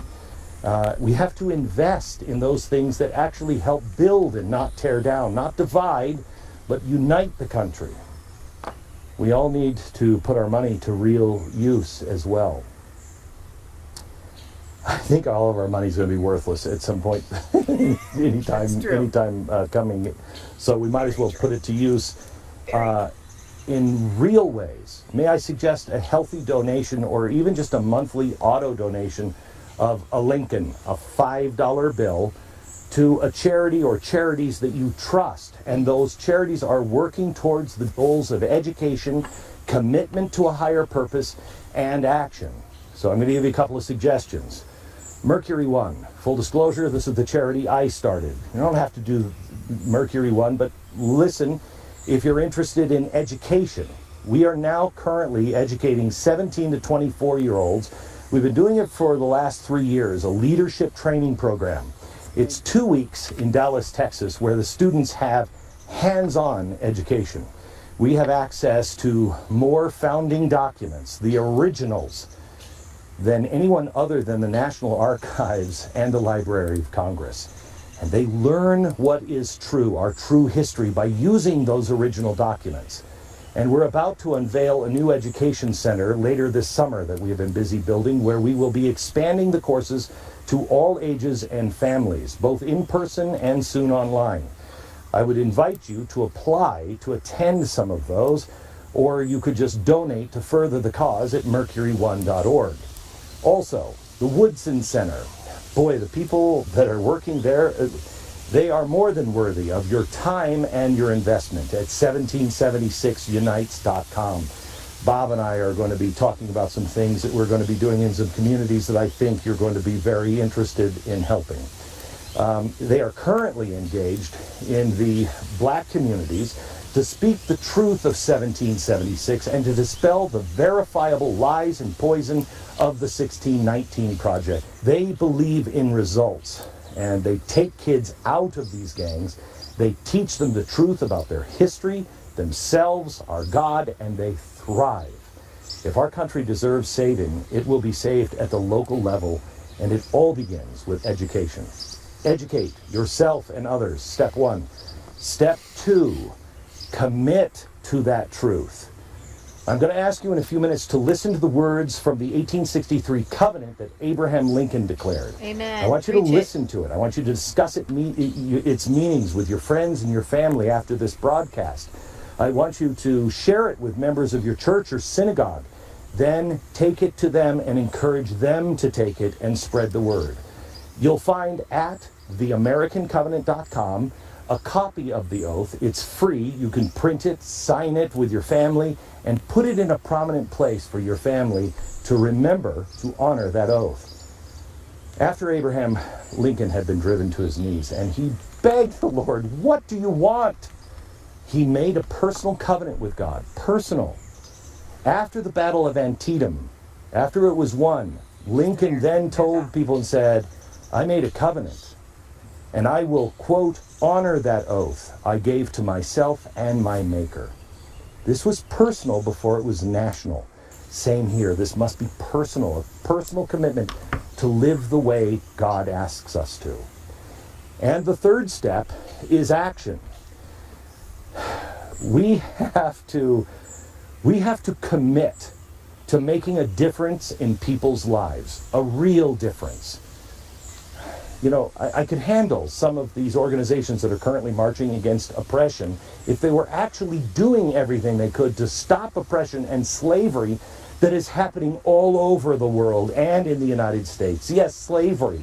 We have to invest in those things that actually help build and not tear down, not divide, but unite the country. We all need to put our money to real use as well. I think all of our money is going to be worthless at some point, anytime coming. So we might as well put it to use in real ways. May I suggest a healthy donation or even just a monthly auto donation of a Lincoln, a $5 bill, to a charity or charities that you trust. And those charities are working towards the goals of education, commitment to a higher purpose, and action. So I'm going to give you a couple of suggestions. Mercury One. Full disclosure, this is the charity I started. You don't have to do Mercury One, but listen, if you're interested in education, we are now currently educating 17 to 24-year-olds. We've been doing it for the last 3 years, a leadership training program. It's 2 weeks in Dallas, Texas, where the students have hands-on education. We have access to more founding documents, the originals, than anyone other than the National Archives and the Library of Congress. And they learn what is true, our true history, by using those original documents. And we're about to unveil a new education center later this summer that we have been busy building, where we will be expanding the courses to all ages and families, both in person and soon online. I would invite you to apply to attend some of those, or you could just donate to further the cause at mercury1.org. Also, the Woodson Center. Boy, the people that are working there, they are more than worthy of your time and your investment at 1776unites.com. Bob and I are going to be talking about some things that we're going to be doing in some communities that I think you're going to be very interested in helping. They are currently engaged in the black communities to speak the truth of 1776 and to dispel the verifiable lies and poison of the 1619 Project. They believe in results, and they take kids out of these gangs. They teach them the truth about their history, themselves, our God, and they thrive. If our country deserves saving, it will be saved at the local level, and it all begins with education. Educate yourself and others, step 1. Step 2, commit to that truth. I'm going to ask you in a few minutes to listen to the words from the 1863 covenant that Abraham Lincoln declared. Amen. I want you to listen to it. I want you to discuss its meanings with your friends and your family after this broadcast. I want you to share it with members of your church or synagogue. Then take it to them and encourage them to take it and spread the word. You'll find at theamericancovenant.com a copy of the oath. It's free. You can print it, sign it with your family, and put it in a prominent place for your family to remember to honor that oath. After Abraham Lincoln had been driven to his knees and he begged the Lord, "What do you want?" he made a personal covenant with God. Personal. After the Battle of Antietam, after it was won, Lincoln then told people and said, "I made a covenant, and I will, quote, honor that oath I gave to myself and my Maker." This was personal before it was national. Same here. This must be personal, a personal commitment to live the way God asks us to. And the third step is action. We have to commit to making a difference in people's lives, a real difference. You know, I could handle some of these organizations that are currently marching against oppression if they were actually doing everything they could to stop oppression and slavery that is happening all over the world and in the United States. Yes, slavery.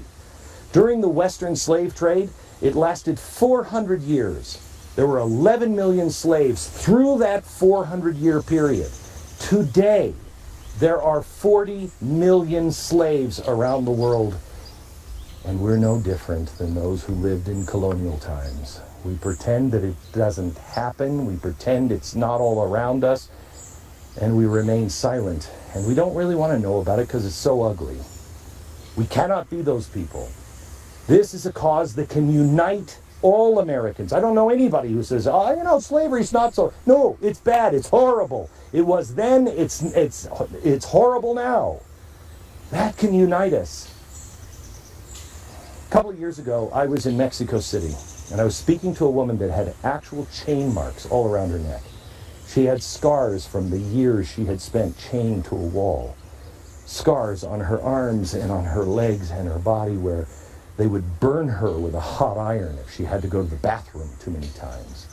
During the Western slave trade, it lasted 400 years. There were 11 million slaves through that 400-year period. Today, there are 40 million slaves around the world, and we're no different than those who lived in colonial times. We pretend that it doesn't happen, we pretend it's not all around us, and we remain silent, and we don't really want to know about it because it's so ugly. We cannot be those people. This is a cause that can unite all Americans. I don't know anybody who says, "Oh, you know, slavery's not so..." No, it's bad, it's horrible. It was then, it's horrible now. That can unite us. A couple of years ago, I was in Mexico City, and I was speaking to a woman that had actual chain marks all around her neck. She had scars from the years she had spent chained to a wall. Scars on her arms and on her legs and her body where they would burn her with a hot iron if she had to go to the bathroom too many times.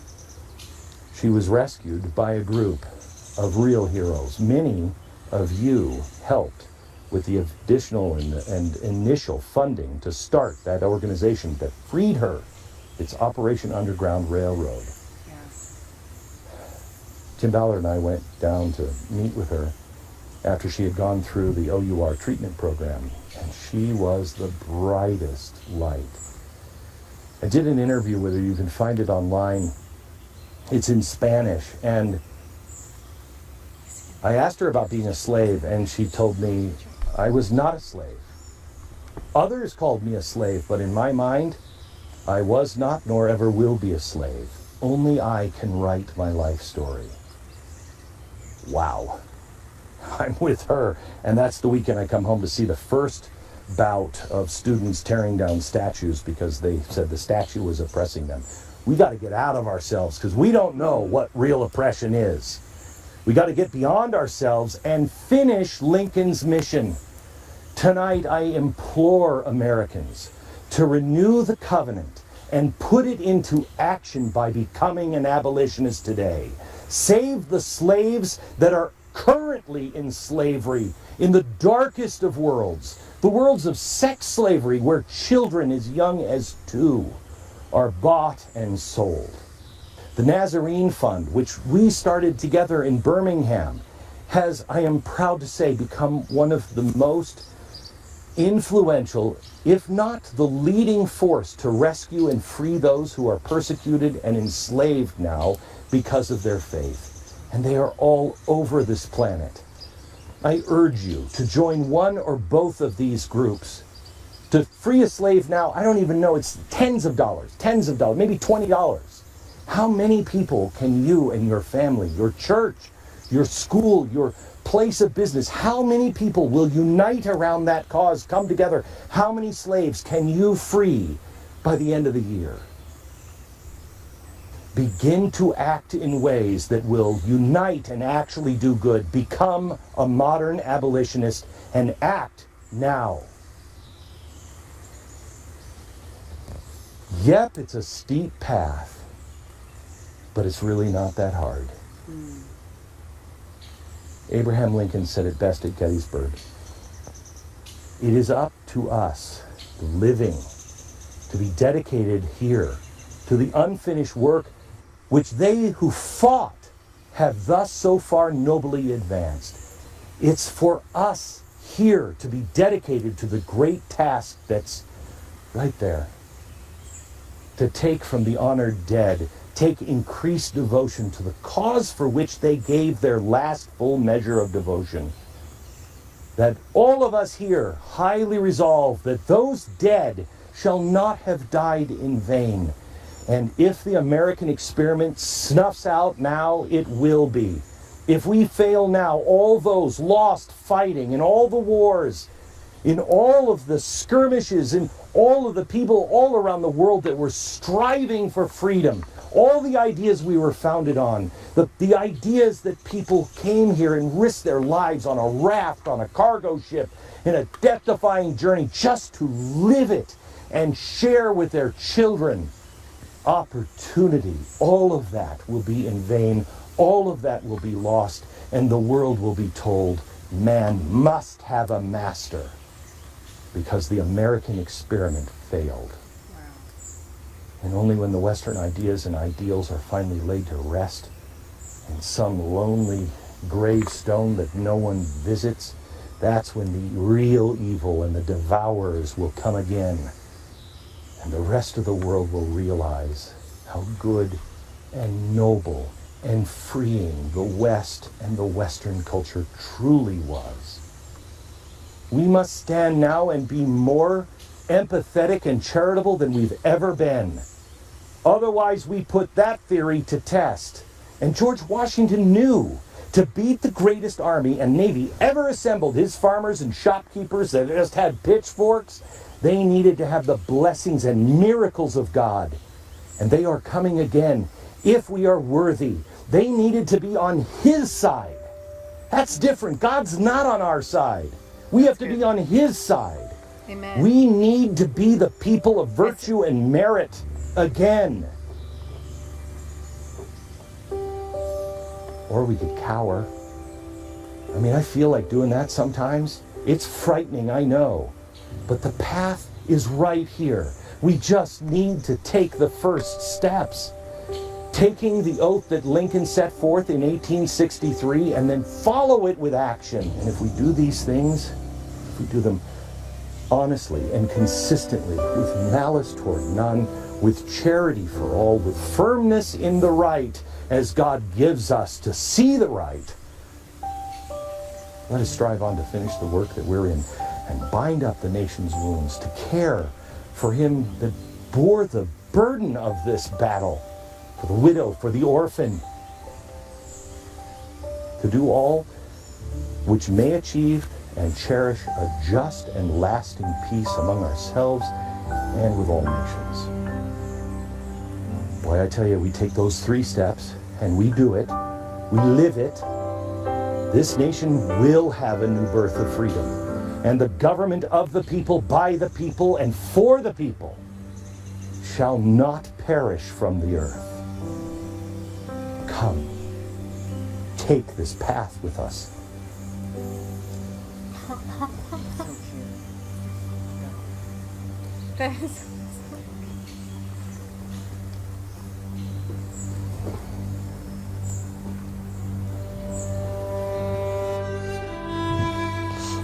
She was rescued by a group of real heroes. Many of you helped with the additional and initial funding to start that organization that freed her. It's Operation Underground Railroad. Tim Ballard and I went down to meet with her after she had gone through the OUR treatment program, and she was the brightest light. I did an interview with her. You can find it online. It's in Spanish, and I asked her about being a slave, and she told me I was not a slave. Others called me a slave, but in my mind, I was not nor ever will be a slave. Only I can write my life story. Wow. I'm with her, and that's the weekend I come home to see the first bout of students tearing down statues because they said the statue was oppressing them. We got to get out of ourselves because we don't know what real oppression is. We got to get beyond ourselves and finish Lincoln's mission. Tonight, I implore Americans to renew the covenant and put it into action by becoming an abolitionist today. Save the slaves that are currently in slavery in the darkest of worlds, the worlds of sex slavery where children as young as 2 are bought and sold. The Nazarene Fund, which we started together in Birmingham, has, I am proud to say, become one of the most influential, if not the leading force to rescue and free those who are persecuted and enslaved now because of their faith. And they are all over this planet. I urge you to join one or both of these groups. To free a slave now, I don't even know, it's tens of dollars, maybe $20. How many people can you and your family, your church, your school, your place of business, how many people will unite around that cause, come together? How many slaves can you free by the end of the year? Begin to act in ways that will unite and actually do good. Become a modern abolitionist and act now. Yep, it's a steep path, but it's really not that hard. Abraham Lincoln said it best at Gettysburg. It is up to us, the living, to be dedicated here to the unfinished work which they who fought have thus so far nobly advanced. It's for us here to be dedicated to the great task that's right there. To take from the honored dead, take increased devotion to the cause for which they gave their last full measure of devotion. That all of us here highly resolve that those dead shall not have died in vain. And if the American experiment snuffs out now, it will be. If we fail now, all those lost fighting in all the wars, in all of the skirmishes, in all of the people all around the world that were striving for freedom, all the ideas we were founded on, the ideas that people came here and risked their lives on a raft, on a cargo ship, in a death-defying journey just to live it and share with their children. Opportunity, all of that will be in vain, all of that will be lost, and the world will be told, man must have a master, because the American experiment failed. Wow. And only when the Western ideas and ideals are finally laid to rest in some lonely gravestone that no one visits, that's when the real evil and the devourers will come again. And the rest of the world will realize how good and noble and freeing the West and the Western culture truly was. We must stand now and be more empathetic and charitable than we've ever been. Otherwise, we put that theory to test. And George Washington knew to beat the greatest army and navy ever assembled, his farmers and shopkeepers that just had pitchforks, they needed to have the blessings and miracles of God. And they are coming again if we are worthy. They needed to be on his side. That's different. God's not on our side. We have to be on his side. Amen. We need to be the people of virtue and merit again. Or we could cower. I mean, I feel like doing that sometimes. It's frightening, I know. But the path is right here. We just need to take the first steps. Taking the oath that Lincoln set forth in 1863 and then follow it with action. And if we do these things, if we do them honestly and consistently, with malice toward none, with charity for all, with firmness in the right, as God gives us to see the right, let us strive on to finish the work that we're in and bind up the nation's wounds, to care for him that bore the burden of this battle, for the widow, for the orphan, to do all which may achieve and cherish a just and lasting peace among ourselves and with all nations. Boy, I tell you, we take those 3 steps and we do it, we live it, this nation will have a new birth of freedom. And the government of the people, by the people, and for the people shall not perish from the earth. Come, take this path with us. That is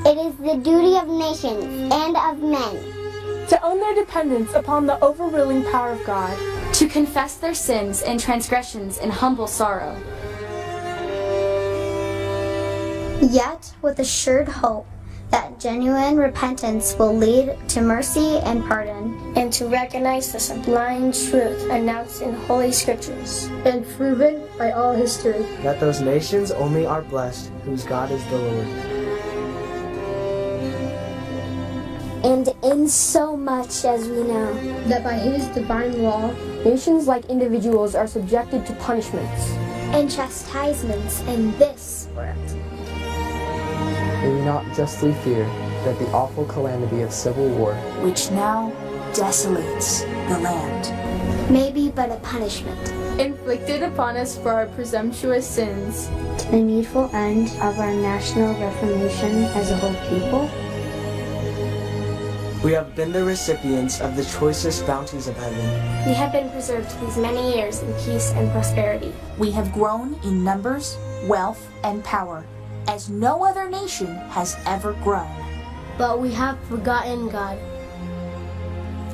It is the duty of nations and of men to own their dependence upon the overruling power of God, to confess their sins and transgressions in humble sorrow, yet with assured hope that genuine repentance will lead to mercy and pardon, and to recognize the sublime truth announced in Holy Scriptures and proven by all history, that those nations only are blessed whose God is the Lord. And in so much as we know, that by his divine law, nations like individuals are subjected to punishments and chastisements in this world. May we not justly fear that the awful calamity of civil war, which now desolates the land, may be but a punishment inflicted upon us for our presumptuous sins, to the needful end of our national reformation as a whole people. We have been the recipients of the choicest bounties of heaven. We have been preserved these many years in peace and prosperity. We have grown in numbers, wealth, and power. as no other nation has ever grown. But we have forgotten God.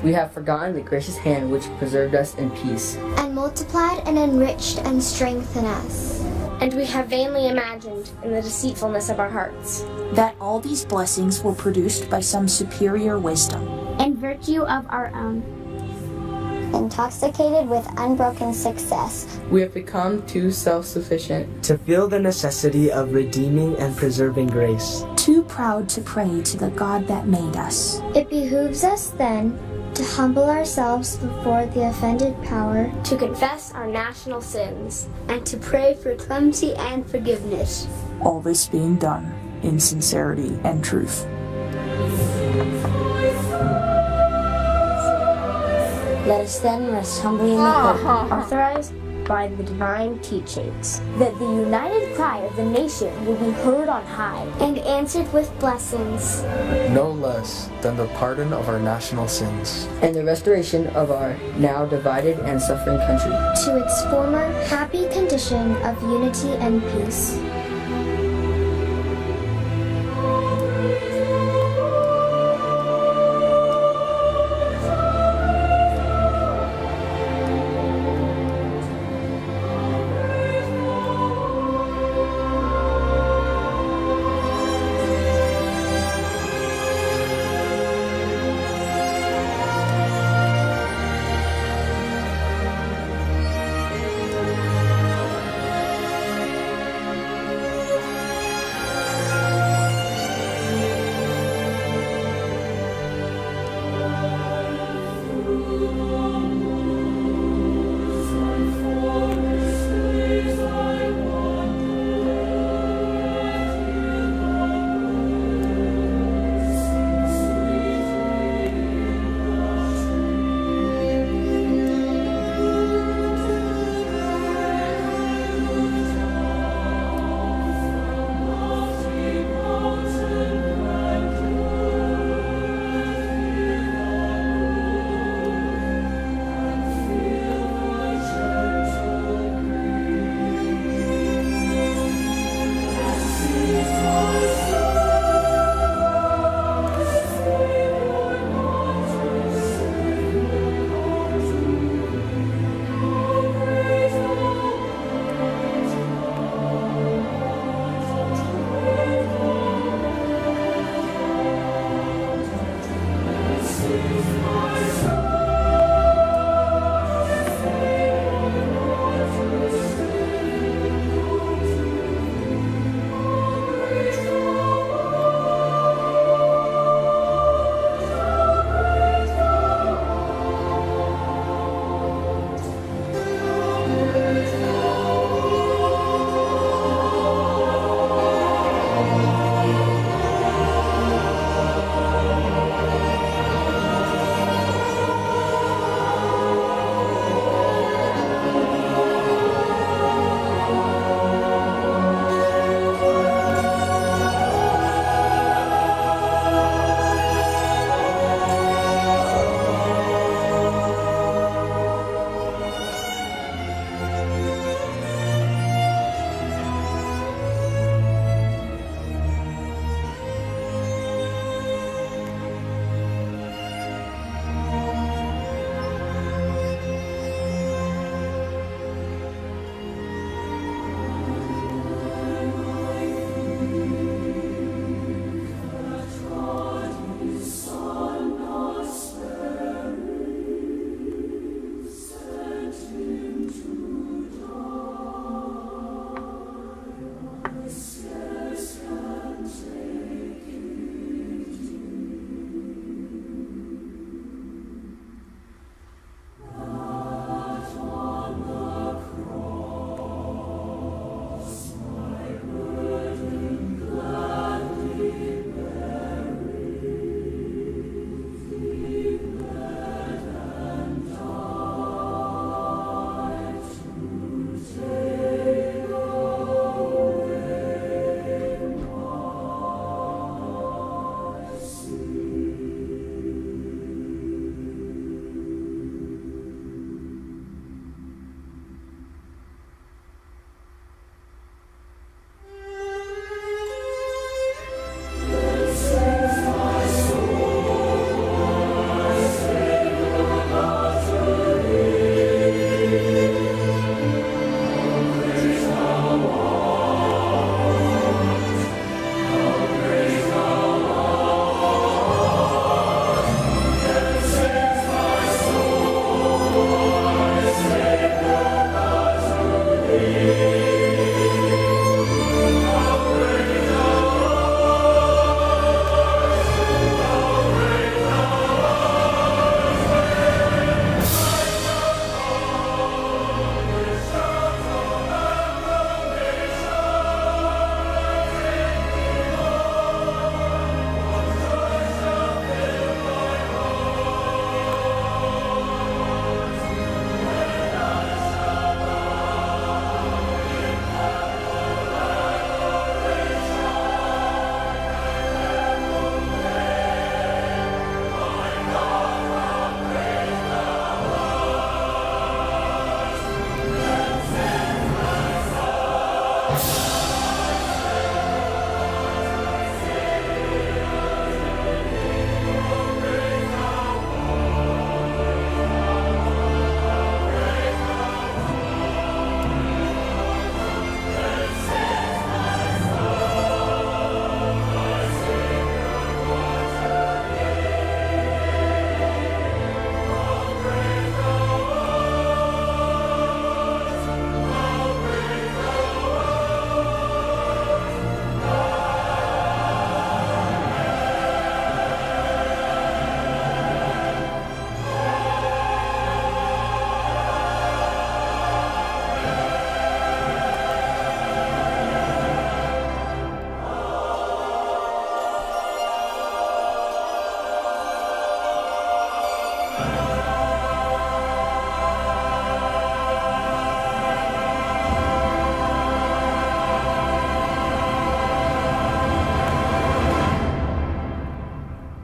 We have forgotten the gracious hand which preserved us in peace. And multiplied and enriched and strengthened us. And we have vainly imagined, in the deceitfulness of our hearts, that all these blessings were produced by some superior wisdom and virtue of our own. Intoxicated with unbroken success, We have become too self-sufficient to feel the necessity of redeeming and preserving grace. too proud to pray to the God that made us. it behooves us then to humble ourselves before the offended power, To confess our national sins, and to pray for clemency and forgiveness. All this being done in sincerity and truth. Let us then rest humbly in the hope, authorized by the divine teachings, that the united cry of the nation will be heard on high, and answered with blessings. no less than the pardon of our national sins and the restoration of our now divided and suffering country. to its former happy condition of unity and peace.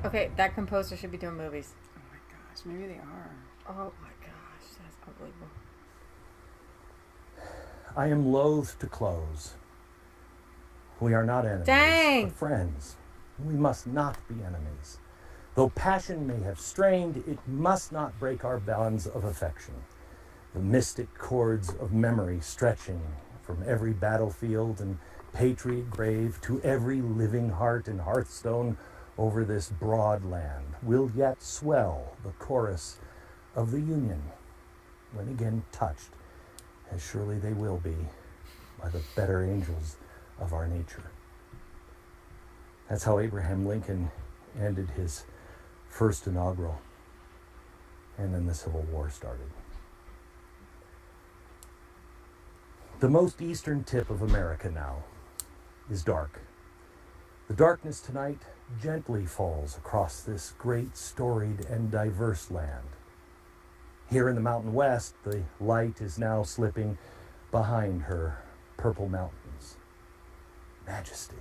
Okay, that composer should be doing movies. Oh my gosh, maybe they are. Oh my gosh, that's unbelievable. I am loath to close. We are not enemies, Dang. but friends. We must not be enemies. Though passion may have strained, it must not break our bonds of affection. The mystic cords of memory stretching from every battlefield and patriot grave to every living heart and hearthstone over this broad land will yet swell the chorus of the Union, when again touched, as surely they will be, by the better angels of our nature. That's how Abraham Lincoln ended his first inaugural, and then the Civil War started. The most eastern tip of America now is dark. The darkness tonight gently falls across this great, storied, and diverse land. Here in the Mountain West, the light is now slipping behind her purple mountains. Majesty.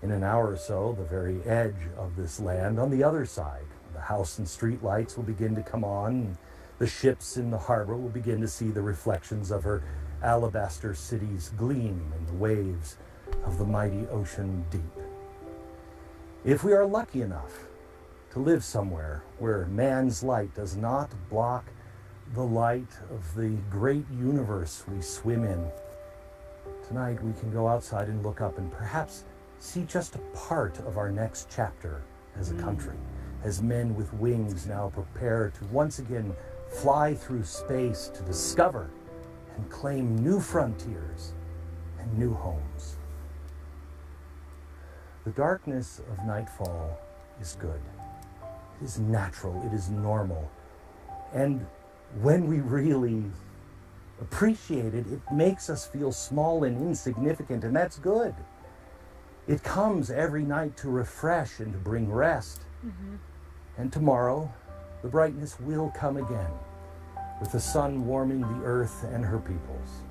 In an hour or so, the very edge of this land, on the other side, the house and street lights will begin to come on, and the ships in the harbor will begin to see the reflections of her alabaster cities gleam in the waves of the mighty ocean deep. If we are lucky enough to live somewhere where man's light does not block the light of the great universe we swim in, tonight we can go outside and look up and perhaps see just a part of our next chapter as a country, as men with wings now prepare to once again fly through space to discover and claim new frontiers and new homes. The darkness of nightfall is good. It is natural, it is normal. And when we really appreciate it, it makes us feel small and insignificant, and that's good. It comes every night to refresh and to bring rest. Mm-hmm. And tomorrow, the brightness will come again, with the sun warming the earth and her peoples.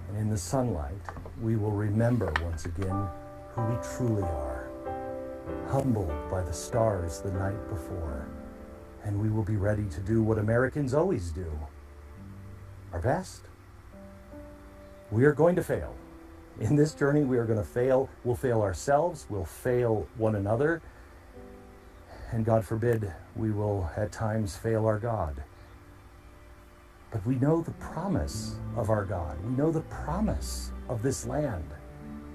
And in the sunlight, we will remember once again who we truly are, humbled by the stars the night before. And we will be ready to do what Americans always do, our best. We are going to fail. In this journey, we are going to fail. We'll fail ourselves. We'll fail one another. And God forbid, we will at times fail our God. But we know the promise of our God. We know the promise of this land.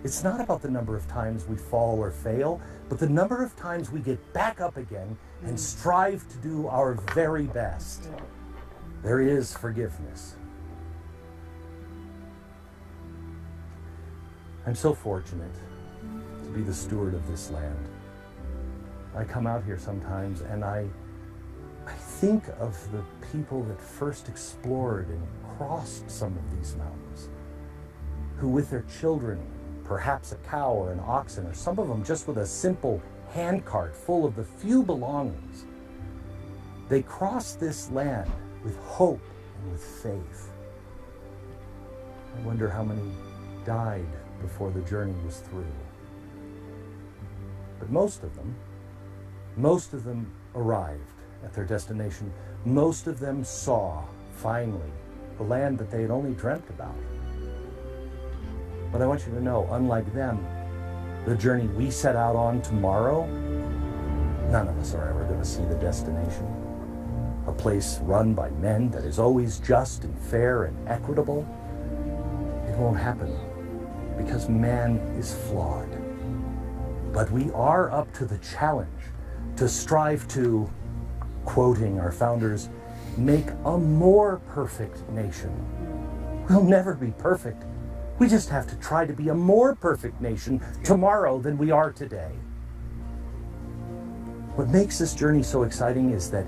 It's not about the number of times we fall or fail, but the number of times we get back up again and strive to do our very best. There is forgiveness. I'm so fortunate to be the steward of this land. I come out here sometimes and I think of the people that first explored and crossed some of these mountains, who with their children, perhaps a cow or an oxen, or some of them just with a simple handcart full of the few belongings, they crossed this land with hope and with faith. I wonder how many died before the journey was through. But most of them arrived at their destination. Most of them saw, finally, the land that they had only dreamt about. But I want you to know, unlike them, the journey we set out on tomorrow, none of us are ever going to see the destination. A place run by men that is always just and fair and equitable. It won't happen because man is flawed. But we are up to the challenge to strive to, quoting our founders, make a more perfect nation. We'll never be perfect. We just have to try to be a more perfect nation tomorrow than we are today. What makes this journey so exciting is that,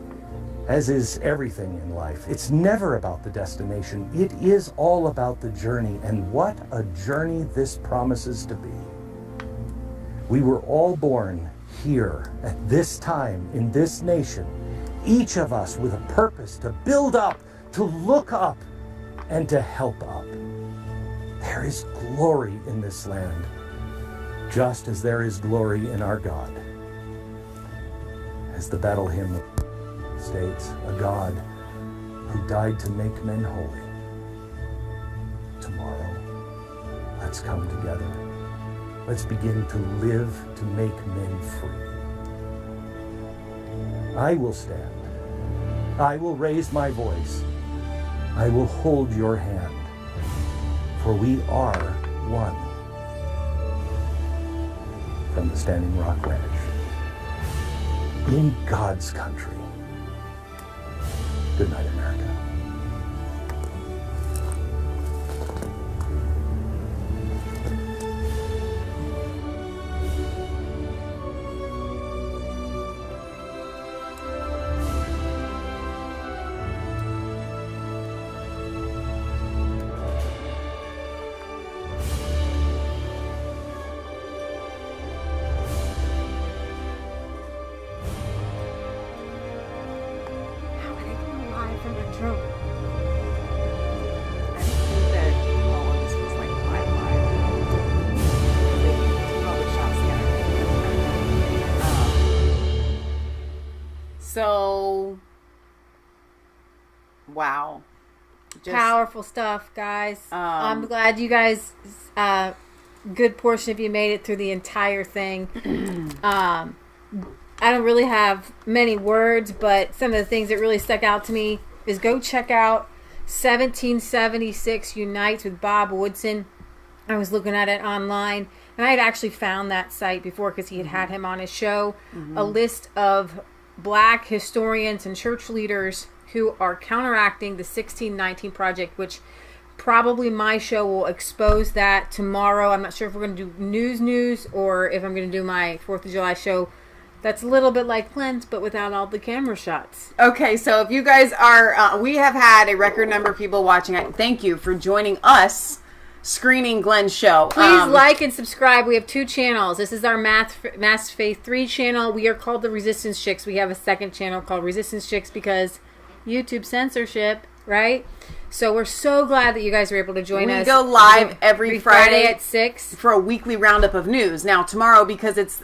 as is everything in life, it's never about the destination. It is all about the journey, and what a journey this promises to be. We were all born here at this time in this nation, each of us with a purpose to build up, to look up, and to help up. There is glory in this land, just as there is glory in our God. As the battle hymn states, a God who died to make men holy. Tomorrow, let's come together. Let's begin to live to make men free. I will stand. I will raise my voice. I will hold your hand, for we are one. From the Standing Rock Ranch, in God's country. Good night, America. So, wow. Just, powerful stuff, guys. I'm glad you guys, good portion of you made it through the entire thing. I don't really have many words, but some of the things that really stuck out to me is go check out 1776 Unites with Bob Woodson. I was looking at it online, and I had actually found that site before because he had him on his show. A list of Black historians and church leaders who are counteracting the 1619 Project, which probably my show will expose that tomorrow. I'm not sure if we're going to do news or if I'm going to do my 4th of July show. That's a little bit like Glenn's, but without all the camera shots. Okay, so if you guys are, we have had a record number of people watching. Thank you for joining us screening Glenn's show. Please like and subscribe. We have 2 channels. This is our Mass Faith 3 channel. We are called the Resistance Chicks. We have a second channel called Resistance Chicks because YouTube censorship, right? So we're so glad that you guys are able to join us. We go live every Friday at 6 for a weekly roundup of news. Now tomorrow, because it's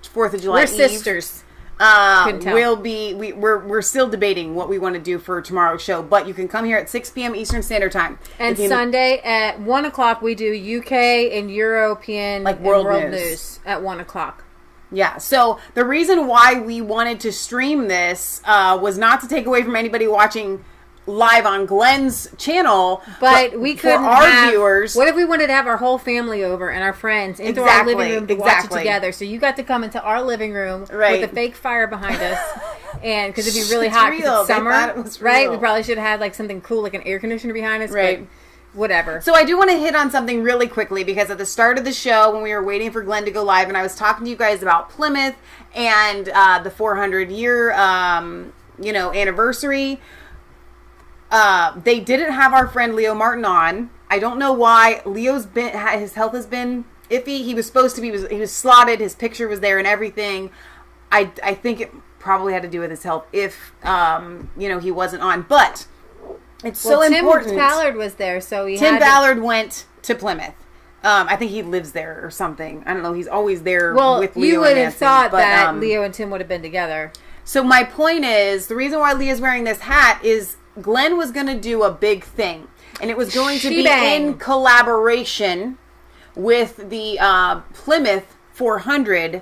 4th of July We're Eve, sisters. We're still debating what we want to do for tomorrow's show, but you can come here at 6 p.m. Eastern Standard Time. And Sunday at 1 o'clock we do UK and European world news at 1 o'clock. Yeah, so the reason why we wanted to stream this was not to take away from anybody watching live on Glenn's channel, but we couldn't for our viewers. What if we wanted to have our whole family over and our friends into our living room to watch it together? So you got to come into our living room with a fake fire behind us, and because it'd be really hot because it's summer, right? We probably should have had like something cool, like an air conditioner behind us, right? But whatever. So I do want to hit on something really quickly because at the start of the show, when we were waiting for Glenn to go live, and I was talking to you guys about Plymouth and the 400-year, anniversary. They didn't have our friend Leo Martin on. I don't know why. His health has been iffy. He was supposed to be, he was slotted. His picture was there and everything. I think it probably had to do with his health if, he wasn't on. But it's so important. Tim Ballard was there, so Tim Ballard went to Plymouth. I think he lives there or something. I don't know. He's always there with Leo. You would have thought that Leo and Tim would have been together. So my point is, the reason why Leah's wearing this hat is Glenn was going to do a big thing. And it was going to be in collaboration with the Plymouth 400.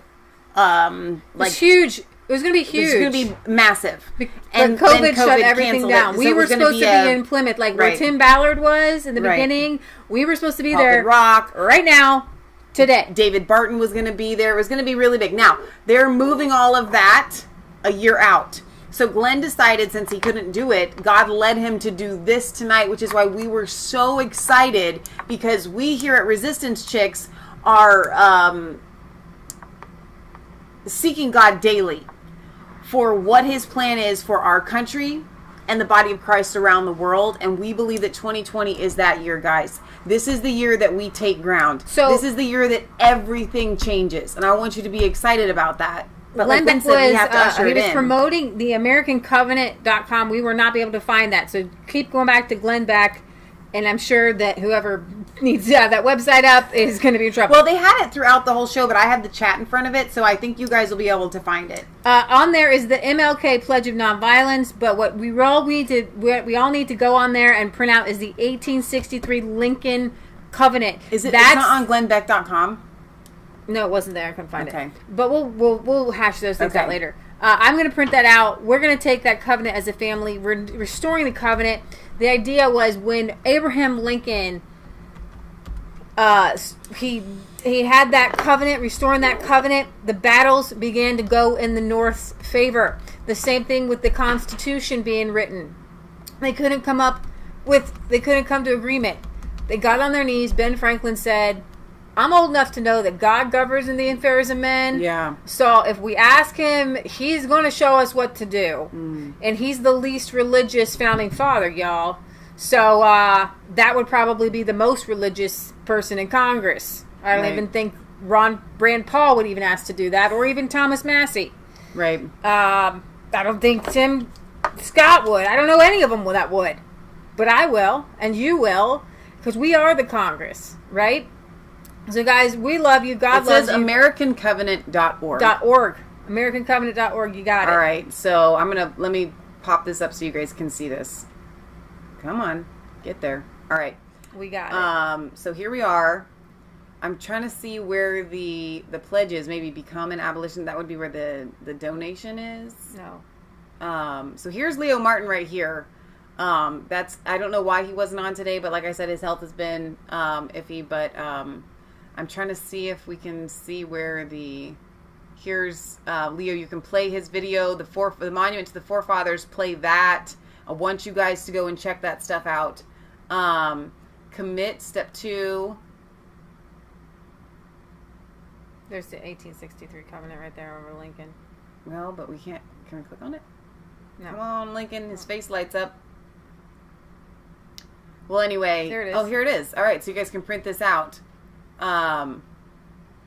It's huge. It was going to be huge. It was going to be massive. And COVID shut everything down. We were supposed to be in Plymouth, like where Tim Ballard was in the beginning. We were supposed to be there Rock right now, today. David Barton was going to be there. It was going to be really big. Now, they're moving all of that a year out. So Glenn decided, since he couldn't do it, God led him to do this tonight, which is why we were so excited, because we here at Resistance Chicks are seeking God daily for what his plan is for our country and the body of Christ around the world. And we believe that 2020 is that year, guys. This is the year that we take ground. So this is the year that everything changes. And I want you to be excited about that. But Glenn Beck he was promoting the AmericanCovenant.com. We will not be able to find that. So keep going back to Glenn Beck. And I'm sure that whoever needs to have that website up is going to be in trouble. Well, they had it throughout the whole show, but I have the chat in front of it, so I think you guys will be able to find it. On there is the MLK Pledge of Nonviolence, but what we all need to go on there and print out is the 1863 Lincoln Covenant. It's not on GlennBeck.com? No, it wasn't there. I couldn't find it. But we'll hash those things out later. I'm going to print that out. We're going to take that covenant as a family. We're restoring the covenant. The idea was when Abraham Lincoln, he had that covenant, restoring that covenant, the battles began to go in the North's favor. The same thing with the Constitution being written. They couldn't come to agreement. They got on their knees. Ben Franklin said, I'm old enough to know that God governs in the affairs of men. Yeah. So if we ask him, he's going to show us what to do. And he's the least religious founding father, y'all. So that would probably be the most religious person in Congress. I don't even think Ron Rand Paul would even ask to do that, or even Thomas Massey. Right. I don't think Tim Scott would. I don't know any of them that would. But I will, and you will, because we are the Congress, right? So, guys, we love you. God loves you. It says AmericanCovenant.org. AmericanCovenant.org. You got it. All right. So, let me pop this up so you guys can see this. Come on. Get there. All right. We got it. So, here we are. I'm trying to see where the pledge is. Maybe become an abolition. That would be where the donation is. No. So, here's Leo Martin right here. I don't know why he wasn't on today, but like I said, his health has been iffy, but I'm trying to see if we can see where here's Leo. You can play his video, the monument to the forefathers. Play that. I want you guys to go and check that stuff out. Commit step 2. There's the 1863 covenant right there over Lincoln. Well, but we can't. Can we click on it? No. Come on, Lincoln. His face lights up. Well, anyway. There it is. Oh, here it is. All right, so you guys can print this out.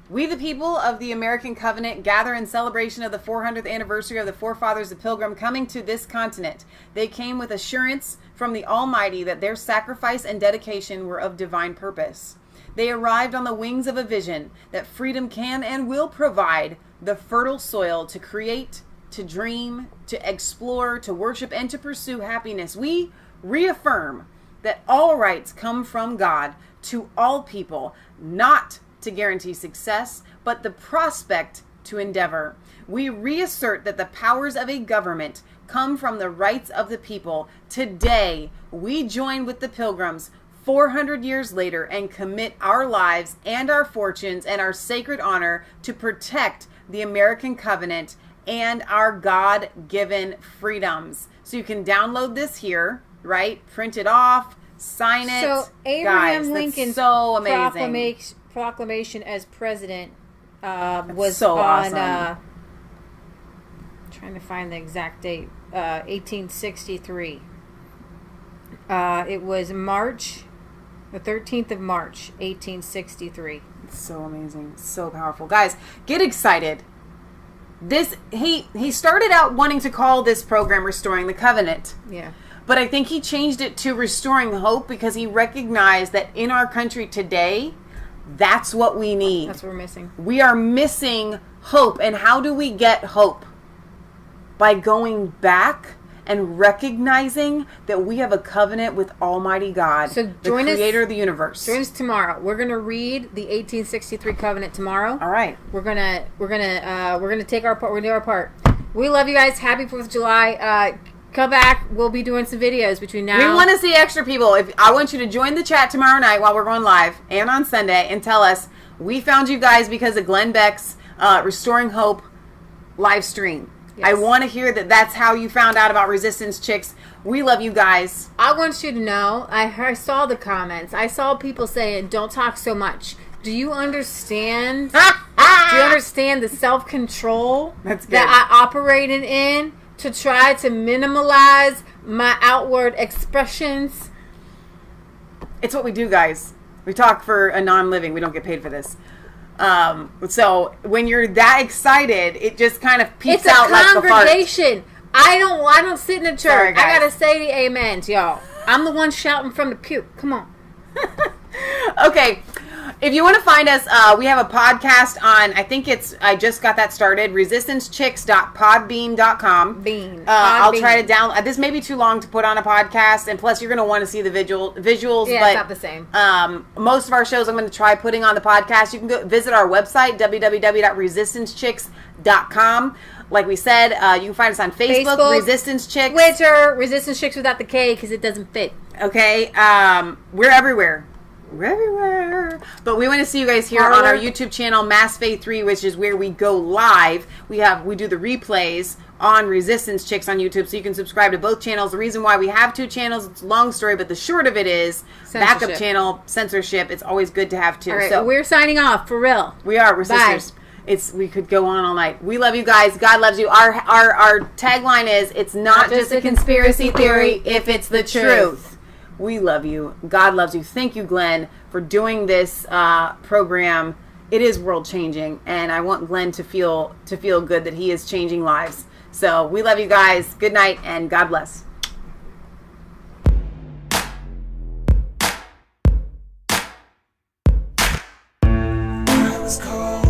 We, the people of the American Covenant, gather in celebration of the 400th anniversary of the forefathers of Pilgrim coming to this continent. They came with assurance from the Almighty that their sacrifice and dedication were of divine purpose. They arrived on the wings of a vision that freedom can and will provide the fertile soil to create, to dream, to explore, to worship, and to pursue happiness. We reaffirm that all rights come from God to all people, not to guarantee success, but the prospect to endeavor. We reassert that the powers of a government come from the rights of the people. Today, we join with the Pilgrims 400 years later and commit our lives and our fortunes and our sacred honor to protect the American Covenant and our God-given freedoms. So you can download this here, right? Print it off, sign it. So Abraham Guys, Lincoln's so amazing. proclamation as president was so on awesome. Trying to find the exact date, 1863. It was March, the 13th of March, 1863. It's so amazing, so powerful. Guys, get excited. He started out wanting to call this program Restoring the Covenant. Yeah. But I think he changed it to Restoring Hope because he recognized that in our country today, that's what we need. That's what we're missing. We are missing hope. And how do we get hope? By going back and recognizing that we have a covenant with Almighty God, the creator of the universe. Join us tomorrow. We're going to read the 1863 covenant tomorrow. All right. We're going to take our part. We're going to do our part. We love you guys. Happy 4th of July. Come back. We'll be doing some videos between now. We want to see extra people. I want you to join the chat tomorrow night while we're going live and on Sunday and tell us, we found you guys because of Glenn Beck's Restoring Hope live stream. Yes. I want to hear that that's how you found out about Resistance Chicks. We love you guys. I want you to know, I saw the comments. I saw people saying, don't talk so much. Do you understand? Do you understand the self-control that I operated in to try to minimalize my outward expressions? It's what we do, guys. We talk for a non-living. We don't get paid for this. So when you're that excited, it just kind of peeks out like the fart. It's a congregation. I don't sit in the church. Sorry, I gotta say the amens, y'all. I'm the one shouting from the pew. Come on. Okay. If you want to find us, we have a podcast on, I just got that started, resistancechicks.podbean.com. I'll try to download. This may be too long to put on a podcast, and plus you're going to want to see the visuals. Yeah, but, it's not the same. Most of our shows I'm going to try putting on the podcast. You can go visit our website, www.resistancechicks.com. Like we said, you can find us on Facebook, Resistance Chicks. Twitter, Resistance Chicks without the K because it doesn't fit. Okay, we're everywhere. We're everywhere. But we want to see you guys here on our YouTube channel, Mass Faith 3, which is where we go live. We do the replays on Resistance Chicks on YouTube, so you can subscribe to both channels. The reason why we have 2 channels, it's a long story, but the short of it is backup channel, censorship. It's always good to have 2. All right, so we're signing off, for real. We are. We're sisters. We could go on all night. We love you guys. God loves you. Our tagline is, it's not just a conspiracy theory if it's the truth. We love you. God loves you. Thank you, Glenn, for doing this program. It is world changing, and I want Glenn to feel good that he is changing lives. So we love you guys. Good night, and God bless. I was cold.